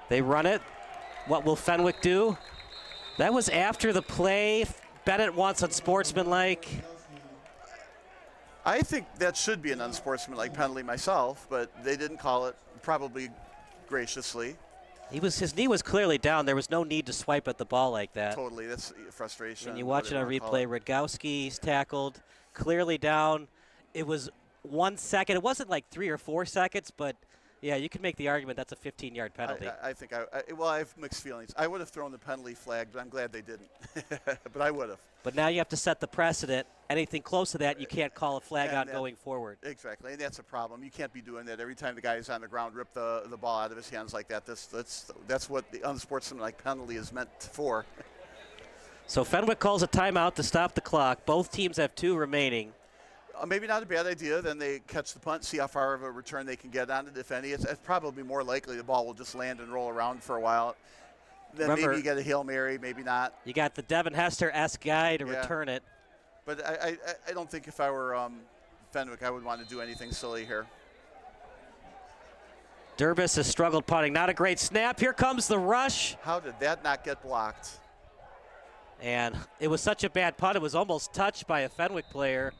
They run it. What will Fenwick do? That was after the play. Benet wants unsportsmanlike. I think that should be an unsportsmanlike penalty myself, but they didn't call it, probably graciously. His knee was clearly down. There was no need to swipe at the ball like that. Totally, that's frustration. And you watch it on replay. Rogowski's tackled, clearly down. It was 1 second. It wasn't like 3 or 4 seconds, but yeah, you can make the argument that's a 15-yard penalty. I think I have mixed feelings. I would have thrown the penalty flag, but I'm glad they didn't. But I would have. But now you have to set the precedent. Anything close to that, you can't call a flag on going forward. Exactly, and that's a problem. You can't be doing that every time the guy is on the ground, rip the ball out of his hands like that. That's what the unsportsmanlike penalty is meant for. So Fenwick calls a timeout to stop the clock. Both teams have 2 remaining. Maybe not a bad idea. Then they catch the punt, see how far of a return they can get on it, if any. It's probably more likely the ball will just land and roll around for a while. Then Remember, maybe you get a Hail Mary, maybe not. You got the Devin Hester-esque guy to return it. But I don't think if I were Fenwick, I would want to do anything silly here. Durbis has struggled punting. Not a great snap. Here comes the rush. How did that not get blocked? And it was such a bad punt, it was almost touched by a Fenwick player.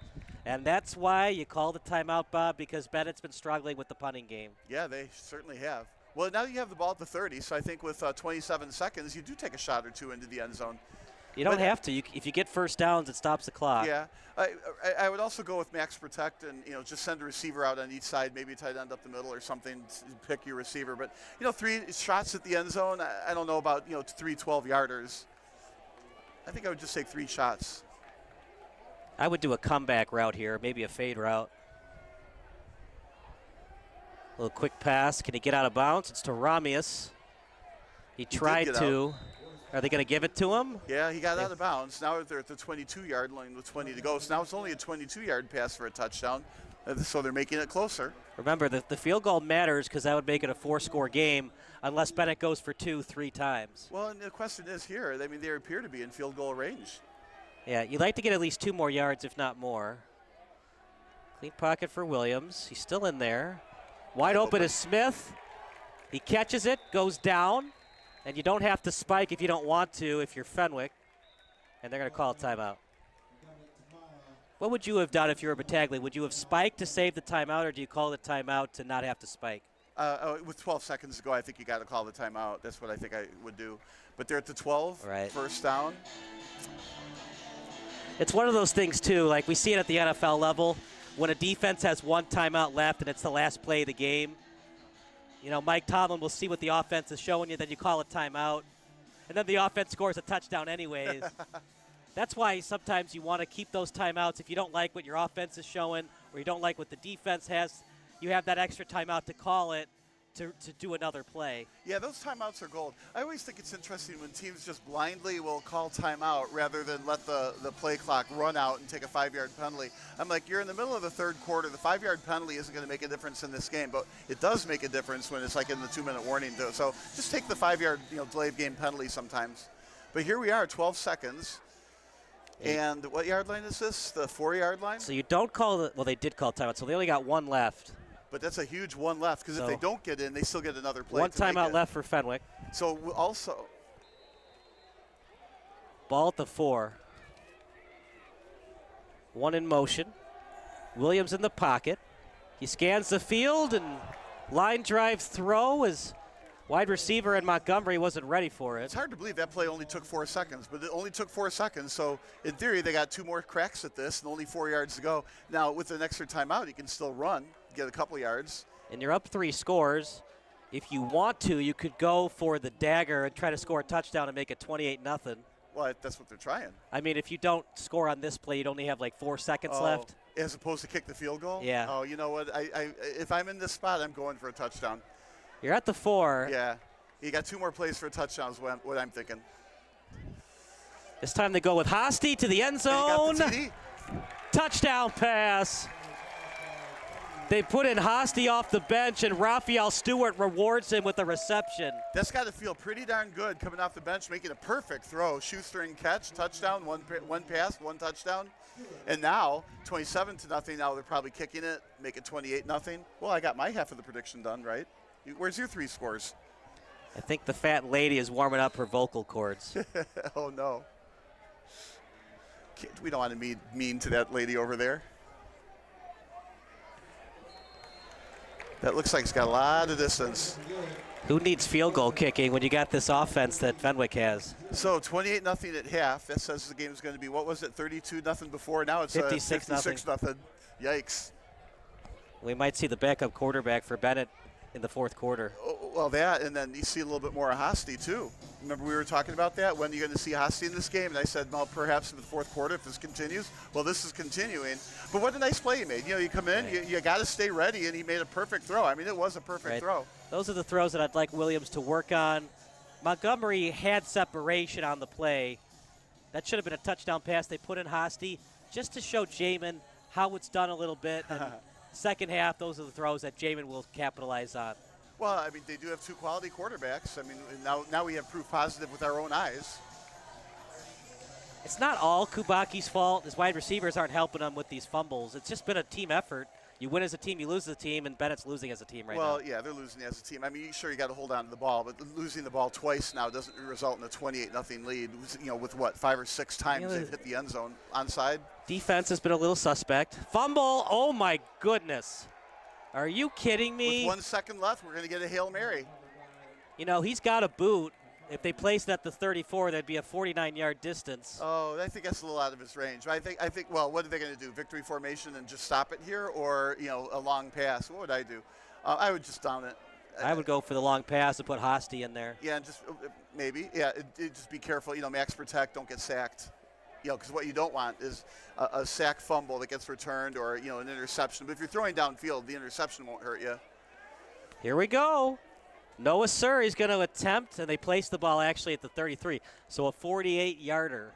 And that's why you call the timeout, Bob, because Bennett's been struggling with the punting game. Yeah, they certainly have. Well, now you have the ball at the 30, so I think with 27 seconds, you do take a shot or two into the end zone. You don't have to. If you get first downs, it stops the clock. Yeah. I would also go with max protect and, just send a receiver out on each side, maybe a tight end up the middle or something, pick your receiver. But, 3 shots at the end zone, I don't know about, 3 12-yarders. I think I would just take 3 shots. I would do a comeback route here, maybe a fade route. A little quick pass. Can he get out of bounds? It's to Ramius. He tried to. Are they going to give it to him? Yeah, he got out of bounds. Now they're at the 22-yard line with 20 to go. So now it's only a 22-yard pass for a touchdown. So they're making it closer. Remember, the field goal matters because that would make it a 4-score game unless Benet goes for 2 3 times. Well, and the question is here, they appear to be in field goal range. Yeah, you'd like to get at least 2 more yards, if not more. Clean pocket for Williams. He's still in there. Wide open is Smith. He catches it, goes down, and you don't have to spike if you don't want to if you're Fenwick. And they're going to call a timeout. What would you have done if you were Battaglia? Would you have spiked to save the timeout, or do you call the timeout to not have to spike? With 12 seconds to go, I think you got to call the timeout. That's what I think I would do. But they're at the 12, right. First down. It's one of those things, too, like we see it at the NFL level. When a defense has 1 timeout left and it's the last play of the game, Mike Tomlin will see what the offense is showing you, then you call a timeout, and then the offense scores a touchdown anyways. That's why sometimes you want to keep those timeouts. If you don't like what your offense is showing or you don't like what the defense has, you have that extra timeout to call it to do another play. Yeah, those timeouts are gold. I always think it's interesting when teams just blindly will call timeout rather than let the play clock run out and take a 5-yard penalty. I'm like, you're in the middle of the third quarter. The 5-yard penalty isn't going to make a difference in this game, but it does make a difference when it's like in the 2-minute warning. So just take the 5-yard delayed game penalty sometimes. But here we are, 12 seconds. And what yard line is this? The 4-yard line? So you don't call they did call timeout, so they only got 1 left. But that's a huge 1 left because if they don't get in, they still get another play. 1 timeout left for Fenwick. So also. Ball at the 4. 1 in motion. Williams in the pocket. He scans the field and line drive throw is wide receiver and Montgomery wasn't ready for it. It's hard to believe that play only took 4 seconds, but it only took 4 seconds. So in theory, they got 2 more cracks at this and only 4 yards to go. Now with an extra timeout, you can still run, get a couple yards. And you're up 3 scores. If you want to, you could go for the dagger and try to score a touchdown and make it 28-0. Well, that's what they're trying. I mean, if you don't score on this play, you'd only have like 4 seconds left. As opposed to kick the field goal? Yeah. Oh, you know what? If I'm in this spot, I'm going for a touchdown. You're at the 4. Yeah. You got 2 more plays for a touchdown is what I'm thinking. It's time to go with Hosty to the end zone. Touchdown pass. They put in Hosty off the bench, and Raphael Stewart rewards him with a reception. That's got to feel pretty darn good coming off the bench, making a perfect throw. Shoestring catch, touchdown, one pass, 1 touchdown. And now, 27-0. Now they're probably kicking it, make it 28-0. Well, I got my half of the prediction done, right? Where's your 3 scores? I think the fat lady is warming up her vocal cords. Oh, no. We don't want to be mean to that lady over there. That looks like it's got a lot of distance. Who needs field goal kicking when you got this offense that Fenwick has? So 28-0 at half. That says the game is going to be, what was it, 32-0 before? Now it's 56-0. Yikes. We might see the backup quarterback for Benet in the 4th quarter. Oh, well, that, and then you see a little bit more of Hosty, too. Remember we were talking about that? When are you going to see Hosty in this game? And I said, well, perhaps in the 4th quarter if this continues. Well, this is continuing. But what a nice play he made. You come in, you got to stay ready, and he made a perfect throw. I mean, it was a perfect throw. Those are the throws that I'd like Williams to work on. Montgomery had separation on the play. That should have been a touchdown pass. They put in Hosty just to show Jamin how it's done a little bit. And second half, those are the throws that Jamin will capitalize on. Well, I mean, they do have two quality quarterbacks. I mean, now we have proof positive with our own eyes. It's not all Kubaki's fault. His wide receivers aren't helping him with these fumbles. It's just been a team effort. You win as a team, you lose as a team, and Bennett's losing as a team right now. Well, yeah, they're losing as a team. I mean, sure, you got to hold on to the ball, but losing the ball twice now doesn't result in a 28-0 lead. You know, with what, 5 or 6 times they've hit the end zone onside. Defense has been a little suspect. Fumble! Oh my goodness! Are you kidding me? With 1 second left, we're going to get a Hail Mary. You know, he's got a boot. If they placed it at the 34, that'd be a 49-yard distance. Oh, I think that's a little out of his range. I think. Well, what are they going to do? Victory formation and just stop it here, or a long pass? What would I do? I would just down it. I would go for the long pass and put Hosty in there. Yeah, and just maybe. Yeah, just be careful. Max protect. Don't get sacked. Because what you don't want is a sack fumble that gets returned, or an interception. But if you're throwing downfield, the interception won't hurt you. Here we go. Noah Surrey's going to attempt, and they place the ball actually at the 33. So a 48-yarder.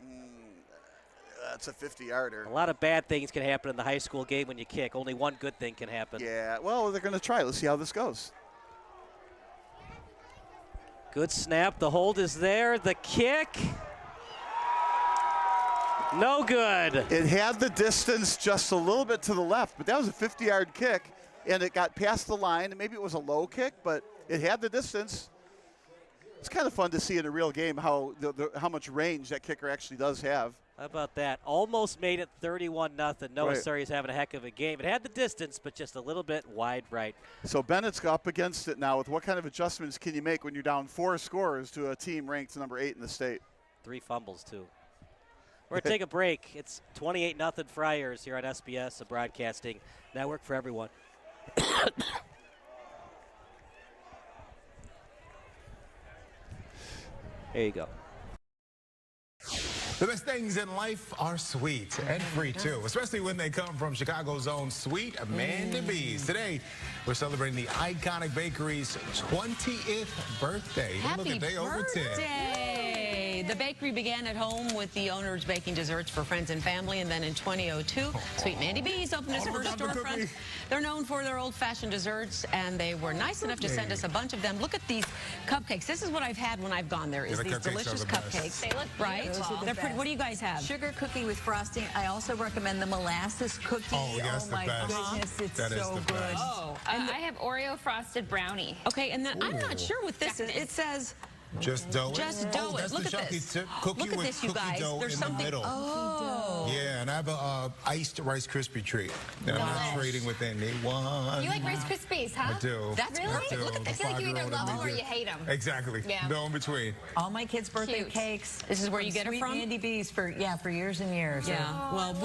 That's a 50-yarder. A lot of bad things can happen in the high school game when you kick. Only one good thing can happen. Yeah, well, they're going to try. Let's see how this goes. Good snap. The hold is there. The kick. No good. It had the distance just a little bit to the left, but that was a 50-yard kick, and it got past the line. And maybe it was a low kick, but it had the distance. It's kind of fun to see in a real game how much range that kicker actually does have. How about that? Almost made it 31-0. Noah Surrey's having a heck of a game. It had the distance, but just a little bit wide right. So Bennett's up against it now. With what kind of adjustments can you make when you're down 4 scores to a team ranked number 8 in the state? 3 fumbles, too. We're going to take a break. It's 28-0 Friars here on SBS, a broadcasting network for everyone. There you go. The best things in life are sweet and free, too, especially when they come from Chicago's own Sweet Amanda B's. Today, we're celebrating the iconic bakery's 20th birthday. Happy Look, a day over 10. birthday! The bakery began at home with the owners baking desserts for friends and family, and then in 2002, Sweet Mandy B's opened its first storefront. They're known for their old-fashioned desserts, and they were nice enough to send us a bunch of them. Look at these cupcakes. This is what I've had when I've gone there, is these delicious cupcakes. They look right? They're pretty. What do you guys have? Sugar cookie with frosting. I also recommend the molasses cookie. Oh, yes, my goodness, it's so good. Oh, I have Oreo frosted brownie. Okay, and then I'm not sure what this is. It says just dough it. Just dough it. That's Look the at this. Cookie Look at with this, you cookie guys. dough There's in something. the middle. Oh. Yeah, and I have a iced Rice Krispie treat that I'm not trading with anyone. You like Rice Krispies, huh? I do. That's I perfect. do. Look at, I feel like you either love them or you hate them. Exactly. Yeah. No in between. All my kids' birthday cakes. This is where you get it from? Sweet Mandy B's for years and years. Yeah. Well,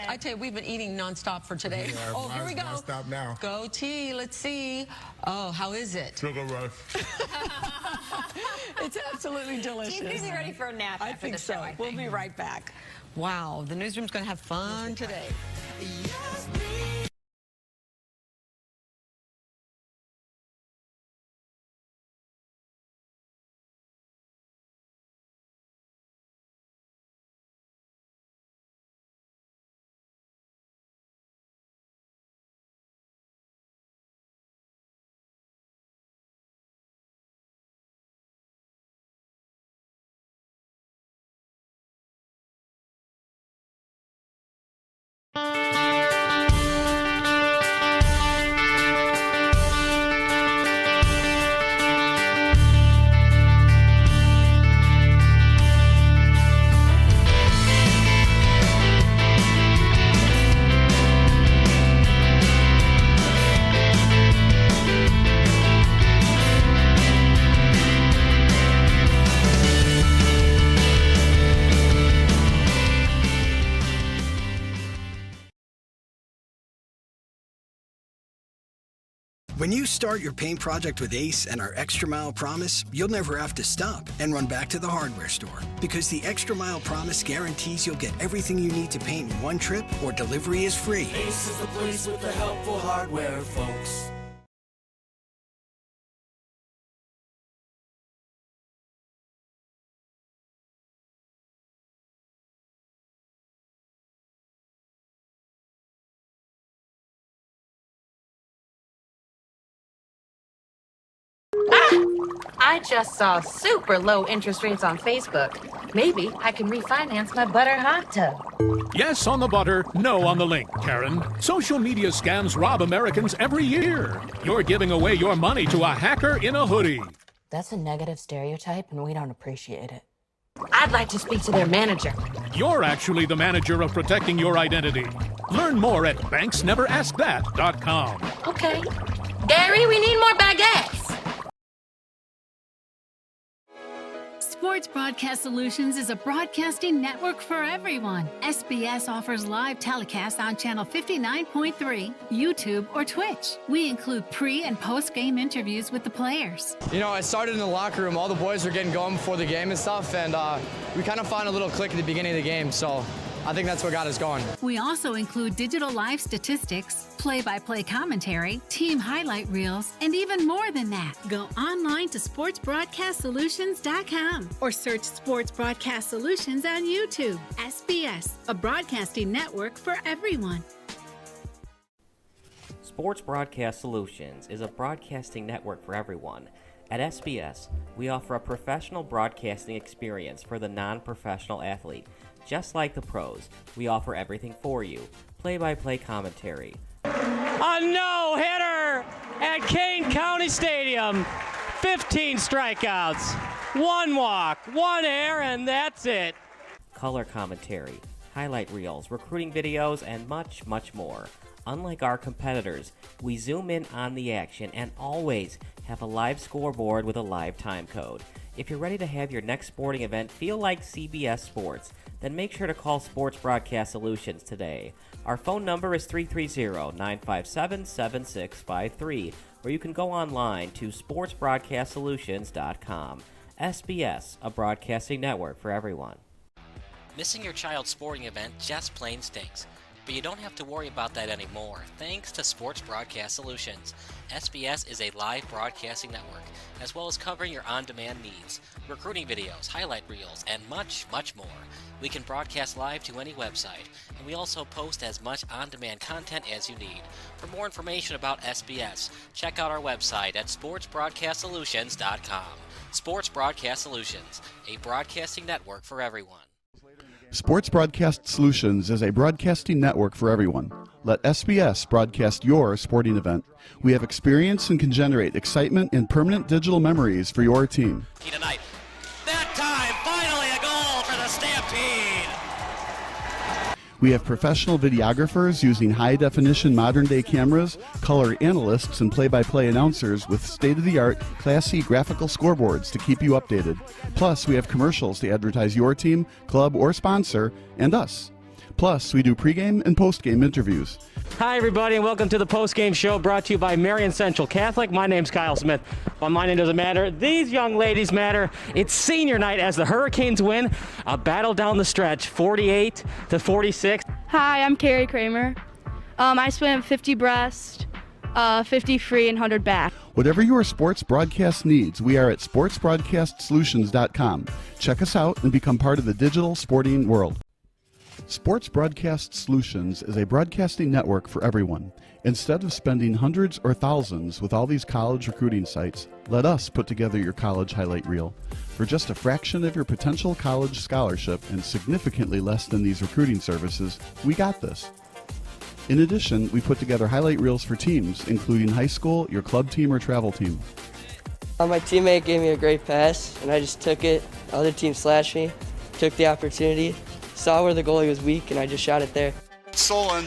I tell you, we've been eating nonstop for today. Yeah, oh, here we go. Stop now. Go tea. Let's see. Oh, how is it? Sugar rush. It's absolutely delicious. She's really ready for a nap I after think the show. so. We'll be right back. Wow, the newsroom's going to have fun today. When you start your paint project with Ace and our Extra Mile Promise, you'll never have to stop and run back to the hardware store. Because the Extra Mile Promise guarantees you'll get everything you need to paint in one trip or delivery is free. Ace is the place with the helpful hardware, folks. I just saw super low interest rates on Facebook. Maybe I can refinance my butter hot tub. Yes on the butter, no on the link, Karen. Social media scams rob Americans every year. You're giving away your money to a hacker in a hoodie. That's a negative stereotype, and we don't appreciate it. I'd like to speak to their manager. You're actually the manager of protecting your identity. Learn more at banksneveraskthat.com. Okay. Gary, we need more baguettes. Sports Broadcast Solutions is a broadcasting network for everyone. SBS offers live telecasts on Channel 59.3, YouTube, or Twitch. We include pre- and post-game interviews with the players. You know, I started in the locker room. All the boys were getting going before the game and stuff, and we kind of found a little click at the beginning of the game, so I think that's what got us going. We also include digital live statistics, play-by-play commentary, team highlight reels, and even more than that. Go online to sportsbroadcastsolutions.com or search Sports Broadcast Solutions on YouTube. SBS, a broadcasting network for everyone. Sports Broadcast Solutions is a broadcasting network for everyone. At SBS, we offer a professional broadcasting experience for the non-professional athlete. Just like the pros, we offer everything for you. Play-by-play commentary. A no-hitter at Kane County Stadium. 15 strikeouts, 1 walk, 1 error, and that's it. Color commentary, highlight reels, recruiting videos, and much, much more. Unlike our competitors, we zoom in on the action and always have a live scoreboard with a live time code. If you're ready to have your next sporting event feel like CBS Sports, then make sure to call Sports Broadcast Solutions today. Our phone number is 330-957-7653, or you can go online to sportsbroadcastsolutions.com. SBS, a broadcasting network for everyone. Missing your child's sporting event just plain stinks. But you don't have to worry about that anymore, thanks to Sports Broadcast Solutions. SBS is a live broadcasting network, as well as covering your on-demand needs, recruiting videos, highlight reels, and much, much more. We can broadcast live to any website, and we also post as much on-demand content as you need. For more information about SBS, check out our website at sportsbroadcastsolutions.com. Sports Broadcast Solutions, a broadcasting network for everyone. Sports Broadcast Solutions is a broadcasting network for everyone. Let SBS broadcast your sporting event. We have experience and can generate excitement and permanent digital memories for your team. Tonight. That time, finally a goal for the Stampede! We have professional videographers using high-definition modern-day cameras, color analysts, and play-by-play announcers with state-of-the-art, classy graphical scoreboards to keep you updated. Plus, we have commercials to advertise your team, club, or sponsor, and us. Plus, we do pregame and postgame interviews. Hi, everybody, and welcome to the postgame show brought to you by Marion Central Catholic. My name's Kyle Smith. But my name doesn't matter. These young ladies matter. It's senior night as the Hurricanes win a battle down the stretch, 48-46. Hi, I'm Carrie Kramer. I swim 50 breast, 50 free, and 100 back. Whatever your sports broadcast needs, we are at sportsbroadcastsolutions.com. Check us out and become part of the digital sporting world. Sports Broadcast Solutions is a broadcasting network for everyone. Instead of spending hundreds or thousands with all these college recruiting sites, let us put together your college highlight reel. For just a fraction of your potential college scholarship and significantly less than these recruiting services, we got this. In addition, we put together highlight reels for teams, including high school, your club team, or travel team. My teammate gave me a great pass, and I just took it. The other team slashed me, took the opportunity, saw where the goalie was weak, and I just shot it there. Solon,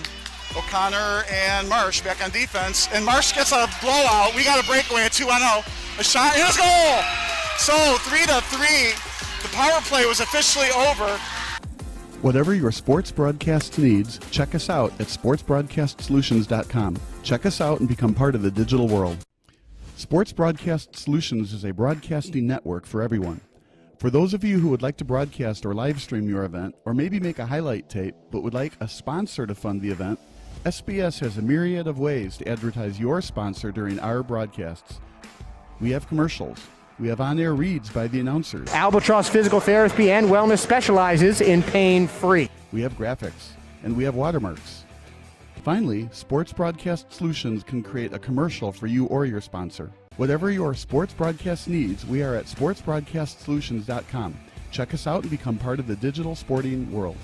O'Connor, and Marsh back on defense. And Marsh gets a blowout. We got a breakaway at 2-0. A shot and a goal! So 3-3. The power play was officially over. Whatever your sports broadcast needs, check us out at sportsbroadcastsolutions.com. Check us out and become part of the digital world. Sports Broadcast Solutions is a broadcasting network for everyone. For those of you who would like to broadcast or live stream your event, or maybe make a highlight tape, but would like a sponsor to fund the event, SBS has a myriad of ways to advertise your sponsor during our broadcasts. We have commercials. We have on-air reads by the announcers. Albatross Physical Therapy and Wellness specializes in pain-free. We have graphics, and we have watermarks. Finally, Sports Broadcast Solutions can create a commercial for you or your sponsor. Whatever your sports broadcast needs, we are at sportsbroadcastsolutions.com. Check us out and become part of the digital sporting world.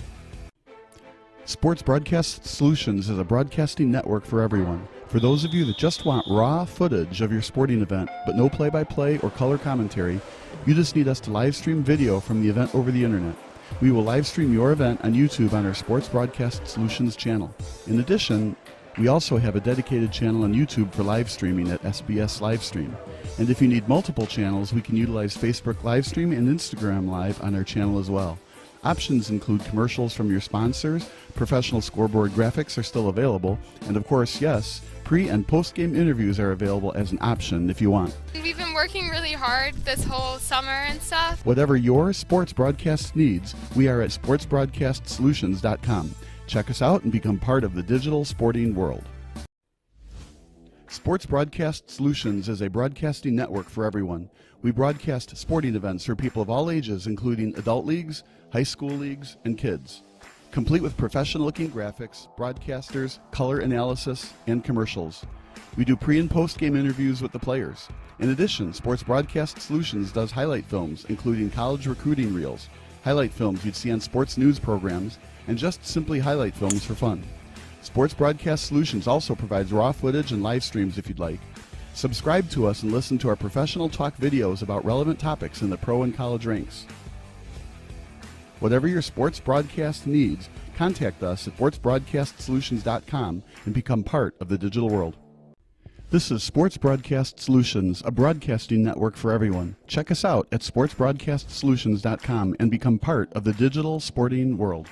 Sports Broadcast Solutions is a broadcasting network for everyone. For those of you that just want raw footage of your sporting event, but no play-by-play or color commentary, you just need us to live stream video from the event over the internet. We will live stream your event on YouTube on our Sports Broadcast Solutions channel. In addition, we also have a dedicated channel on YouTube for live streaming at SBS Livestream. And if you need multiple channels, we can utilize Facebook Livestream and Instagram Live on our channel as well. Options include commercials from your sponsors, professional scoreboard graphics are still available, and of course, yes, pre- and post-game interviews are available as an option if you want. We've been working really hard this whole summer and stuff. Whatever your sports broadcast needs, we are at sportsbroadcastsolutions.com. Check us out and become part of the digital sporting world. Sports Broadcast Solutions is a broadcasting network for everyone. We broadcast sporting events for people of all ages, including adult leagues, high school leagues, and kids. Complete with professional-looking graphics, broadcasters, color analysis, and commercials. We do pre- and post-game interviews with the players. In addition, Sports Broadcast Solutions does highlight films, including college recruiting reels, highlight films you'd see on sports news programs, and just simply highlight films for fun. Sports Broadcast Solutions also provides raw footage and live streams if you'd like. Subscribe to us and listen to our professional talk videos about relevant topics in the pro and college ranks. Whatever your sports broadcast needs, contact us at sportsbroadcastsolutions.com and become part of the digital world. This is Sports Broadcast Solutions, a broadcasting network for everyone. Check us out at sportsbroadcastsolutions.com and become part of the digital sporting world.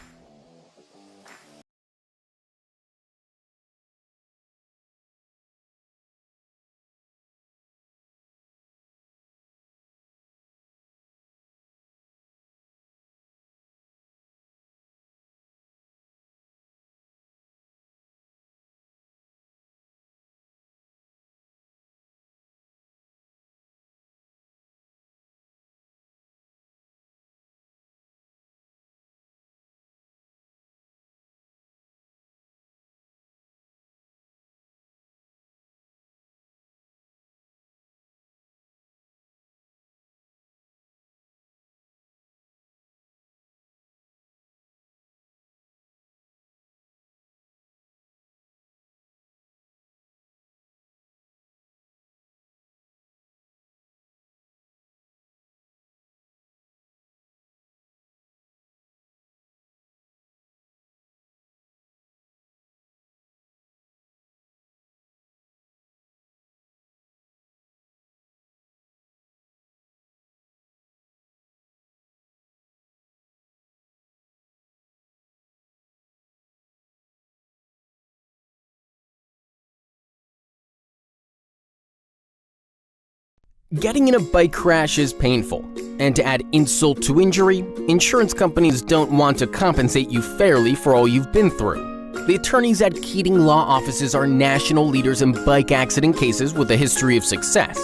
Getting in a bike crash is painful, and to add insult to injury, insurance companies don't want to compensate you fairly for all you've been through. The attorneys at Keating Law Offices are national leaders in bike accident cases with a history of success.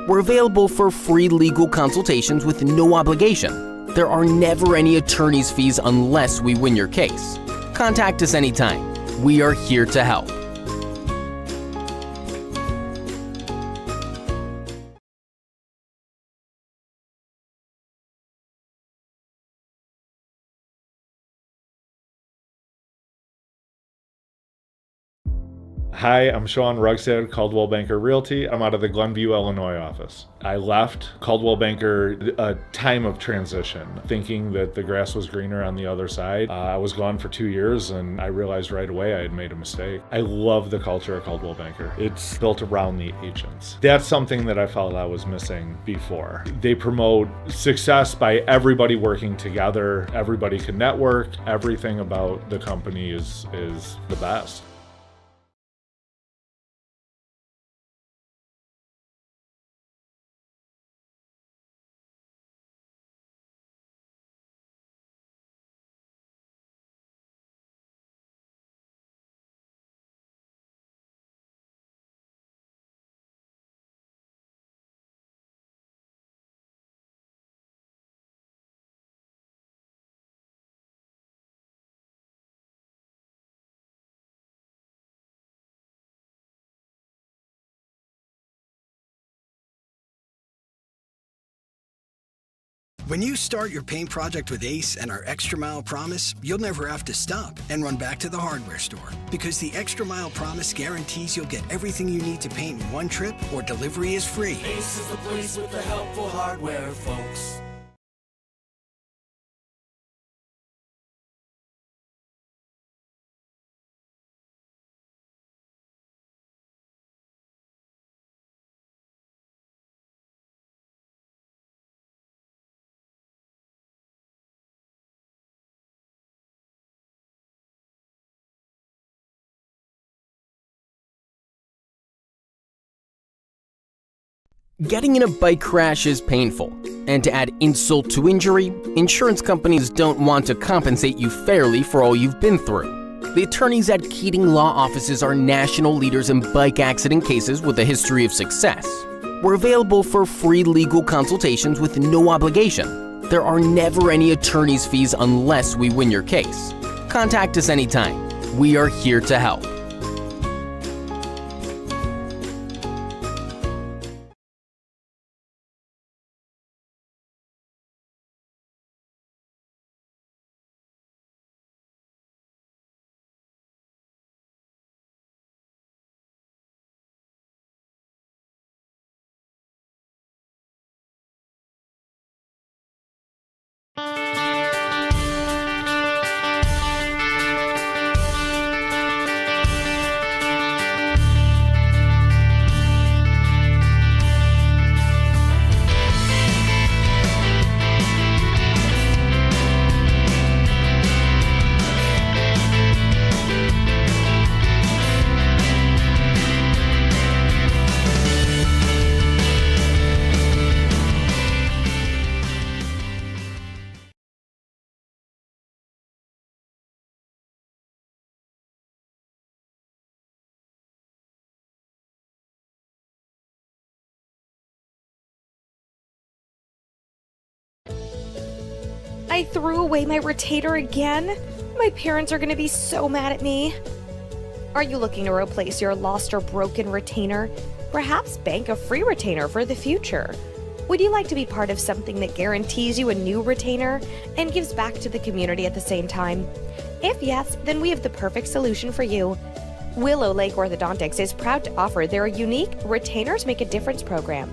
We're available for free legal consultations with no obligation. There are never any attorney's fees unless we win your case. Contact us anytime. We are here to help. Hi, I'm Sean Rugstad, Caldwell Banker Realty. I'm out of the Glenview, Illinois office. I left Caldwell Banker a time of transition, thinking that the grass was greener on the other side. I was gone for 2 years and I realized right away I had made a mistake. I love the culture of Caldwell Banker. It's built around the agents. That's something that I felt I was missing before. They promote success by everybody working together. Everybody can network. Everything about the company is the best. When you start your paint project with Ace and our Extra Mile Promise, you'll never have to stop and run back to the hardware store. Because the Extra Mile Promise guarantees you'll get everything you need to paint in one trip or delivery is free. Ace is the place with the helpful hardware, folks. Getting in a bike crash is painful, and to add insult to injury, insurance companies don't want to compensate you fairly for all you've been through. The attorneys at Keating Law Offices are national leaders in bike accident cases with a history of success. We're available for free legal consultations with no obligation. There are never any attorney's fees unless we win your case. Contact us anytime. We are here to help. I threw away my retainer again? My parents are gonna be so mad at me. Are you looking to replace your lost or broken retainer? Perhaps bank a free retainer for the future. Would you like to be part of something that guarantees you a new retainer and gives back to the community at the same time? If yes, then we have the perfect solution for you. Willow Lake Orthodontics is proud to offer their unique Retainers Make a Difference program.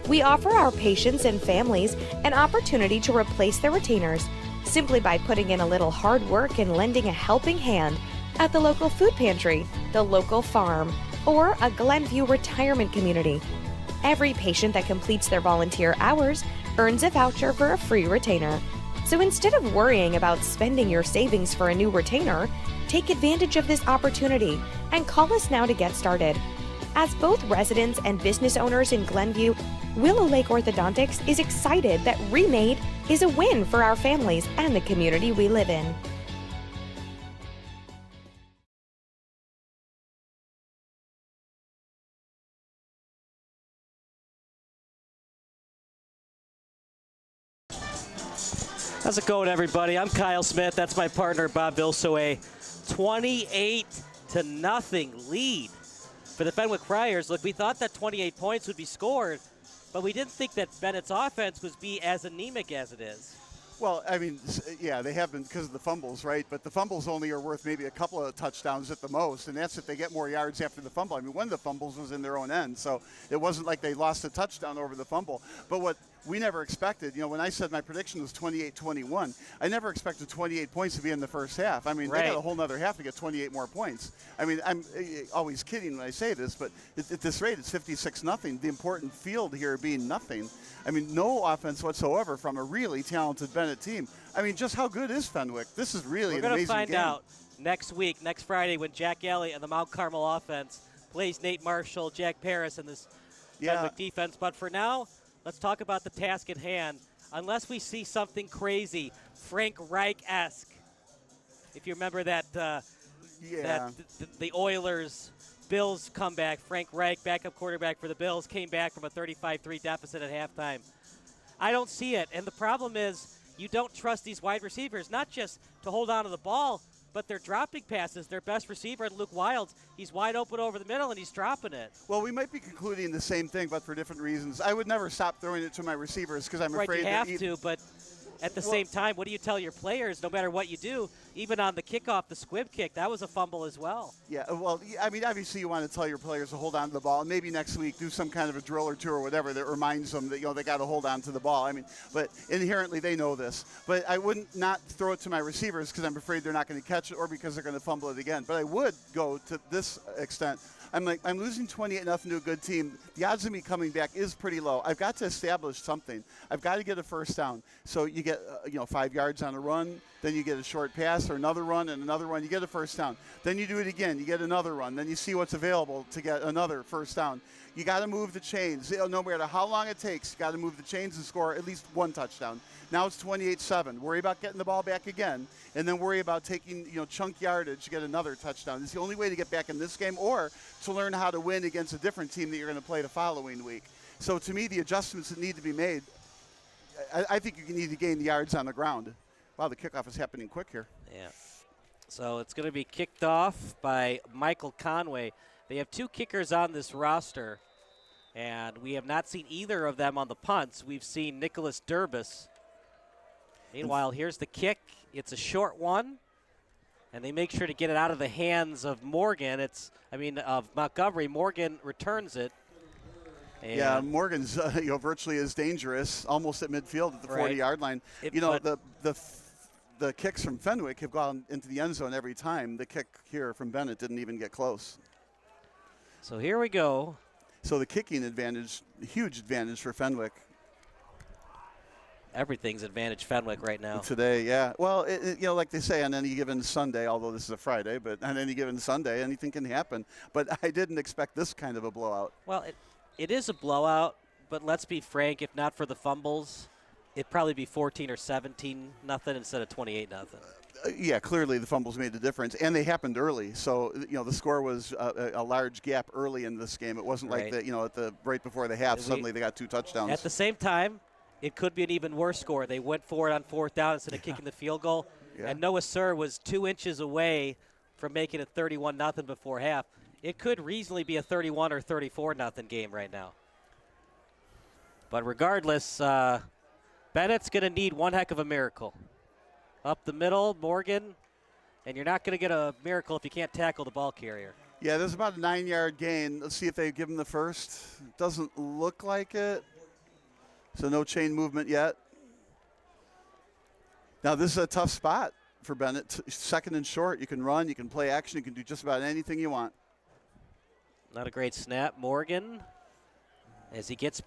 We offer our patients and families an opportunity to replace their retainers simply by putting in a little hard work and lending a helping hand at the local food pantry, the local farm, or a Glenview retirement community. Every patient that completes their volunteer hours earns a voucher for a free retainer. So instead of worrying about spending your savings for a new retainer, take advantage of this opportunity and call us now to get started. As both residents and business owners in Glenview, Willow Lake Orthodontics is excited that Remade is a win for our families and the community we live in. How's it going, everybody? I'm Kyle Smith. That's my partner, Bob Vilsoe. 28-0 lead for the Fenwick Friars. Look, we thought that 28 points would be scored, but we didn't think that Bennett's offense would be as anemic as it is. Well, I mean, yeah, they have been because of the fumbles, right? But the fumbles only are worth maybe a couple of touchdowns at the most, and that's if they get more yards after the fumble. I mean, one of the fumbles was in their own end, so it wasn't like they lost a touchdown over the fumble. But what we never expected, you know, when I said my prediction was 28-21, I never expected 28 points to be in the first half. I mean, They got a whole nother half to get 28 more points. I mean, I'm always kidding when I say this, but at this rate, it's 56-0. The important field here being nothing. I mean, no offense whatsoever from a really talented Benet team. I mean, just how good is Fenwick? This is really an amazing game. We're going to find out next week, next Friday, when Jack Elliott and the Mount Carmel offense plays Nate Marshall, Jack Paris, and this Fenwick defense. But for now, let's talk about the task at hand. Unless we see something crazy, Frank Reich-esque. If you remember that, the Oilers Bills comeback, Frank Reich, backup quarterback for the Bills, came back from a 35-3 deficit at halftime. I don't see it, and the problem is you don't trust these wide receivers, not just to hold on to the ball, but they're dropping passes. Their best receiver, Luke Wilds, he's wide open over the middle, and he's dropping it. Well, we might be concluding the same thing, but for different reasons. I would never stop throwing it to my receivers because I'm afraid you that have to, but at the same time, what do you tell your players? No matter what you do, even on the kickoff, the squib kick, that was a fumble as well. Yeah, well, I mean, obviously you want to tell your players to hold on to the ball, and maybe next week do some kind of a drill or two or whatever that reminds them that, they got to hold on to the ball. I mean, but inherently they know this. But I wouldn't not throw it to my receivers because I'm afraid they're not going to catch it or because they're going to fumble it again. But I would go to this extent. I'm losing 28-0 to a good team. The odds of me coming back is pretty low. I've got to establish something. I've got to get a first down. So you get 5 yards on a run, then you get a short pass or another run and another run. You get a first down. Then you do it again. You get another run. Then you see what's available to get another first down. You got to move the chains. No matter how long it takes, you got to move the chains and score at least one touchdown. Now it's 28-7. Worry about getting the ball back again, and then worry about taking chunk yardage to get another touchdown. It's the only way to get back in this game or to learn how to win against a different team that you're going to play the following week. So to me, the adjustments that need to be made, I think you need to gain the yards on the ground. Wow, the kickoff is happening quick here. Yeah. So it's going to be kicked off by Michael Conway. They have 2 kickers on this roster, and we have not seen either of them on the punts. We've seen Nicholas Durbus. Meanwhile, here's the kick. It's a short one, and they make sure to get it out of the hands of Morgan. Of Montgomery. Morgan returns it. Yeah, Morgan's virtually as dangerous, almost at midfield at the 40-yard line. The kicks from Fenwick have gone into the end zone every time. The kick here from Benet didn't even get close. So here we go. So the kicking advantage, huge advantage for Fenwick. Everything's advantage Fenwick right now. Today, yeah. Well, like they say, on any given Sunday, although this is a Friday, but on any given Sunday, anything can happen. But I didn't expect this kind of a blowout. Well, it is a blowout, but let's be frank, if not for the fumbles, it'd probably be 14 or 17 nothing instead of 28 nothing. Yeah, clearly the fumbles made a difference, and they happened early. So the score was a large gap early in this game. It wasn't like that. Right before the half, suddenly they got 2 touchdowns. At the same time, it could be an even worse score. They went for it on 4th down instead of kicking the field goal, and Noah Sir was 2 inches away from making it 31-0 before half. It could reasonably be a 31 or 34-0 game right now. But regardless, Bennett's going to need one heck of a miracle. Up the middle, Morgan, and you're not going to get a miracle if you can't tackle the ball carrier. Yeah, there's about a 9-yard gain. Let's see if they give him the first. Doesn't look like it. So no chain movement yet. Now this is a tough spot for Benet. 2nd and short. You can run, you can play action, you can do just about anything you want. Not a great snap. Morgan, as he gets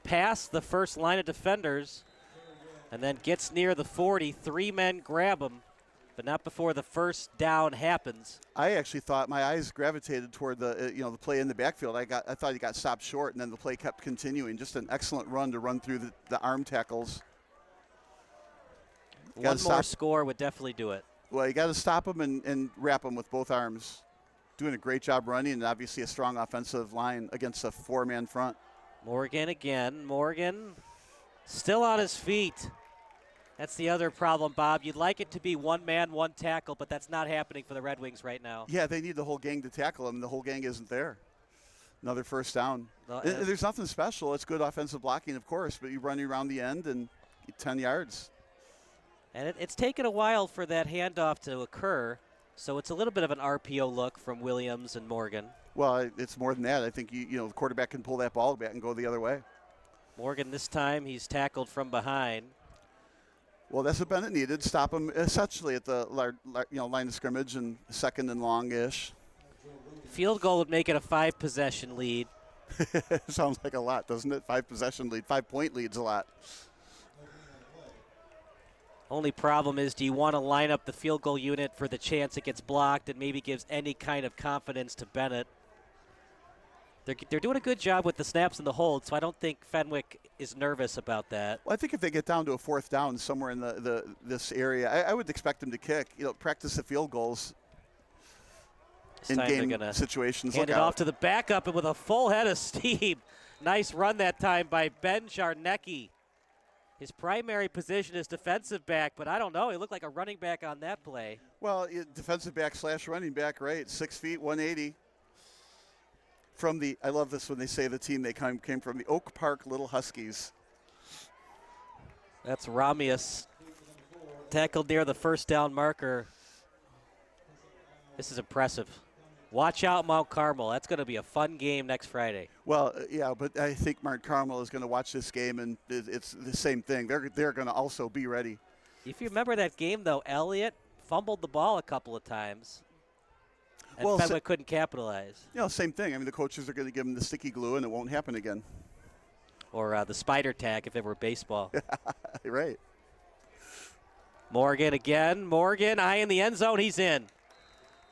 past the first line of defenders and then gets near the 40, 3 men grab him, but not before the first down happens. I actually thought my eyes gravitated toward the play in the backfield. I thought he got stopped short, and then the play kept continuing. Just an excellent run to run through the arm tackles. One more score would definitely do it. Well, you got to stop him and wrap him with both arms. Doing a great job running, and obviously a strong offensive line against a 4-man front. Morgan again. Morgan still on his feet. That's the other problem, Bob. You'd like it to be 1 man, 1 tackle, but that's not happening for the Red Wings right now. Yeah, they need the whole gang to tackle him. The whole gang isn't there. Another first down. There's nothing special. It's good offensive blocking, of course, but you run around the end and 10 yards. And it's taken a while for that handoff to occur, so it's a little bit of an RPO look from Williams and Morgan. Well, it's more than that. I think the quarterback can pull that ball back and go the other way. Morgan this time, he's tackled from behind. Well, that's what Benet needed. Stop him essentially at the line of scrimmage and 2nd and long-ish. Field goal would make it a 5-possession lead. Sounds like a lot, doesn't it? 5-possession lead. 5-point lead's a lot. Only problem is, do you want to line up the field goal unit for the chance it gets blocked and maybe gives any kind of confidence to Benet? They're doing a good job with the snaps and the hold, so I don't think Fenwick is nervous about that. Well, I think if they get down to a 4th down somewhere in this area, I would expect them to kick. Practice the field goals in game situations. Hand it off to the backup, and with a full head of steam. Nice run that time by Ben Charnecki. His primary position is defensive back, but I don't know. He looked like a running back on that play. Well, defensive back / running back, right? 6 feet, 180. From the, I love this when they say the team they came from, the Oak Park Little Huskies. That's Ramius. Tackled near the first down marker. This is impressive. Watch out, Mount Carmel. That's going to be a fun game next Friday. Well, yeah, but I think Mount Carmel is going to watch this game, and it's the same thing. They're going to also be ready. If you remember that game, though, Elliott fumbled the ball a couple of times, and Fenwick couldn't capitalize. You know, same thing. I mean, the coaches are going to give them the sticky glue, and it won't happen again. Or the spider tack if it were baseball. Right. Morgan again. Morgan high in the end zone. He's in.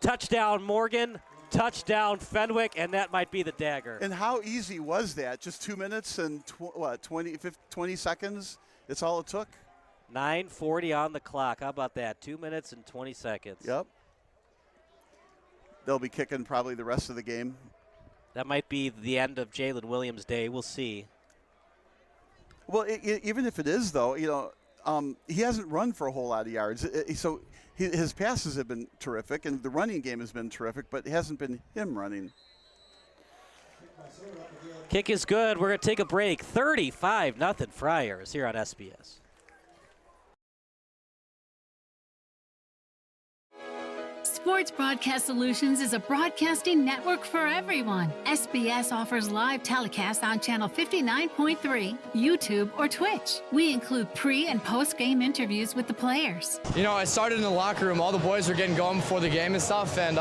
Touchdown, Morgan. Touchdown, Fenwick, and that might be the dagger. And how easy was that? Just 2 minutes and 20 seconds? That's all it took? 9:40 on the clock. How about that? 2 minutes and 20 seconds. Yep. They'll be kicking probably the rest of the game. That might be the end of Jalen Williams' day. We'll see. Well, even if it is, though, you know, he hasn't run for a whole lot of yards. So his passes have been terrific, and the running game has been terrific, but it hasn't been him running. Kick is good. We're going to take a break. 35-0 Friars here on SBS. Sports Broadcast Solutions is a broadcasting network for everyone. SBS offers live telecasts on Channel 59.3, YouTube, or Twitch. We include pre- and post-game interviews with the players. You know, I started in the locker room. All the boys were getting going before the game and stuff, and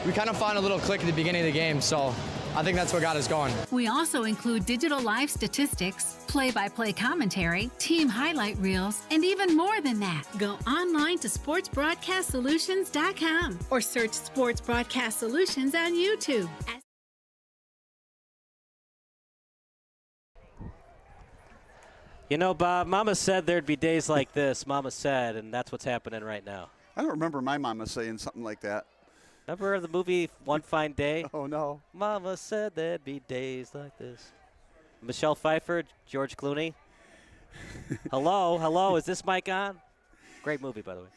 we kind of found a little click at the beginning of the game, so I think that's what got us going. We also include digital live statistics, play-by-play commentary, team highlight reels, and even more than that. Go online to sportsbroadcastsolutions.com or search Sports Broadcast Solutions on YouTube. You know, Bob, Mama said there'd be days like this. Mama said, and that's what's happening right now. I don't remember my mama saying something like that. Remember the movie One Fine Day? Oh, no. Mama said there'd be days like this. Michelle Pfeiffer, George Clooney. Hello, is this mic on? Great movie, by the way.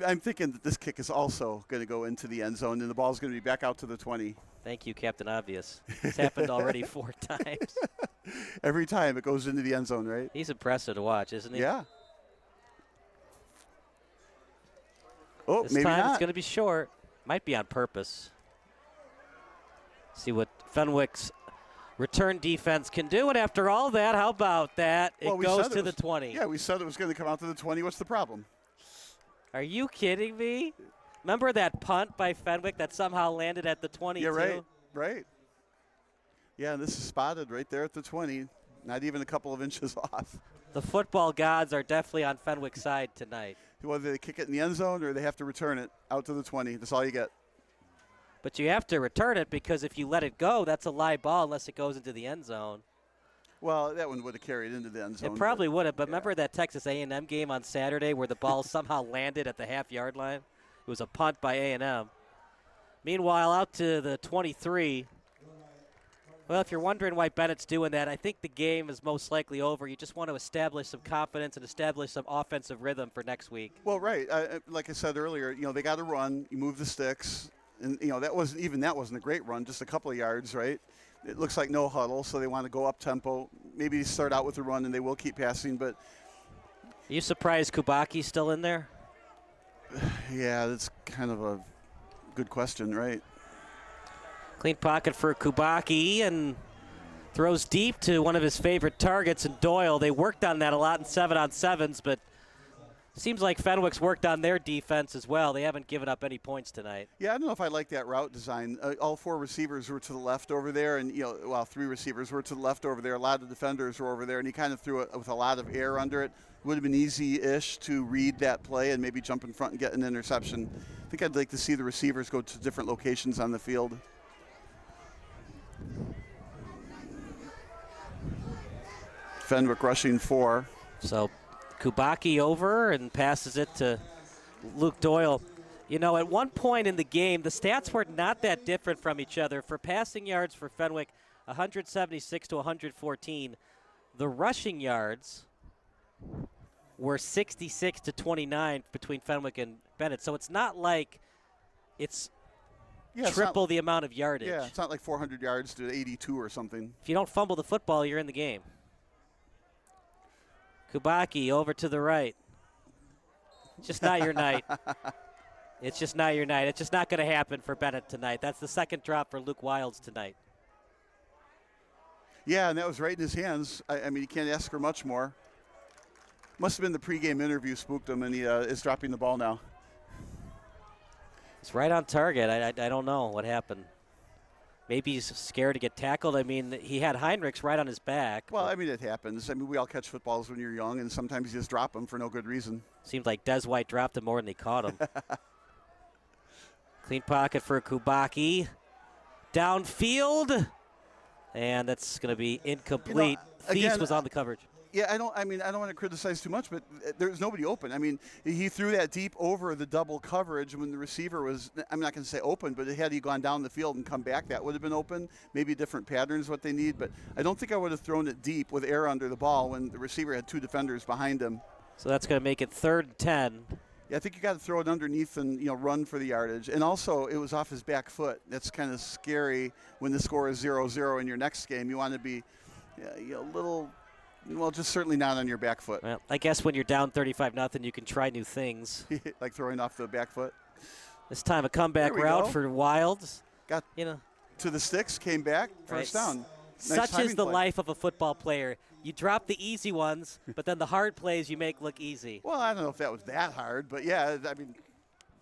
I'm thinking that this kick is also going to go into the end zone, and the ball's going to be back out to the 20. Thank you, Captain Obvious. It's happened already 4 times. Every time it goes into the end zone, right? He's impressive to watch, isn't he? Yeah. Oh, this maybe time not. It's going to be short. Might be on purpose. See what Fenwick's return defense can do. And after all that, how about that? It goes to the 20. Yeah, we said it was going to come out to the 20. What's the problem? Are you kidding me? Remember that punt by Fenwick that somehow landed at the 22? Yeah, right. Yeah, and this is spotted right there at the 20. Not even a couple of inches off. The football gods are definitely on Fenwick's side tonight. Whether they kick it in the end zone or they have to return it out to the 20. That's all you get. But you have to return it because if you let it go, that's a live ball unless it goes into the end zone. Well, that one would have carried into the end zone. It probably would have, but remember that Texas A&M game on Saturday where the ball somehow landed at the half-yard line? It was a punt by A&M. Meanwhile, out to the 23. Well, if you're wondering why Bennett's doing that, I think the game is most likely over. You just want to establish some confidence and establish some offensive rhythm for next week. Well, right. Like I said earlier, you know, they got to run. You move the sticks. And, you know, that wasn't a great run, just a couple of yards, right? It looks like no huddle, so they want to go up tempo. Maybe start out with a run, and they will keep passing. But are you surprised Kubaki's still in there? Yeah, that's kind of a good question, right? Clean pocket for Kubaki and throws deep to one of his favorite targets in Doyle. They worked on that a lot in 7-on-7s, but seems like Fenwick's worked on their defense as well. They haven't given up any points tonight. Yeah, I don't know if I like that route design. All 4 receivers were to the left over there, and 3 receivers were to the left over there. A lot of defenders were over there, and he kind of threw it with a lot of air under it. Would have been easy-ish to read that play and maybe jump in front and get an interception. I think I'd like to see the receivers go to different locations on the field. Fenwick rushing 4. So Kubaki over and passes it to Luke Doyle. You know, at one point in the game, the stats were not that different from each other. For passing yards for Fenwick, 176 to 114. The rushing yards were 66-29 between Fenwick and Benet. So it's not like it's triple the amount of yardage. Yeah, it's not like 400 yards to 82 or something. If you don't fumble the football, you're in the game. Kubaki over to the right. Just not your night. It's just not your night. It's just not going to happen for Benet tonight. That's the second drop for Luke Wilds tonight. Yeah, and that was right in his hands. I mean, you can't ask for much more. Must have been the pregame interview spooked him, and he is dropping the ball now. It's right on target. I don't know what happened. Maybe he's scared to get tackled. I mean, he had Heinrichs right on his back. Well, I mean, it happens. I mean, we all catch footballs when you're young, and sometimes you just drop them for no good reason. Seems like Des White dropped him more than he caught him. Clean pocket for Kubaki. Downfield. And that's going to be incomplete. Thies was on the coverage. Yeah, I don't want to criticize too much, but there's nobody open. I mean, he threw that deep over the double coverage when the receiver was, I'm not going to say open, but had he gone down the field and come back, that would have been open. Maybe different patterns what they need, but I don't think I would have thrown it deep with air under the ball when the receiver had two defenders behind him. So that's going to make it 3rd and 10. Yeah, I think you got to throw it underneath and run for the yardage. And also, it was off his back foot. That's kind of scary when the score is 0-0 in your next game. You want to be a little. Well, just certainly not on your back foot. Well, I guess when you're down 35-0, you can try new things. Like throwing off the back foot. This time a comeback route for Wilds. Got to the sticks, came back, first down. Nice Such is the play. life of a football player. You drop the easy ones, but then the hard plays you make look easy. Well, I don't know if that was that hard, but yeah, I mean,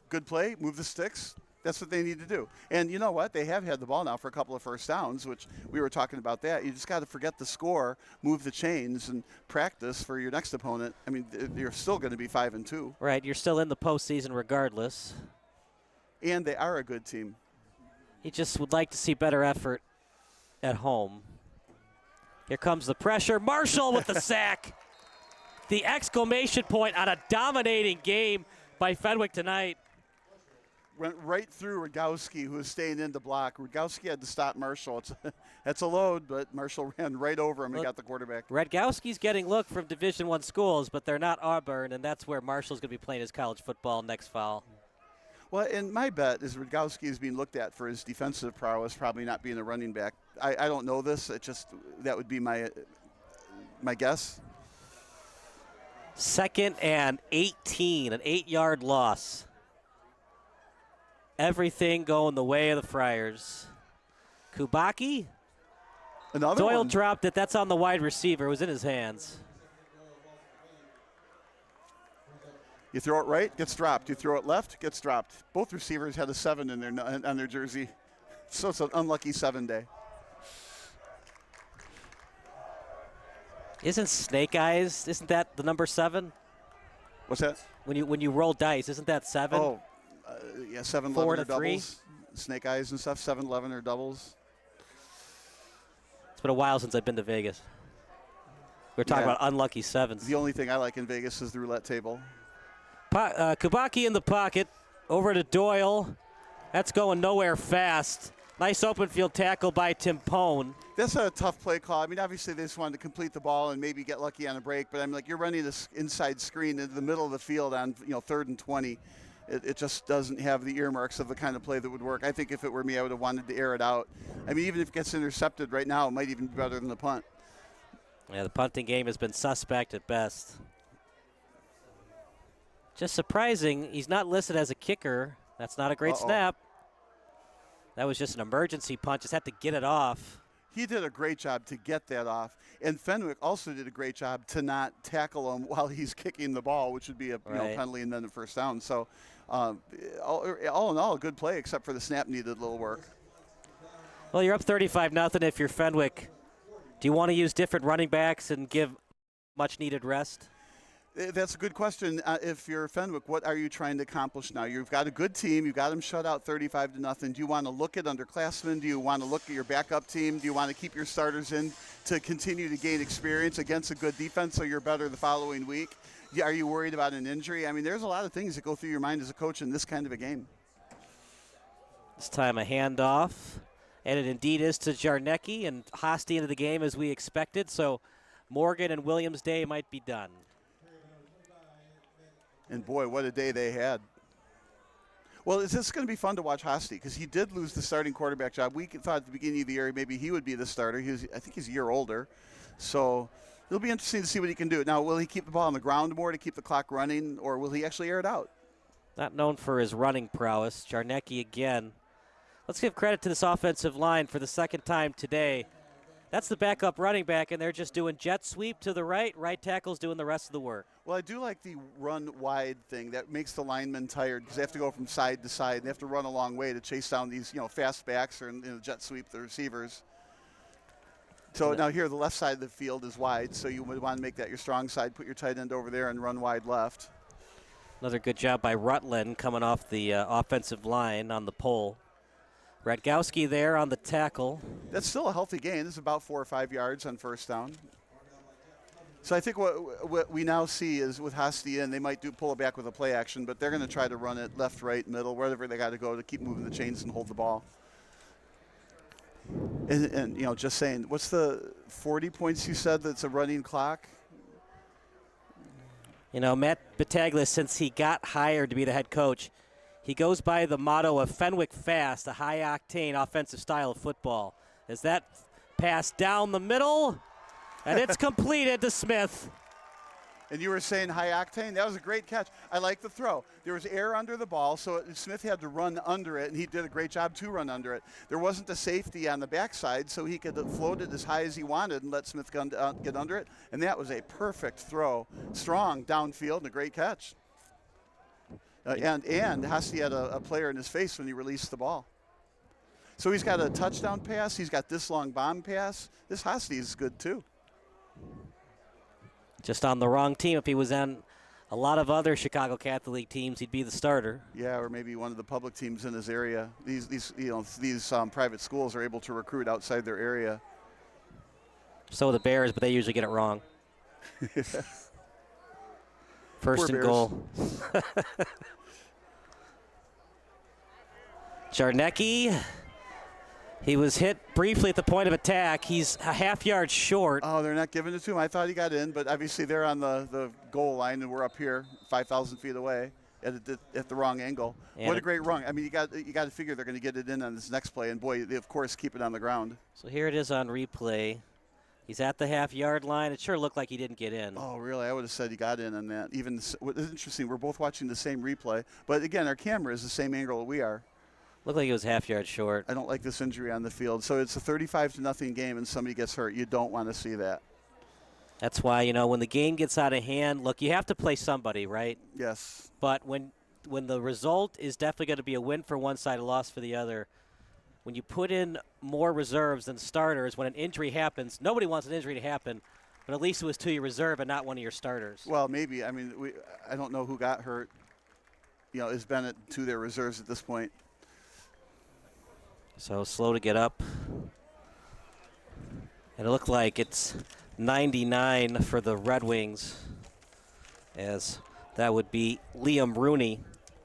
good play, move the sticks. That's what they need to do. And you know what? They have had the ball now for a couple of first downs, which we were talking about that. You just got to forget the score, move the chains, and practice for your next opponent. I mean, you're still going to be 5-2. Right, you're still in the postseason regardless. And they are a good team. He just would like to see better effort at home. Here comes the pressure. Marshall with the sack. The exclamation point on a dominating game by Fenwick tonight. Went right through Rogowski, who was staying in to block. Rogowski had to stop Marshall. That's a load, but Marshall ran right over him and got the quarterback. Rogowski's getting look from Division I schools, but they're not Auburn, and that's where Marshall's going to be playing his college football next fall. Well, and my bet is Rogowski is being looked at for his defensive prowess, probably not being a running back. I don't know this. That would be my guess. 2nd and 18, an 8-yard loss. Everything going the way of the Friars. Kubaki. Another Doyle one. dropped it. That's on the wide receiver. It was in his hands. You throw it right, gets dropped. You throw it left, gets dropped. Both receivers had a 7 on their jersey. So it's an unlucky 7 day. Isn't Snake Eyes, isn't that the number 7? What's that? When you roll dice, isn't that 7? Oh, yeah, 7, 4 11 and or a 3? doubles. Snake eyes and stuff, 7, 11 or doubles. It's been a while since I've been to Vegas. We're talking about unlucky 7s. The only thing I like in Vegas is the roulette table. Kubaki in the pocket, over to Doyle. That's going nowhere fast. Nice open field tackle by Timpone. That's a tough play call. I mean, obviously they just wanted to complete the ball and maybe get lucky on a break, but I'm like, you're running this inside screen into the middle of the field on 3rd and 20. It just doesn't have the earmarks of the kind of play that would work. I think if it were me, I would have wanted to air it out. I mean, even if it gets intercepted right now, it might even be better than the punt. Yeah, the punting game has been suspect at best. Just surprising, he's not listed as a kicker. That's not a great snap. That was just an emergency punt. Just had to get it off. He did a great job to get that off. And Fenwick also did a great job to not tackle him while he's kicking the ball, which would be a penalty and then a first down. So all in all, a good play, except for the snap needed a little work. Well, you're up 35-0 if you're Fenwick. Do you want to use different running backs and give much-needed rest? That's a good question. If you're Fenwick, what are you trying to accomplish now? You've got a good team. You've got them shut out 35-0. Do you want to look at underclassmen? Do you want to look at your backup team? Do you want to keep your starters in to continue to gain experience against a good defense so you're better the following week? Are you worried about an injury? I mean, there's a lot of things that go through your mind as a coach in this kind of a game. This time a handoff, and it indeed is to Jarnecki, and Hosty into the game as we expected, so Morgan and Williams Day might be done. And boy, what a day they had. Well, it's just going to be fun to watch Hosty because he did lose the starting quarterback job. We thought at the beginning of the year maybe he would be the starter. I think he's a year older. So it'll be interesting to see what he can do. Now, will he keep the ball on the ground more to keep the clock running, or will he actually air it out? Not known for his running prowess. Jarnecki again. Let's give credit to this offensive line for the second time today. That's the backup running back, and they're just doing jet sweep to the right. Right tackle's doing the rest of the work. Well, I do like the run wide thing. That makes the linemen tired because they have to go from side to side. And they have to run a long way to chase down these, fast backs or jet sweep the receivers. So now here, the left side of the field is wide, so you would want to make that your strong side. Put your tight end over there and run wide left. Another good job by Rutland coming off the offensive line on the pole. Radkowski there on the tackle. That's still a healthy gain. It's about 4 or 5 yards on first down. So I think what we now see is with Hosty in, they might pull it back with a play action, but they're going to try to run it left, right, middle, wherever they got to go to keep moving the chains and hold the ball. And just saying, what's the 40 points you said that's a running clock? Matt Battaglia, since he got hired to be the head coach, he goes by the motto of Fenwick Fast, a high-octane offensive style of football. Is that pass down the middle? And it's completed to Smith. And you were saying high octane? That was a great catch. I like the throw. There was air under the ball, so Smith had to run under it, and he did a great job to run under it. There wasn't a safety on the backside, so he could float it as high as he wanted and let Smith get under it. And that was a perfect throw. Strong downfield and a great catch. And Hosty had a player in his face when he released the ball. So he's got a touchdown pass. He's got this long bomb pass. This Hosty is good, too. Just on the wrong team. If he was on a lot of other Chicago Catholic League teams, he'd be the starter. Yeah, or maybe one of the public teams in his area. These private schools are able to recruit outside their area. So the Bears, but they usually get it wrong. First and goal. Jarnecki. He was hit briefly at the point of attack. He's a half yard short. Oh, they're not giving it to him. I thought he got in, but obviously they're on the goal line, and we're up here 5,000 feet away at the wrong angle. And what a great run. I mean, you got to figure they're going to get it in on this next play, and boy, they, of course, keep it on the ground. So here it is on replay. He's at the half-yard line. It sure looked like he didn't get in. Oh, really? I would have said he got in on that. Even it's interesting. We're both watching the same replay, but again, our camera is the same angle that we are. Looked like he was half-yard short. I don't like this injury on the field. So it's a 35-0 game, and somebody gets hurt. You don't want to see that. That's why, when the game gets out of hand, look, you have to play somebody, right? Yes. But when the result is definitely going to be a win for one side, a loss for the other, when you put in more reserves than starters, when an injury happens, nobody wants an injury to happen, but at least it was to your reserve and not one of your starters. Well, maybe. I mean, I don't know who got hurt. Is Benet to their reserves at this point? So slow to get up. And it looked like it's 99 for the Red Wings, as that would be Liam Rooney.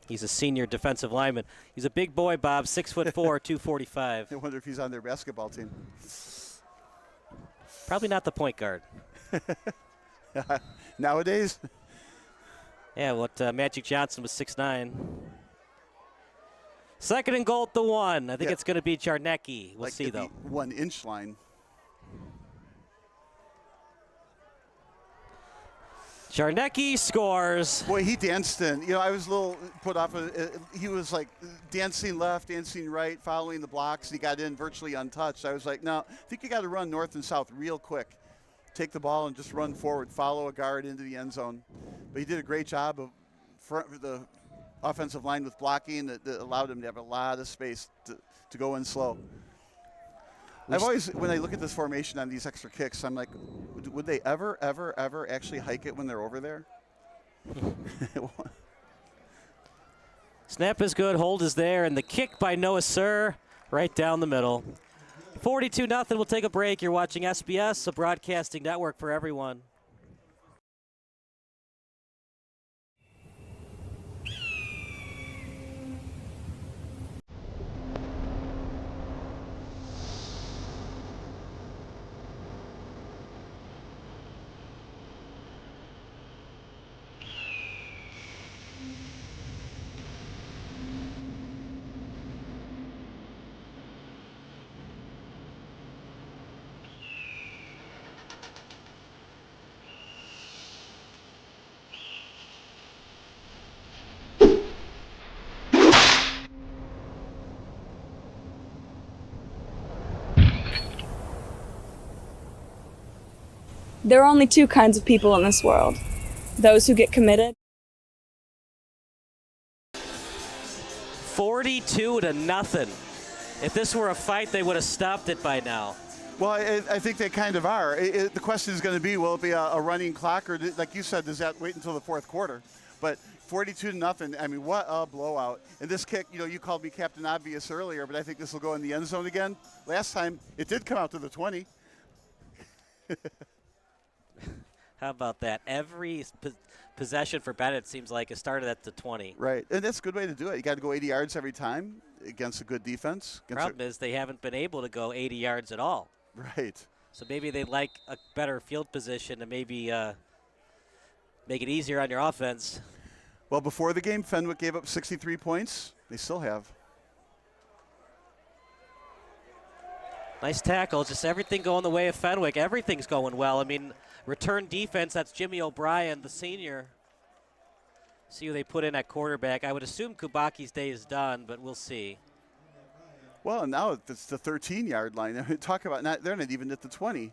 He's a senior defensive lineman. He's a big boy, Bob, 6'4", 245. I wonder if he's on their basketball team. Probably not the point guard. Nowadays? Yeah, Magic Johnson was 6'9". Second and goal at the 1. I think it's going to be Jarnecki. We'll see, though. 1 inch line. Jarnecki scores. Boy, he danced in. I was a little put off. He was like dancing left, dancing right, following the blocks. He got in virtually untouched. I was like, no, I think you got to run north and south real quick. Take the ball and just run forward, follow a guard into the end zone. But he did a great job of the offensive line with blocking that allowed him to have a lot of space to go in slow. I've always, when I look at this formation on these extra kicks, I'm like, would they ever actually hike it when they're over there? Snap is good, hold is there, and the kick by Noah Sir right down the middle. 42-0, we'll take a break. You're watching SBS, a broadcasting network for everyone. There are only two kinds of people in this world. Those who get committed. 42-0. If this were a fight, they would have stopped it by now. Well, I think they kind of are. The question is going to be, will it be a running clock, or like you said, does that wait until the fourth quarter? But 42-0, I mean, what a blowout. And this kick, you called me Captain Obvious earlier, but I think this will go in the end zone again. Last time, it did come out to the 20. How about that? Every possession for Benet seems like it started at the 20. Right, and that's a good way to do it. You got to go 80 yards every time against a good defense. Problem is they haven't been able to go 80 yards at all. Right. So maybe they'd like a better field position to maybe make it easier on your offense. Well, before the game, Fenwick gave up 63 points. They still have. Nice tackle. Just everything going the way of Fenwick. Everything's going well. I mean, return defense, that's Jimmy O'Brien, the senior. See who they put in at quarterback. I would assume Kubaki's day is done, but we'll see. Well, now it's the 13-yard line. Talk about they're not even at the 20.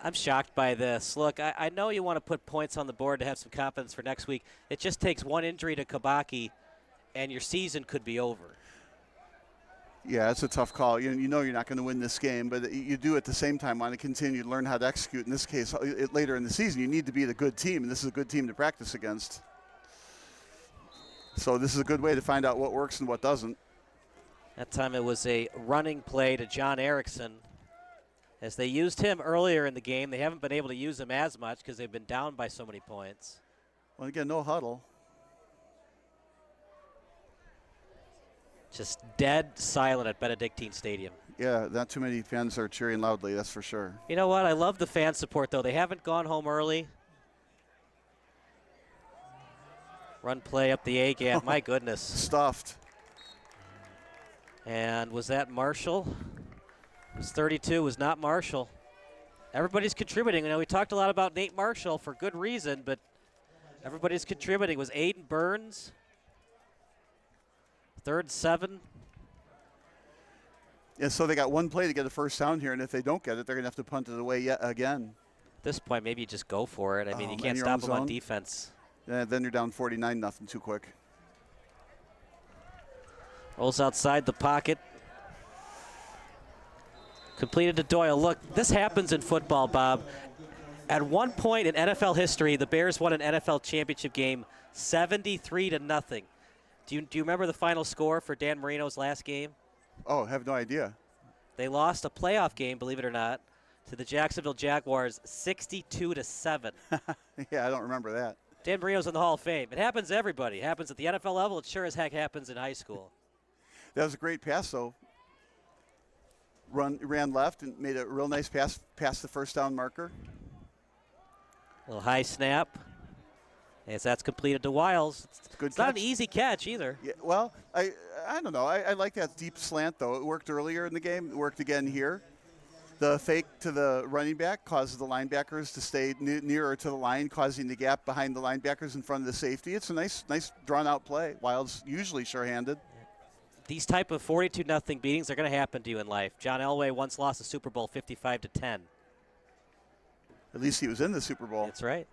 I'm shocked by this. Look, I know you want to put points on the board to have some confidence for next week. It just takes one injury to Kubaki, and your season could be over. Yeah, it's a tough call. You know you're not going to win this game, but you do at the same time want to continue to learn how to execute. In this case, later in the season, you need to beat a good team, and this is a good team to practice against. So this is a good way to find out what works and what doesn't. That time it was a running play to John Erickson. As they used him earlier in the game, they haven't been able to use him as much because they've been down by so many points. Well, again, no huddle. Just dead silent at Benedictine Stadium. Yeah, not too many fans are cheering loudly, that's for sure. You know what? I love the fan support, though. They haven't gone home early. Run play up the A-gap. My goodness. Stuffed. And was that Marshall? It was 32. It was not Marshall. Everybody's contributing. You know, we talked a lot about Nate Marshall for good reason, but everybody's contributing. It was Aiden Burns. 3rd and 7. Yeah, so they got one play to get a first down here, and if they don't get it, they're going to have to punt it away yet again. At this point, maybe you just go for it. I mean, you can't stop them on defense. Yeah, then you're down 49-0 too quick. Rolls outside the pocket. Completed to Doyle. Look, this happens in football, Bob. At one point in NFL history, the Bears won an NFL championship game 73-0. Do you remember the final score for Dan Marino's last game? Oh, I have no idea. They lost a playoff game, believe it or not, to the Jacksonville Jaguars 62-7. Yeah, I don't remember that. Dan Marino's in the Hall of Fame. It happens to everybody. It happens at the NFL level. It sure as heck happens in high school. That was a great pass, though. Ran left and made a real nice pass past the first down marker. A little high snap. As that's completed to Wiles. It's not an easy catch either. Yeah, well, I don't know. I like that deep slant, though. It worked earlier in the game. It worked again here. The fake to the running back causes the linebackers to stay nearer to the line, causing the gap behind the linebackers in front of the safety. It's a nice drawn-out play. Wiles usually sure-handed. These type of 42-0 beatings are going to happen to you in life. John Elway once lost the Super Bowl 55-10. At least he was in the Super Bowl. That's right.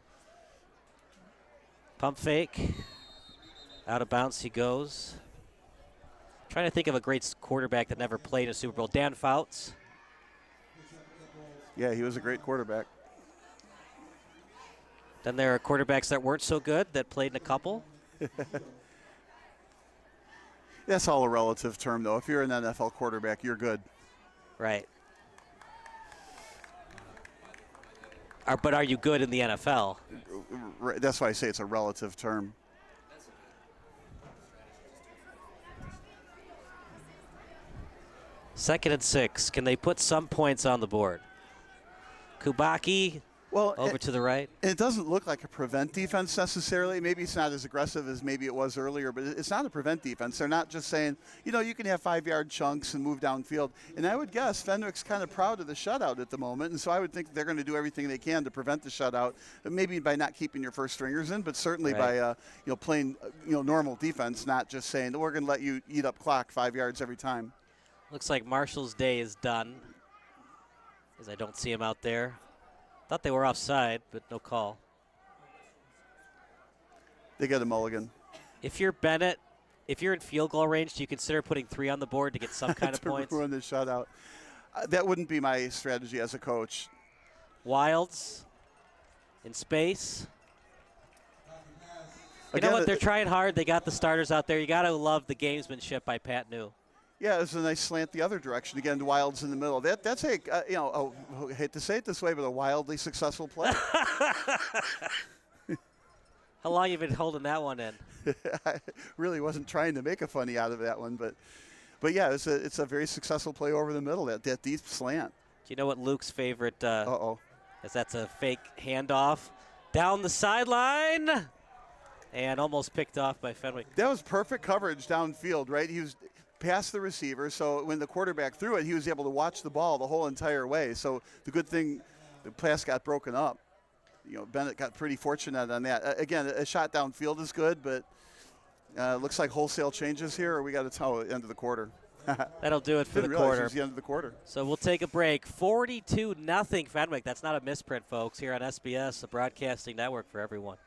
Pump fake. Out of bounds he goes. Trying to think of a great quarterback that never played in a Super Bowl. Dan Fouts. Yeah, he was a great quarterback. Then there are quarterbacks that weren't so good that played in a couple. That's all a relative term, though. If you're an NFL quarterback, you're good. Right. But are you good in the NFL? That's why I say it's a relative term. Second and 6. Can they put some points on the board? Kubaki over to the right. It doesn't look like a prevent defense necessarily. Maybe it's not as aggressive as maybe it was earlier, but it's not a prevent defense. They're not just saying, you can have 5-yard chunks and move downfield. And I would guess Fenwick's kind of proud of the shutout at the moment, and so I would think they're going to do everything they can to prevent the shutout, maybe by not keeping your first stringers in, but certainly by playing normal defense, not just saying, we're going to let you eat up clock 5 yards every time. Looks like Marshall's day is done, as I don't see him out there. Thought they were offside, but no call. They get a mulligan. If you're Benet, if you're in field goal range, do you consider putting 3 on the board to get some kind of points? To ruin the shutout. That wouldn't be my strategy as a coach. Wilds in space. You Again, know what? They're trying hard. They got the starters out there. You got to love the gamesmanship by Pat New. Yeah, it's a nice slant the other direction. Again, the Wilds in the middle. That's a, I hate to say it this way, but a wildly successful play. How long have you been holding that one in? I really wasn't trying to make a funny out of that one, but yeah, it's a very successful play over the middle. That deep slant. Do you know what Luke's favorite? Is that's a fake handoff down the sideline, and almost picked off by Fenwick. That was perfect coverage downfield, right? He was past the receiver, so when the quarterback threw it, he was able to watch the ball the whole entire way. So the good thing, the pass got broken up. Benet got pretty fortunate on that. Again, a shot downfield is good, but looks like wholesale changes here, or we got to tell end of the quarter. That'll do it for the quarter. It was the end of the quarter. So we'll take a break. 42-0 Fenwick. That's not a misprint, folks, here on SBS, the broadcasting network for everyone.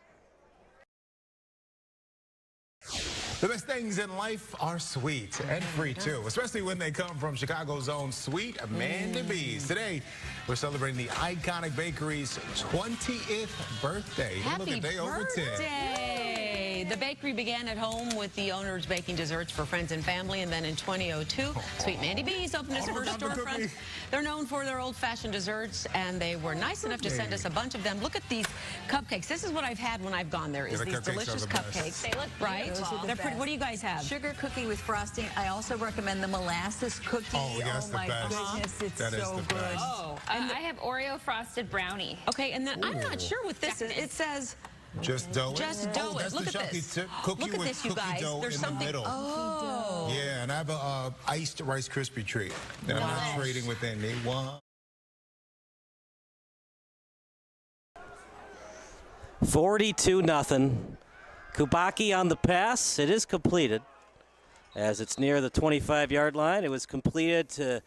The best things in life are sweet and free, too, especially when they come from Chicago's own Sweet Mandy B's. Today, we're celebrating the iconic bakery's 20th birthday. Happy Look, a day over 10. birthday! The bakery began at home with the owners baking desserts for friends and family, and then in 2002, Sweet Mandy B's opened its first storefront. They're known for their old-fashioned desserts, and they were nice enough to send us a bunch of them. Look at these cupcakes. This is what I've had when I've gone there, is these delicious cupcakes. They look beautiful. They're pretty. What do you guys have? Sugar cookie with frosting. I also recommend the molasses cookie. Oh, yes, my the best. goodness, it's That is so the good. best. Oh, I have Oreo frosted brownie. Okay, and then I'm not sure what this is. It says just dough it. Just dough it. That's Look the at this. Cookie Look at with this, you cookie guys. dough There's in something. the middle. Oh. Yeah, and I have a iced Rice Krispie treat that I'm not trading with anyone. 42-0. Kubaki on the pass. It is completed. As it's near the 25-yard line, it was completed to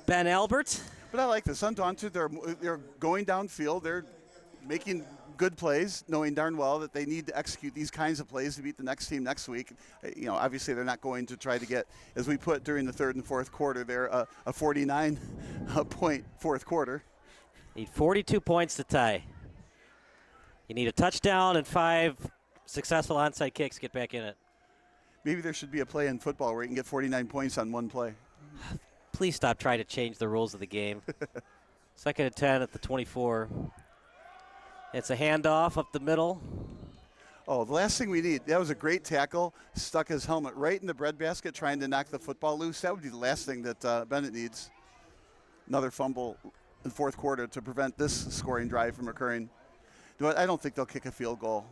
Ben Albert. But I like this. Undaunted, they're going downfield. They're making good plays, knowing darn well that they need to execute these kinds of plays to beat the next team next week. Obviously they're not going to try to get, as we put during the third and fourth quarter, they're a 49-point fourth quarter. Need 42 points to tie. You need a touchdown and 5 successful onside kicks to get back in it. Maybe there should be a play in football where you can get 49 points on one play. Please stop trying to change the rules of the game. 2nd and 10 at the 24. It's a handoff up the middle. Oh, the last thing we need, that was a great tackle. Stuck his helmet right in the breadbasket trying to knock the football loose. That would be the last thing that Benet needs. Another fumble in the fourth quarter to prevent this scoring drive from occurring. I don't think they'll kick a field goal.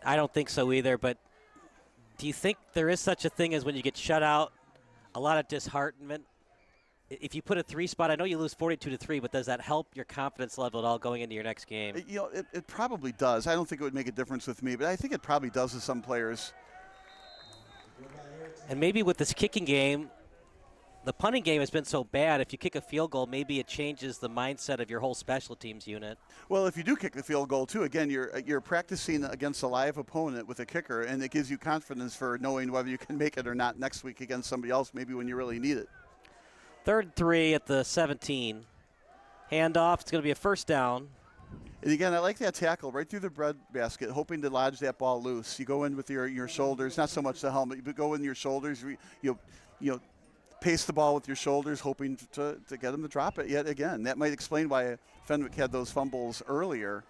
I don't think so either, but do you think there is such a thing as when you get shut out, a lot of disheartenment? If you put a 3 spot, I know you lose 42-3, but does that help your confidence level at all going into your next game? It probably does. I don't think it would make a difference with me, but I think it probably does with some players. And maybe with this kicking game, the punting game has been so bad. If you kick a field goal, maybe it changes the mindset of your whole special teams unit. Well, if you do kick the field goal, too, again, you're practicing against a live opponent with a kicker, and it gives you confidence for knowing whether you can make it or not next week against somebody else, maybe when you really need it. 3rd and 3 at the 17. Handoff. It's going to be a first down. And again, I like that tackle right through the breadbasket, hoping to lodge that ball loose. You go in with your shoulders, not so much the helmet, but go in your shoulders. You pace the ball with your shoulders, hoping to get him to drop it yet again. That might explain why Fenwick had those fumbles earlier,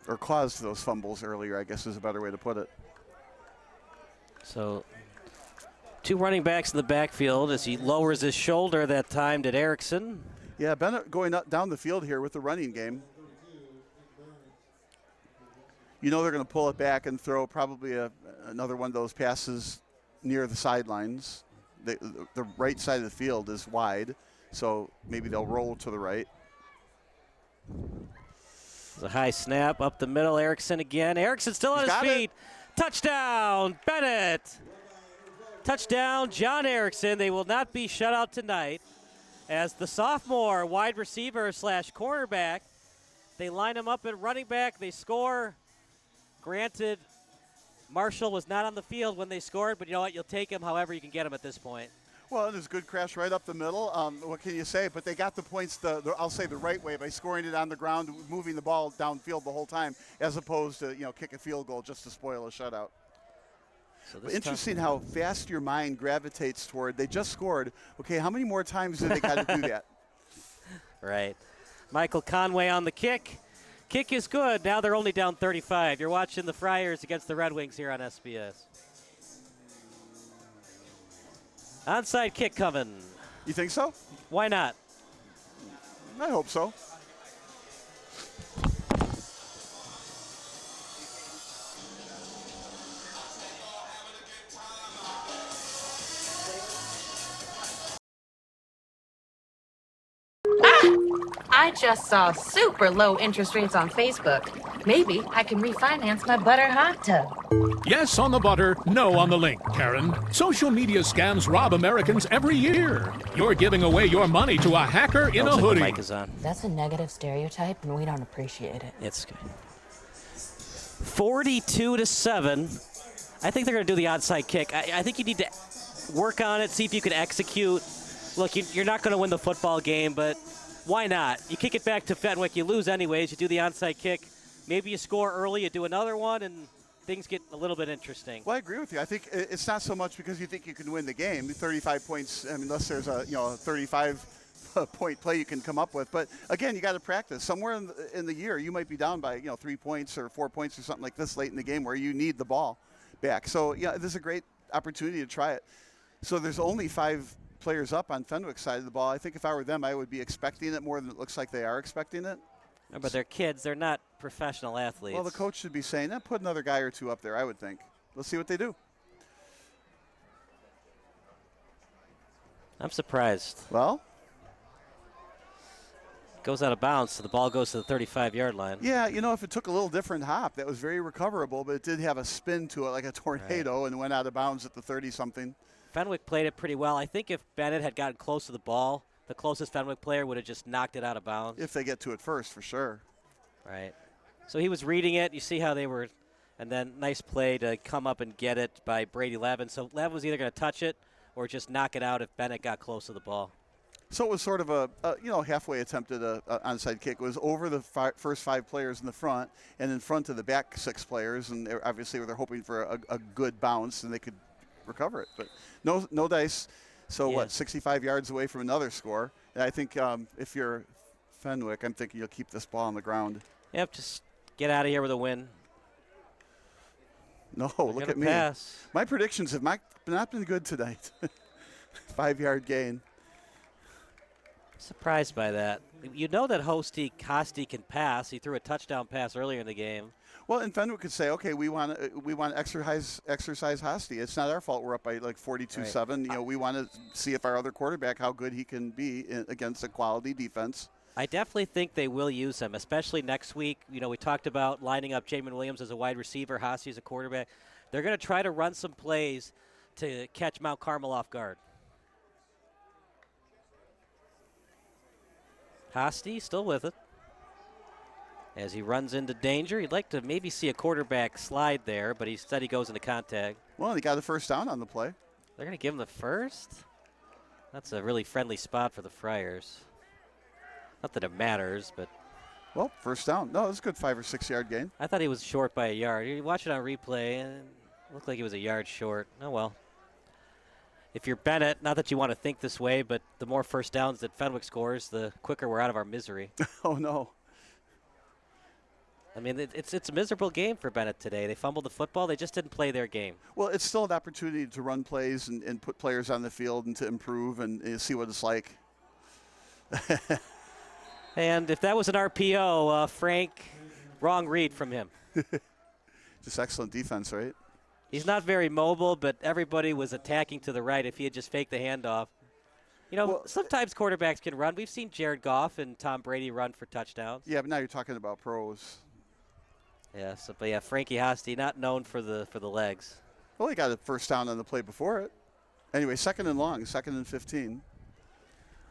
or caused those fumbles earlier, I guess is a better way to put it. So 2 running backs in the backfield as he lowers his shoulder that time to Erickson. Yeah, Benet going down the field here with the running game. They're going to pull it back and throw probably another one of those passes near the sidelines. The right side of the field is wide, so maybe they'll roll to the right. It's a high snap up the middle. Erickson again. Erickson still on his feet. Touchdown, Benet. Touchdown, John Erickson. They will not be shut out tonight as the sophomore wide receiver / cornerback. They line him up at running back. They score. Granted, Marshall was not on the field when they scored, but you know what? You'll take him however you can get him at this point. Well, it was a good crash right up the middle. What can you say? But they got the points, I'll say the right way, by scoring it on the ground, moving the ball downfield the whole time, as opposed to, kick a field goal just to spoil a shutout. So interesting how fast your mind gravitates toward, they just scored. Okay, how many more times do they got to do that? Right. Michael Conway on the kick. Kick is good. Now they're only down 35. You're watching the Friars against the Red Wings here on SBS. Onside kick coming. You think so? Why not? I hope so. I just saw super low interest rates on Facebook. Maybe I can refinance my butter hot tub. Yes on the butter, no on the link, Karen. Social media scams rob Americans every year. You're giving away your money to a hacker in a hoodie. The mic is on. That's a negative stereotype, and we don't appreciate it. It's good. 42-7. I think they're going to do the onside kick. I think you need to work on it, see if you can execute. Look, you're not going to win the football game, but why not? You kick it back to Fenwick. You lose anyways. You do the onside kick. Maybe you score early. You do another one, and things get a little bit interesting. Well, I agree with you. I think it's not so much because you think you can win the game. 35 points, unless there's a 35-point play you can come up with. But, again, you got to practice. Somewhere in the year, you might be down by 3 points or 4 points or something like this late in the game where you need the ball back. So, yeah, this is a great opportunity to try it. So there's only 5 players up on Fenwick's side of the ball. I think if I were them, I would be expecting it more than it looks like they are expecting it. No, but they're kids. They're not professional athletes. Well, the coach should be saying, put another guy or 2 up there, I would think. Let's see what they do. I'm surprised. Well? Goes out of bounds, so the ball goes to the 35-yard line. Yeah, if it took a little different hop, that was very recoverable, but it did have a spin to it like a tornado and went out of bounds at the 30-something. Fenwick played it pretty well. I think if Benet had gotten close to the ball, the closest Fenwick player would have just knocked it out of bounds. If they get to it first, for sure. Right. So he was reading it. You see how they were, and then nice play to come up and get it by Brady Levin. So Levin was either going to touch it or just knock it out if Benet got close to the ball. So it was sort of a halfway attempt at an onside kick. It was over the first 5 players in the front and in front of the back 6 players, and obviously they're hoping for a good bounce and they could recover it. But no dice. So 65 yards away from another score. And I think if you're Fenwick, I'm thinking you'll keep this ball on the ground. Yep, just get out of here with a win. No, look at me. Pass. My predictions have not been good tonight. 5-yard gain. Surprised by that. You know that Hosty can pass. He threw a touchdown pass earlier in the game. Well, and Fenwick could say, okay, we want to exercise Hosty. It's not our fault we're up by like 42-7. Right. We want to see if our other quarterback, how good he can be against a quality defense. I definitely think they will use him, especially next week. We talked about lining up Jamin Williams as a wide receiver, Hosty as a quarterback. They're going to try to run some plays to catch Mount Carmel off guard. Hosty still with it. As he runs into danger, you'd like to maybe see a quarterback slide there, but instead he goes into contact. Well, he got the first down on the play. They're going to give him the first? That's a really friendly spot for the Friars. Not that it matters, but... Well, first down. No, it was a good 5 or 6 yard gain. I thought he was short by a yard. You watch it on replay, and it looked like he was a yard short. Oh, well. If you're Benet, not that you want to think this way, but the more first downs that Fenwick scores, the quicker we're out of our misery. Oh, no. I mean, it's a miserable game for Benet today. They fumbled the football. They just didn't play their game. Well, it's still an opportunity to run plays and put players on the field and to improve and see what it's like. And if that was an RPO, Frank, wrong read from him. Just excellent defense, right? He's not very mobile, but everybody was attacking to the right if he had just faked the handoff. Sometimes quarterbacks can run. We've seen Jared Goff and Tom Brady run for touchdowns. Yeah, but now you're talking about pros. Yeah, but Frankie Hosty, not known for the legs. Well, he got a first down on the play before it. Anyway, 2nd and long, 2nd and 15.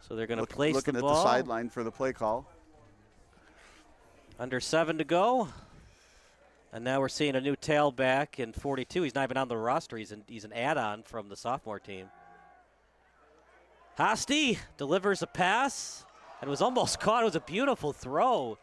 So they're going to place looking the at ball. the sideline for the play call. Under 7 to go. And now we're seeing a new tailback in 42. He's not even on the roster. He's an add-on from the sophomore team. Hosty delivers a pass and was almost caught. It was a beautiful throw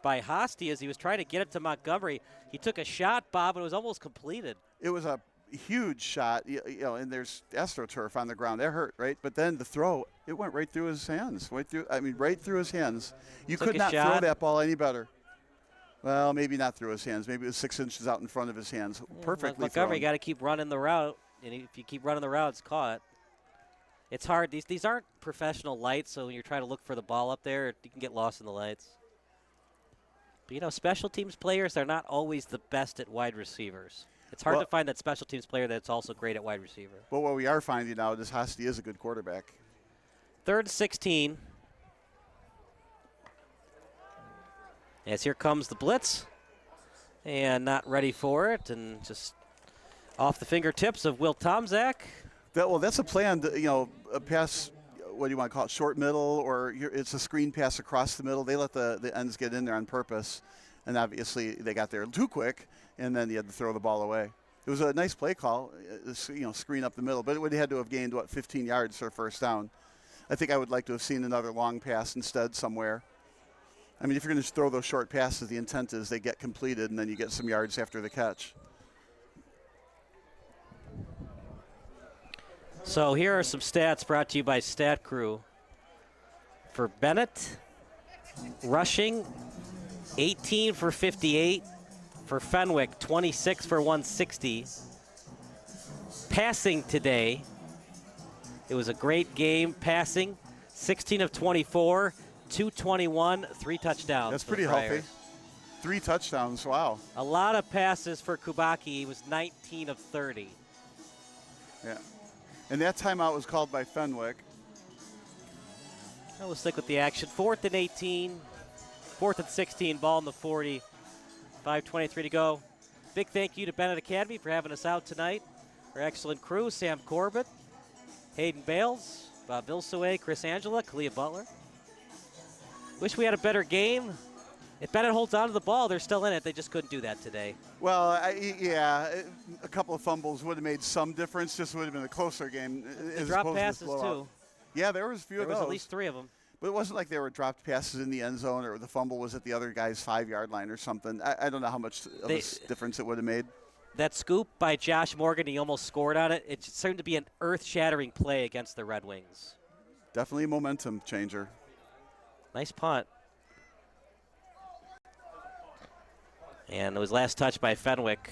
by Hosty as he was trying to get it to Montgomery. He took a shot, Bob, and it was almost completed. It was a huge shot, and there's AstroTurf on the ground. That hurt, right? But then the throw, it went right through his hands. Right through his hands. You could not throw that ball any better. Well, maybe not through his hands. Maybe it was 6 inches out in front of his hands. Perfectly Montgomery thrown. got to keep running the route, and if you keep running the route, it's caught. It's hard. These aren't professional lights, so when you're trying to look for the ball up there, you can get lost in the lights. But, special teams players, they're not always the best at wide receivers. It's hard to find that special teams player that's also great at wide receiver. But what we are finding now is Hosty is a good quarterback. 3rd and 16. As here comes the blitz. And not ready for it, and just off the fingertips of Will Tomzak. That's a plan, a pass, what do you want to call it, short middle, or it's a screen pass across the middle. They let the ends get in there on purpose, and obviously they got there too quick, and then you had to throw the ball away. It was a nice play call, screen up the middle, but it would have had to have gained, 15 yards for a first down. I think I would like to have seen another long pass instead somewhere. I mean, if you're going to throw those short passes, the intent is they get completed, and then you get some yards after the catch. So here are some stats brought to you by Stat Crew. For Benet, rushing 18 for 58. For Fenwick, 26 for 160. Passing today, it was a great game. Passing, 16 of 24, 221, 3 touchdowns. That's pretty healthy. 3 touchdowns, wow. A lot of passes for Kubaki. He was 19 of 30. Yeah. And that timeout was called by Fenwick. We'll stick with the action. 4th and 18. 4th and 16. Ball in the 40. 5:23 to go. Big thank you to Benet Academy for having us out tonight. Our excellent crew, Sam Corbett, Hayden Bales, Bob Vilsaway, Chris Angela, Kalia Butler. Wish we had a better game. If Benet holds on to the ball, they're still in it. They just couldn't do that today. Well, a couple of fumbles would have made some difference. Just would have been a closer game. They dropped passes, too. Yeah, there was a few of those. There was at least 3 of them. But it wasn't like they were dropped passes in the end zone or the fumble was at the other guy's 5-yard line or something. I don't know how much of a difference it would have made. That scoop by Josh Morgan, he almost scored on it. It seemed to be an earth-shattering play against the Red Wings. Definitely a momentum changer. Nice punt. And it was last touch by Fenwick.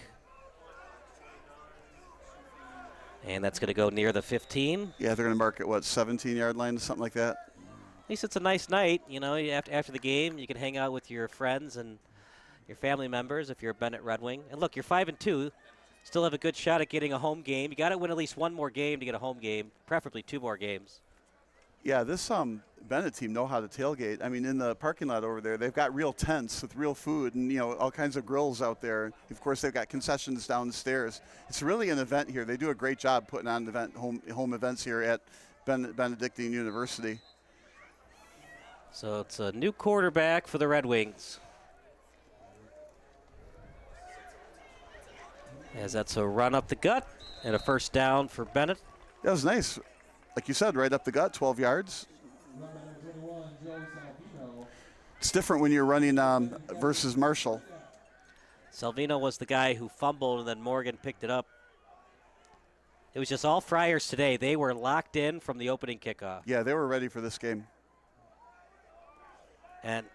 And that's going to go near the 15. Yeah, they're going to mark it, 17-yard line, something like that? At least it's a nice night. After the game, you can hang out with your friends and your family members if you're a Benet Red Wing. And look, you're 5-2. Still have a good shot at getting a home game. You got to win at least 1 more game to get a home game, preferably 2 more games. Yeah, this Benet team know how to tailgate. I mean, in the parking lot over there, they've got real tents with real food and, all kinds of grills out there. Of course, they've got concessions downstairs. It's really an event here. They do a great job putting on home events here at Benedictine University. So it's a new quarterback for the Red Wings. As that's a run up the gut and a first down for Benet. That was nice. Like you said, right up the gut, 12 yards. It's different when you're running versus Marshall. Salvino was the guy who fumbled, and then Morgan picked it up. It was just all Friars today. They were locked in from the opening kickoff. Yeah, they were ready for this game. And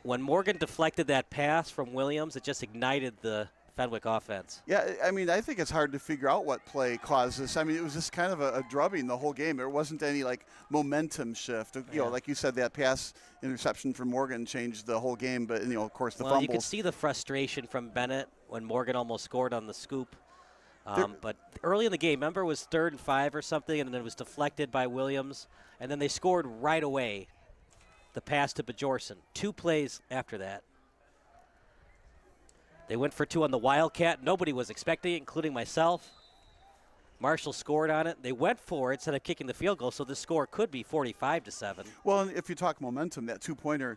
when Morgan deflected that pass from Williams, it just ignited the Fenwick offense. Yeah, I mean, I think it's hard to figure out what play caused this. I mean, it was just kind of a drubbing the whole game. There wasn't any, momentum shift. Like you said, that pass interception from Morgan changed the whole game. But, of course, the fumbles. You could see the frustration from Benet when Morgan almost scored on the scoop. But early in the game, remember, it was 3rd and 5 or something, and then it was deflected by Williams. And then they scored right away, the pass to Bajorson. 2 plays after that. They went for 2 on the Wildcat. Nobody was expecting it, including myself. Marshall scored on it. They went for it instead of kicking the field goal, so the score could be 45-7. Well, and if you talk momentum, that two-pointer,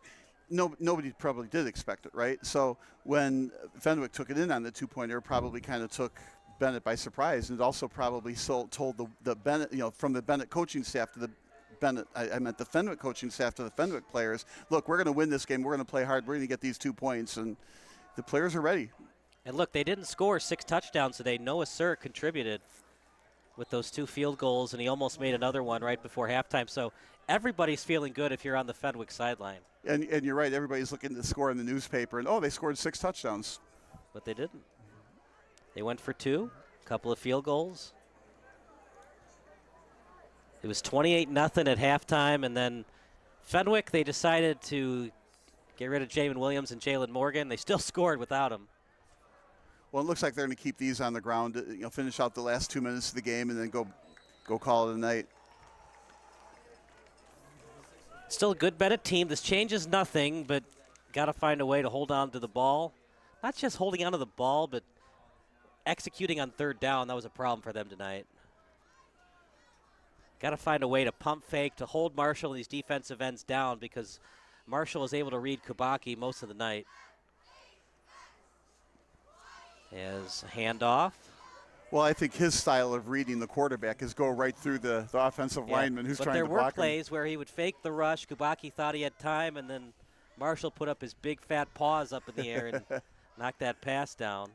nobody probably did expect it, right? So when Fenwick took it in on the two-pointer, probably kind of took Benet by surprise, and it also probably told the Benet, from the Benet coaching staff to the Benet, I meant the Fenwick coaching staff to the Fenwick players, look, we're going to win this game. We're going to play hard. We're going to get these 2 points, and the players are ready. And look, they didn't score 6 touchdowns today. Noah Sir contributed with those 2 field goals, and he almost made another one right before halftime. So everybody's feeling good if you're on the Fenwick sideline. And you're right. Everybody's looking at the score in the newspaper, and, they scored 6 touchdowns. But they didn't. They went for 2, a couple of field goals. It was 28-0 at halftime, and then Fenwick, they decided to get rid of Jamin Williams and Jalen Morgan. They still scored without him. Well, it looks like they're going to keep these on the ground, finish out the last 2 minutes of the game, and then go call it a night. Still a good Benet team. This changes nothing, but got to find a way to hold on to the ball. Not just holding on to the ball, but executing on third down. That was a problem for them tonight. Got to find a way to pump fake, to hold Marshall and these defensive ends down, because Marshall was able to read Kubaki most of the night. As a handoff. Well, I think his style of reading the quarterback is go right through the offensive lineman who's trying to block him. But there were plays where he would fake the rush. Kubaki thought he had time, and then Marshall put up his big fat paws up in the air and knocked that pass down.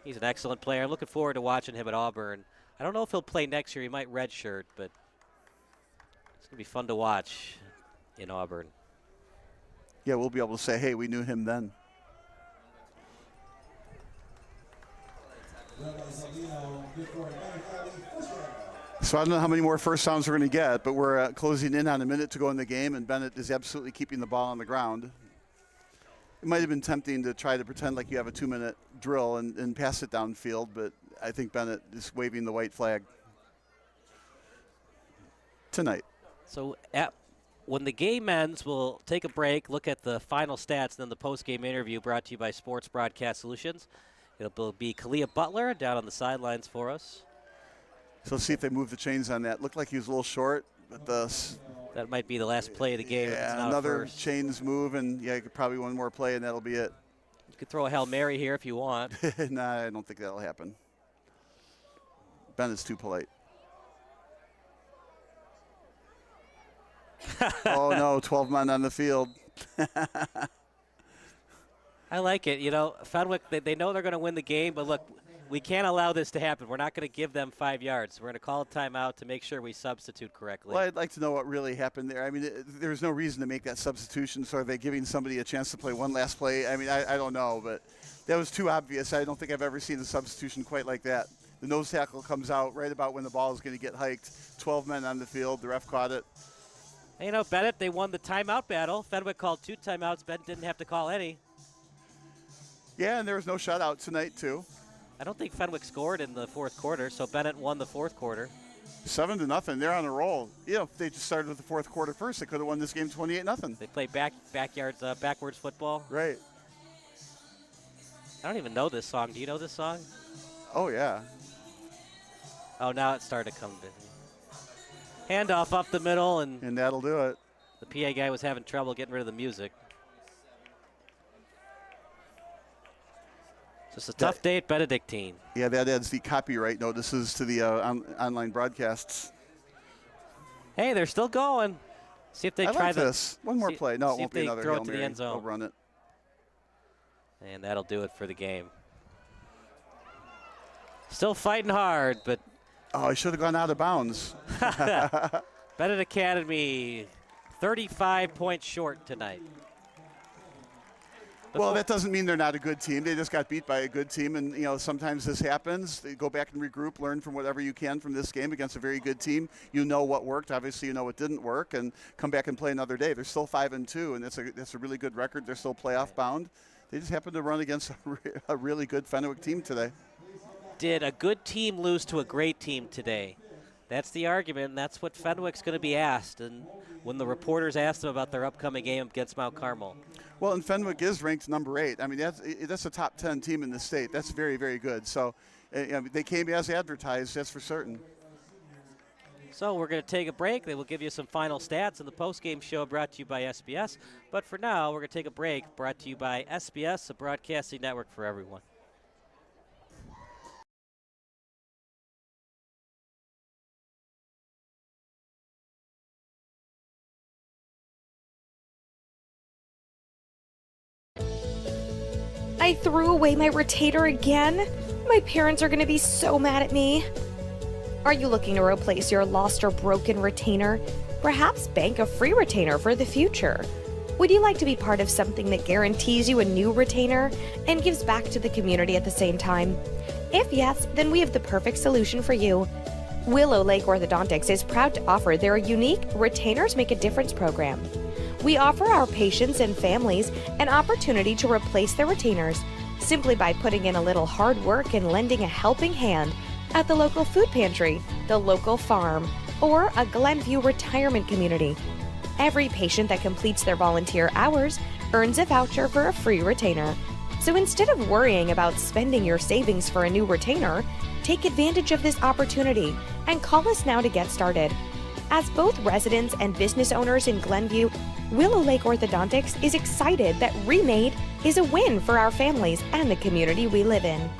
He's an excellent player. I'm looking forward to watching him at Auburn. I don't know if he'll play next year. He might redshirt, but it's going to be fun to watch in Auburn. Yeah, we'll be able to say, hey, we knew him then. So I don't know how many more first downs we're going to get, but we're closing in on a minute to go in the game, and Benet is absolutely keeping the ball on the ground. It might have been tempting to try to pretend like you have a 2-minute drill and pass it downfield, but I think Benet is waving the white flag tonight. So when the game ends, we'll take a break, look at the final stats, and then the post-game interview brought to you by Sports Broadcast Solutions. It'll be Kalia Butler down on the sidelines for us. So let's see if they move the chains on that. Looked like he was a little short, but that might be the last play of the game. Yeah, another chains move, and probably one more play, and that'll be it. You could throw a Hail Mary here if you want. Nah, I don't think that'll happen. Bennett's too polite. Oh, no, 12 men on the field. I like it. Fenwick, they know they're going to win the game, but look, we can't allow this to happen. We're not going to give them 5 yards. We're going to call a timeout to make sure we substitute correctly. Well, I'd like to know what really happened there. I mean, there's no reason to make that substitution, so are they giving somebody a chance to play one last play? I mean, I don't know, but that was too obvious. I don't think I've ever seen a substitution quite like that. The nose tackle comes out right about when the ball is going to get hiked. 12 men on the field. The ref caught it. Benet, they won the timeout battle. Fenwick called 2 timeouts. Benet didn't have to call any. Yeah, and there was no shutout tonight, too. I don't think Fenwick scored in the fourth quarter, so Benet won the fourth quarter. 7-0. They're on a roll. If they just started with the fourth quarter first, they could have won this game 28-0. They play backwards football. Right. I don't even know this song. Do you know this song? Oh, yeah. Oh, now it started to come to handoff up the middle, and that'll do it. The PA guy was having trouble getting rid of the music. Just a tough day at Benedictine. Yeah, that adds the copyright notices to the online broadcasts. Hey, they're still going. See if they try this. One more play. No, it won't be another throw Hail it to Mary. the end zone. They'll run it. And that'll do it for the game. Still fighting hard, but... Oh, he should have gone out of bounds. Benet Academy, 35 points short tonight. Well, that doesn't mean they're not a good team. They just got beat by a good team, and sometimes this happens. They go back and regroup, learn from whatever you can from this game against a very good team. You know what worked, obviously you know what didn't work, and come back and play another day. They're still 5-2, and that's a really good record. They're still playoff bound. They just happened to run against a really good Fenwick team today. Did a good team lose to a great team today? That's the argument, and that's what Fenwick's going to be asked. And when the reporters asked them about their upcoming game against Mount Carmel. Well, and Fenwick is ranked number 8. I mean, that's a top 10 team in the state. That's very, very good. So They came as advertised, that's for certain. So we're going to take a break. They will give you some final stats in the postgame show brought to you by SBS. But for now, we're going to take a break brought to you by SBS, a broadcasting network for everyone. I threw away my retainer again? My parents are going to be so mad at me. Are you looking to replace your lost or broken retainer? Perhaps bank a free retainer for the future. Would you like to be part of something that guarantees you a new retainer and gives back to the community at the same time? If yes, then we have the perfect solution for you. Willow Lake Orthodontics is proud to offer their unique Retainers Make a Difference program. We offer our patients and families an opportunity to replace their retainers simply by putting in a little hard work and lending a helping hand at the local food pantry, the local farm, or a Glenview retirement community. Every patient that completes their volunteer hours earns a voucher for a free retainer. So instead of worrying about spending your savings for a new retainer, take advantage of this opportunity and call us now to get started. As both residents and business owners in Glenview, Willow Lake Orthodontics is excited that Remade is a win for our families and the community we live in.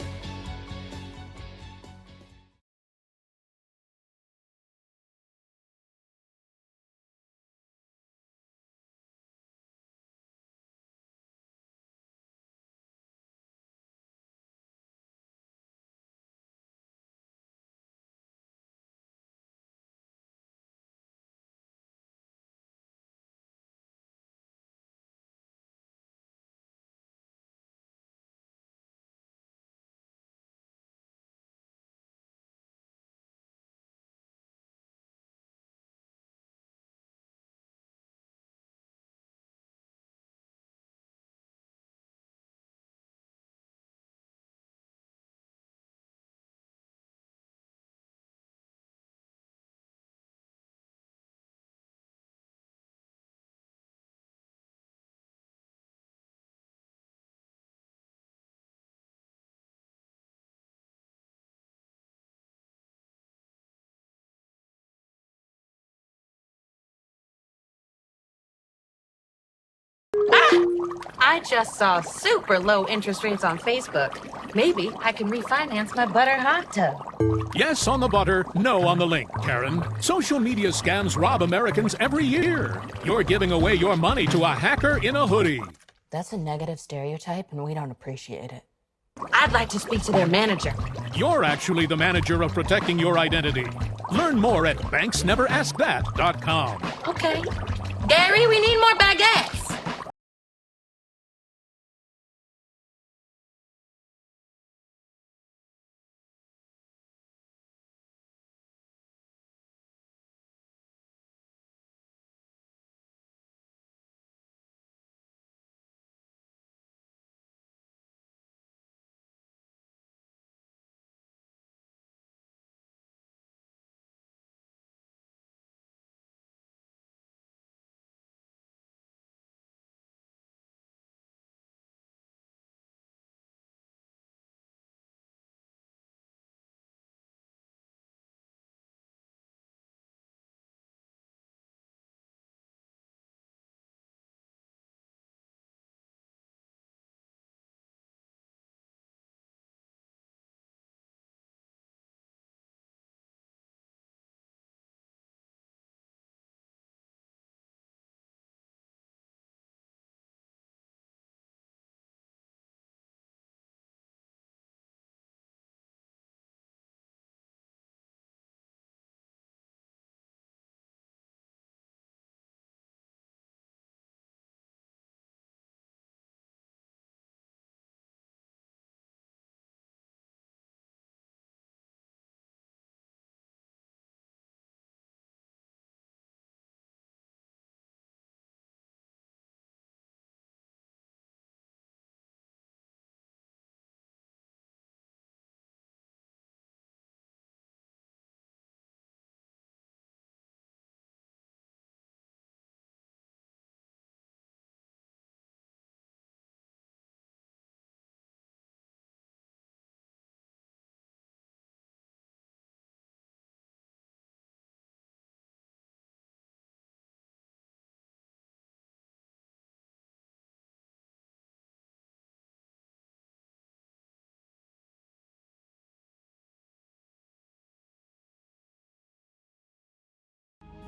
I just saw super low interest rates on Facebook. Maybe I can refinance my butter hot tub. Yes on the butter, no on the link, Karen. Social media scams rob Americans every year. You're giving away your money to a hacker in a hoodie. That's a negative stereotype, and we don't appreciate it. I'd like to speak to their manager. You're actually the manager of protecting your identity. Learn more at banksneveraskthat.com. Okay. Gary, we need more baguettes.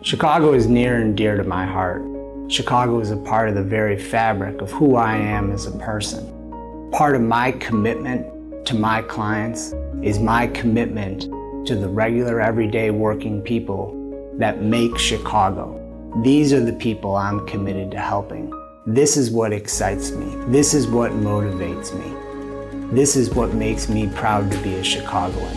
Chicago is near and dear to my heart. Chicago is a part of the very fabric of who I am as a person. Part of my commitment to my clients is my commitment to the regular, everyday working people that make Chicago. These are the people I'm committed to helping. This is what excites me. This is what motivates me. This is what makes me proud to be a Chicagoan.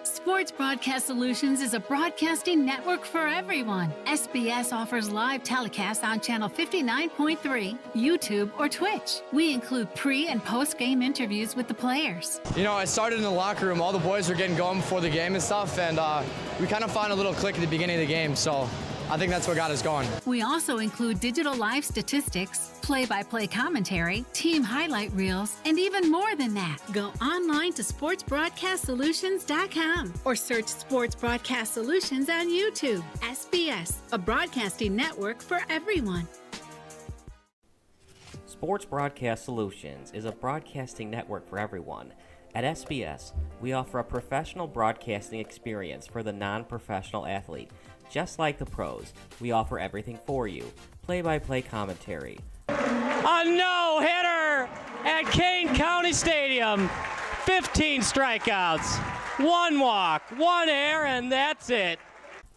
Sports Broadcast Solutions is a broadcasting network for everyone. SBS offers live telecasts on Channel 59.3, YouTube, or Twitch. We include pre- and post-game interviews with the players. You know, I started in the locker room. All the boys were getting going before the game and stuff, and we kind of found a little click at the beginning of the game, so I think that's what got us going. We also include digital live statistics, play-by-play commentary, team highlight reels, and even more than that. Go online to sportsbroadcastsolutions.com or search Sports Broadcast Solutions on YouTube. SBS, a broadcasting network for everyone. Sports Broadcast Solutions is a broadcasting network for everyone. At SBS, we offer a professional broadcasting experience for the non-professional athlete. Just like the pros, we offer everything for you. Play-by-play commentary. A no-hitter at Kane County Stadium. 15 strikeouts, 1 walk, 1 error, and that's it.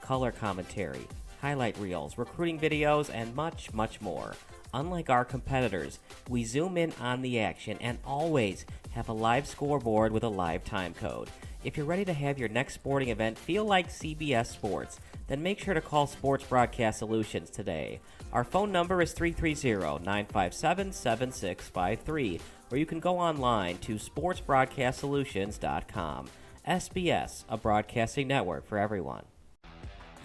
Color commentary, highlight reels, recruiting videos, and much, much more. Unlike our competitors, we zoom in on the action and always have a live scoreboard with a live time code. If you're ready to have your next sporting event feel like CBS Sports, then make sure to call Sports Broadcast Solutions today. Our phone number is 330-957-7653, or you can go online to sportsbroadcastsolutions.com. SBS, a broadcasting network for everyone.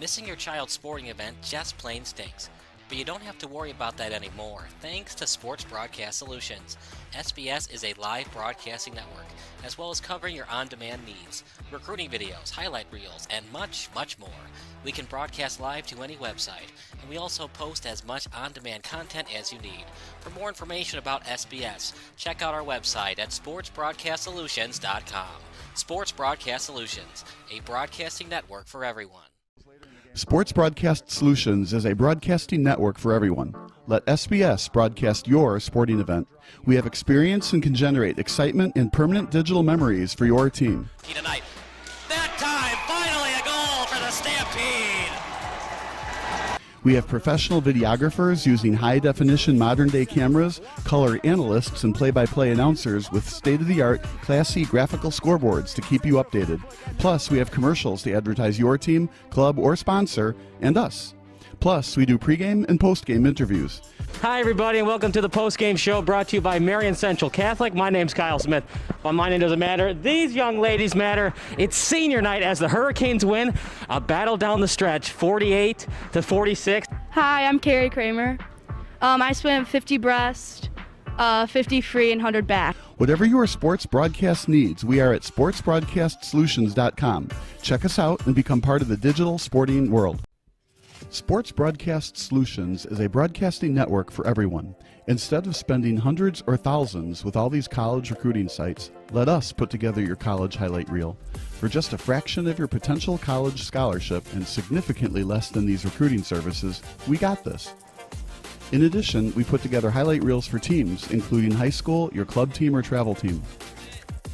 Missing your child's sporting event just plain stinks. But you don't have to worry about that anymore, thanks to Sports Broadcast Solutions. SBS is a live broadcasting network, as well as covering your on-demand needs, recruiting videos, highlight reels, and much, much more. We can broadcast live to any website, and we also post as much on-demand content as you need. For more information about SBS, check out our website at sportsbroadcastsolutions.com. Sports Broadcast Solutions, a broadcasting network for everyone. Sports Broadcast Solutions is a broadcasting network for everyone. Let SBS broadcast your sporting event. We have experience and can generate excitement and permanent digital memories for your team. Tonight. That time, finally a goal for the Stampede! We have professional videographers using high-definition modern-day cameras, color analysts, and play-by-play announcers with state-of-the-art, classy graphical scoreboards to keep you updated. Plus, we have commercials to advertise your team, club, or sponsor, and us. Plus, we do pregame and postgame interviews. Hi, everybody, and welcome to the postgame show brought to you by Marion Central Catholic. My name's Kyle Smith. But my name doesn't matter. These young ladies matter. It's senior night as the Hurricanes win a battle down the stretch, 48-46. Hi, I'm Carrie Kramer. I swim 50 breast, 50 free, and 100 back. Whatever your sports broadcast needs, we are at sportsbroadcastsolutions.com. Check us out and become part of the digital sporting world. Sports Broadcast Solutions is a broadcasting network for everyone. Instead of spending hundreds or thousands with all these college recruiting sites, let us put together your college highlight reel. For just a fraction of your potential college scholarship and significantly less than these recruiting services, we got this. In addition, we put together highlight reels for teams, including high school, your club team, or travel team.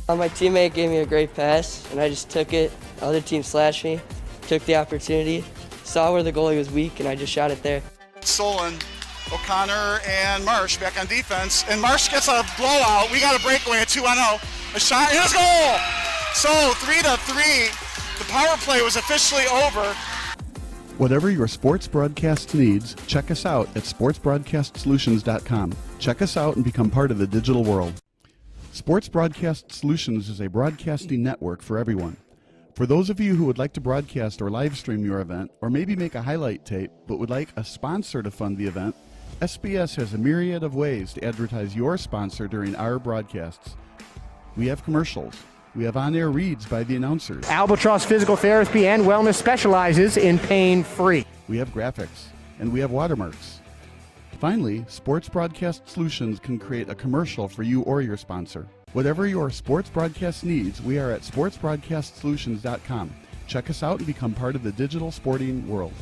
My teammate gave me a great pass, and I just took it. The other team slashed me, took the opportunity, saw where the goalie was weak, and I just shot it there. Solon, O'Connor, and Marsh back on defense, and Marsh gets a blowout. We got a breakaway at 2-0. A shot and a goal! So 3-3. The power play was officially over. Whatever your sports broadcast needs, check us out at sportsbroadcastsolutions.com. Check us out and become part of the digital world. Sports Broadcast Solutions is a broadcasting network for everyone. For those of you who would like to broadcast or live stream your event, or maybe make a highlight tape, but would like a sponsor to fund the event, SBS has a myriad of ways to advertise your sponsor during our broadcasts. We have commercials. We have on-air reads by the announcers. Albatross Physical Therapy and Wellness specializes in pain-free. We have graphics, and we have watermarks. Finally, Sports Broadcast Solutions can create a commercial for you or your sponsor. Whatever your sports broadcast needs, we are at sportsbroadcastsolutions.com. Check us out and become part of the digital sporting world.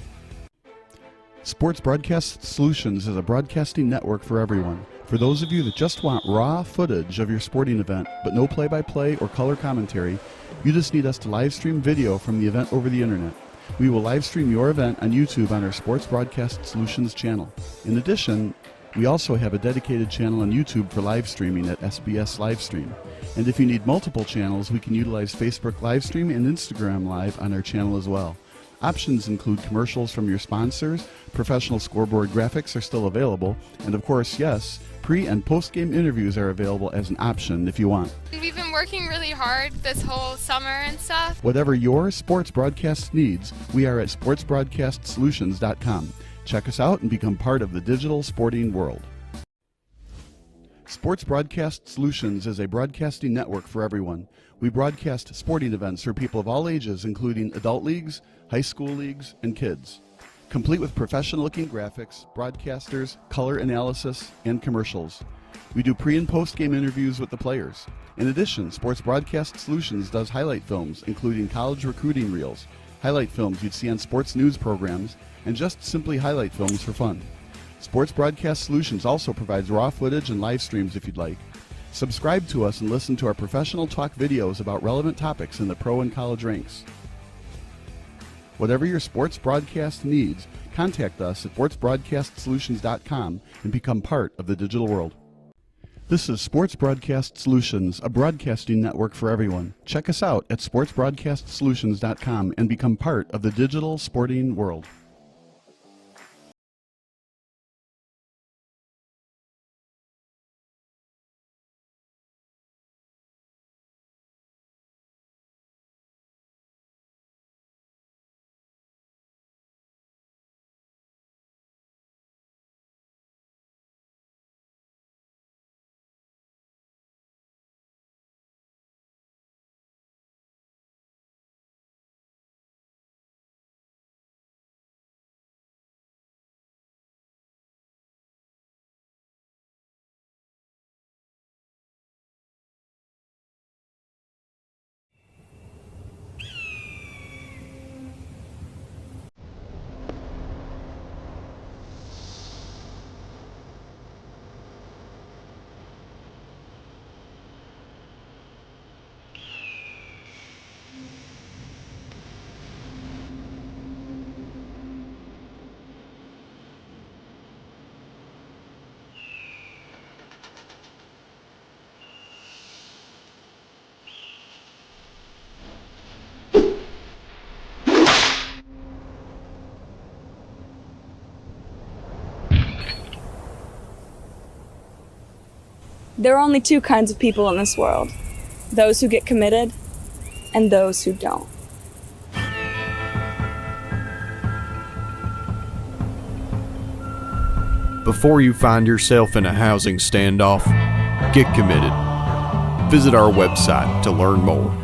Sports Broadcast Solutions is a broadcasting network for everyone. For those of you that just want raw footage of your sporting event, but no play-by-play or color commentary, you just need us to live stream video from the event over the internet. We will live stream your event on YouTube on our Sports Broadcast Solutions channel. In addition, we also have a dedicated channel on YouTube for live streaming at SBS Livestream. And if you need multiple channels, we can utilize Facebook Livestream and Instagram Live on our channel as well. Options include commercials from your sponsors, professional scoreboard graphics are still available, and of course, yes, pre- and post-game interviews are available as an option if you want. We've been working really hard this whole summer and stuff. Whatever your sports broadcast needs, we are at sportsbroadcastsolutions.com. Check us out and become part of the digital sporting world. Sports Broadcast Solutions is a broadcasting network for everyone. We broadcast sporting events for people of all ages, including adult leagues, high school leagues, and kids. Complete with professional-looking graphics, broadcasters, color analysis, and commercials. We do pre- and post-game interviews with the players. In addition, Sports Broadcast Solutions does highlight films, including college recruiting reels, highlight films you'd see on sports news programs, and just simply highlight films for fun. Sports Broadcast Solutions also provides raw footage and live streams if you'd like. Subscribe to us and listen to our professional talk videos about relevant topics in the pro and college ranks. Whatever your sports broadcast needs, contact us at sportsbroadcastsolutions.com and become part of the digital world. This is Sports Broadcast Solutions, a broadcasting network for everyone. Check us out at sportsbroadcastsolutions.com and become part of the digital sporting world. There are only two kinds of people in this world. Those who get committed and those who don't. Before you find yourself in a housing standoff, get committed. Visit our website to learn more.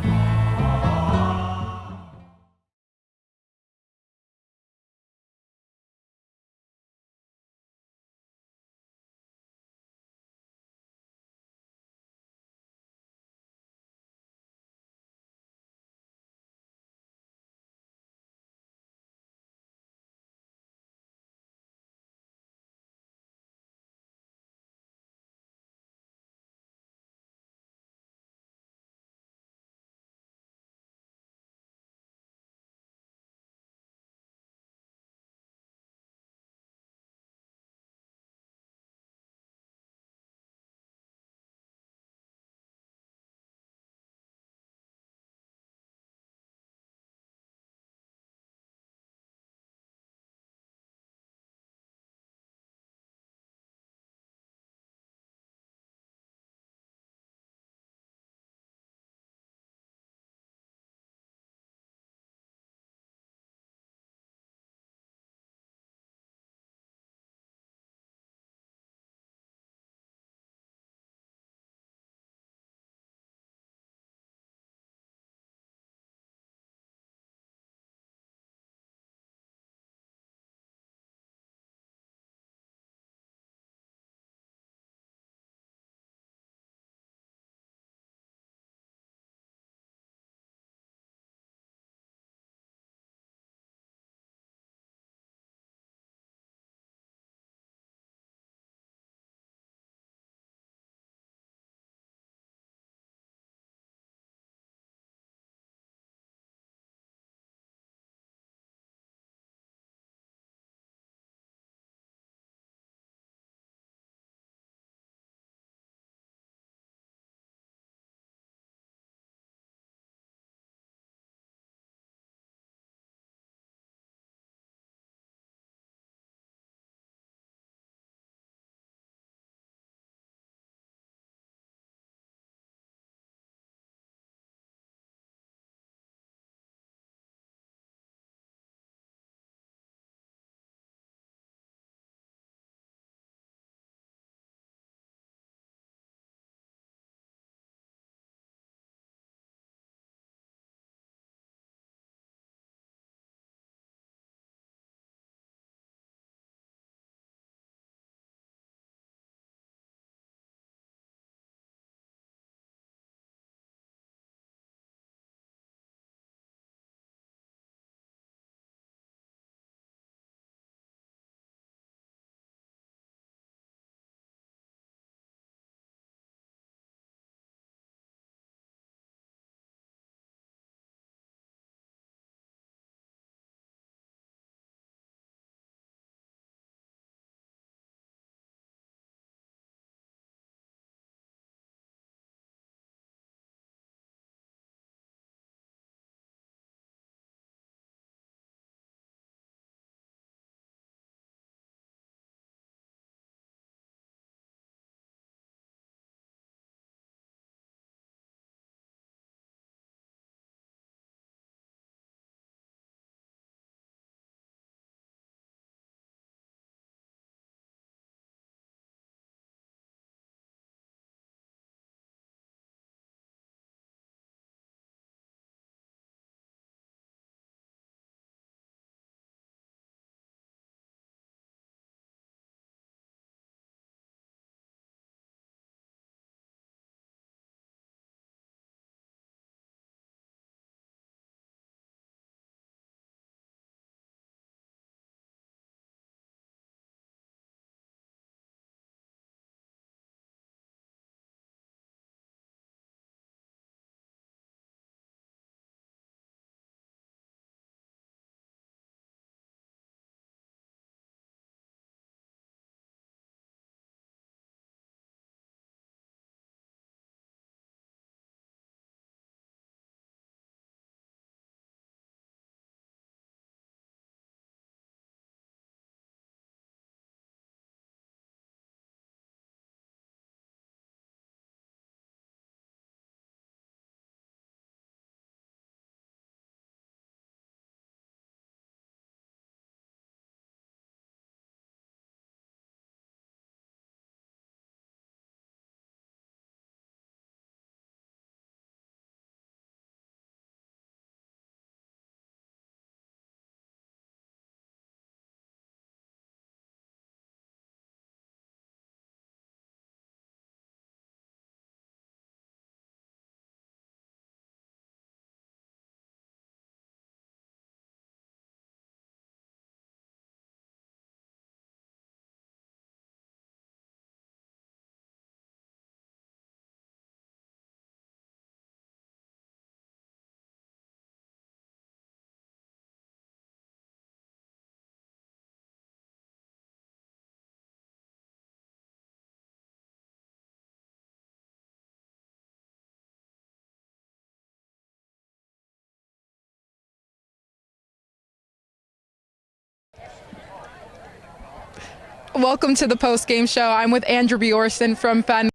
Welcome to the post-game show. I'm with Andrew Bjorson from Fenwick.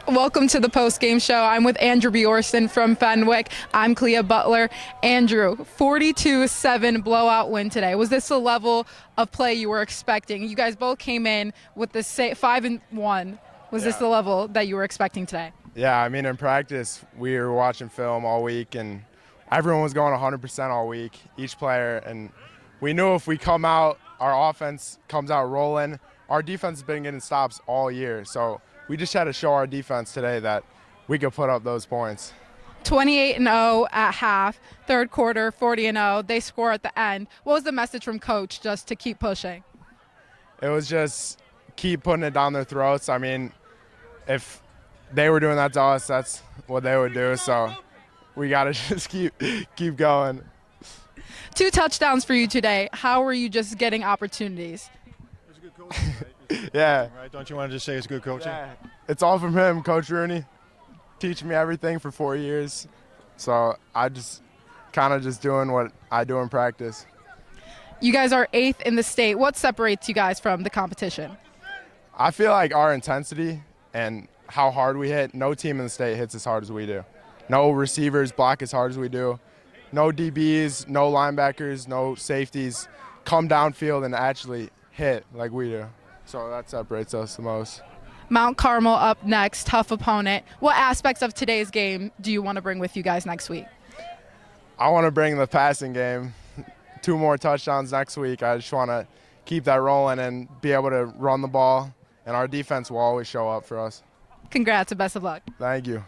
Welcome to the post-game show. I'm with Andrew Bjorson from Fenwick. I'm Clea Butler. Andrew, 42-7 blowout win today. Was this the level of play you were expecting? You guys both came in with the 5-1. Was this the level that you were expecting today? Yeah, I mean, in practice, we were watching film all week, and everyone was going 100% all week, each player. And we knew if we come out, our offense comes out rolling. Our defense has been getting stops all year, so we just had to show our defense today that we could put up those points. 28-0 at half, third quarter, 40-0. They score at the end. What was the message from Coach just to keep pushing? It was just keep putting it down their throats. I mean, if they were doing that to us, that's what they would do. So we got to just keep going. 2 touchdowns for you today. How were you just getting opportunities? It's good coaching, right? Yeah. Right? Don't you want to just say it's good coaching? Yeah. It's all from him, Coach Rooney, teaching me everything for 4 years. So I just kind of just doing what I do in practice. You guys are 8th in the state. What separates you guys from the competition? I feel like our intensity and how hard we hit. No team in the state hits as hard as we do. No receivers block as hard as we do. No DBs, no linebackers, no safeties come downfield and actually hit like we do. So that separates us the most. Mount Carmel up next, tough opponent. What aspects of today's game do you want to bring with you guys next week? I want to bring the passing game. 2 more touchdowns next week. I just want to keep that rolling and be able to run the ball, and our defense will always show up for us. Congrats and best of luck. Thank you.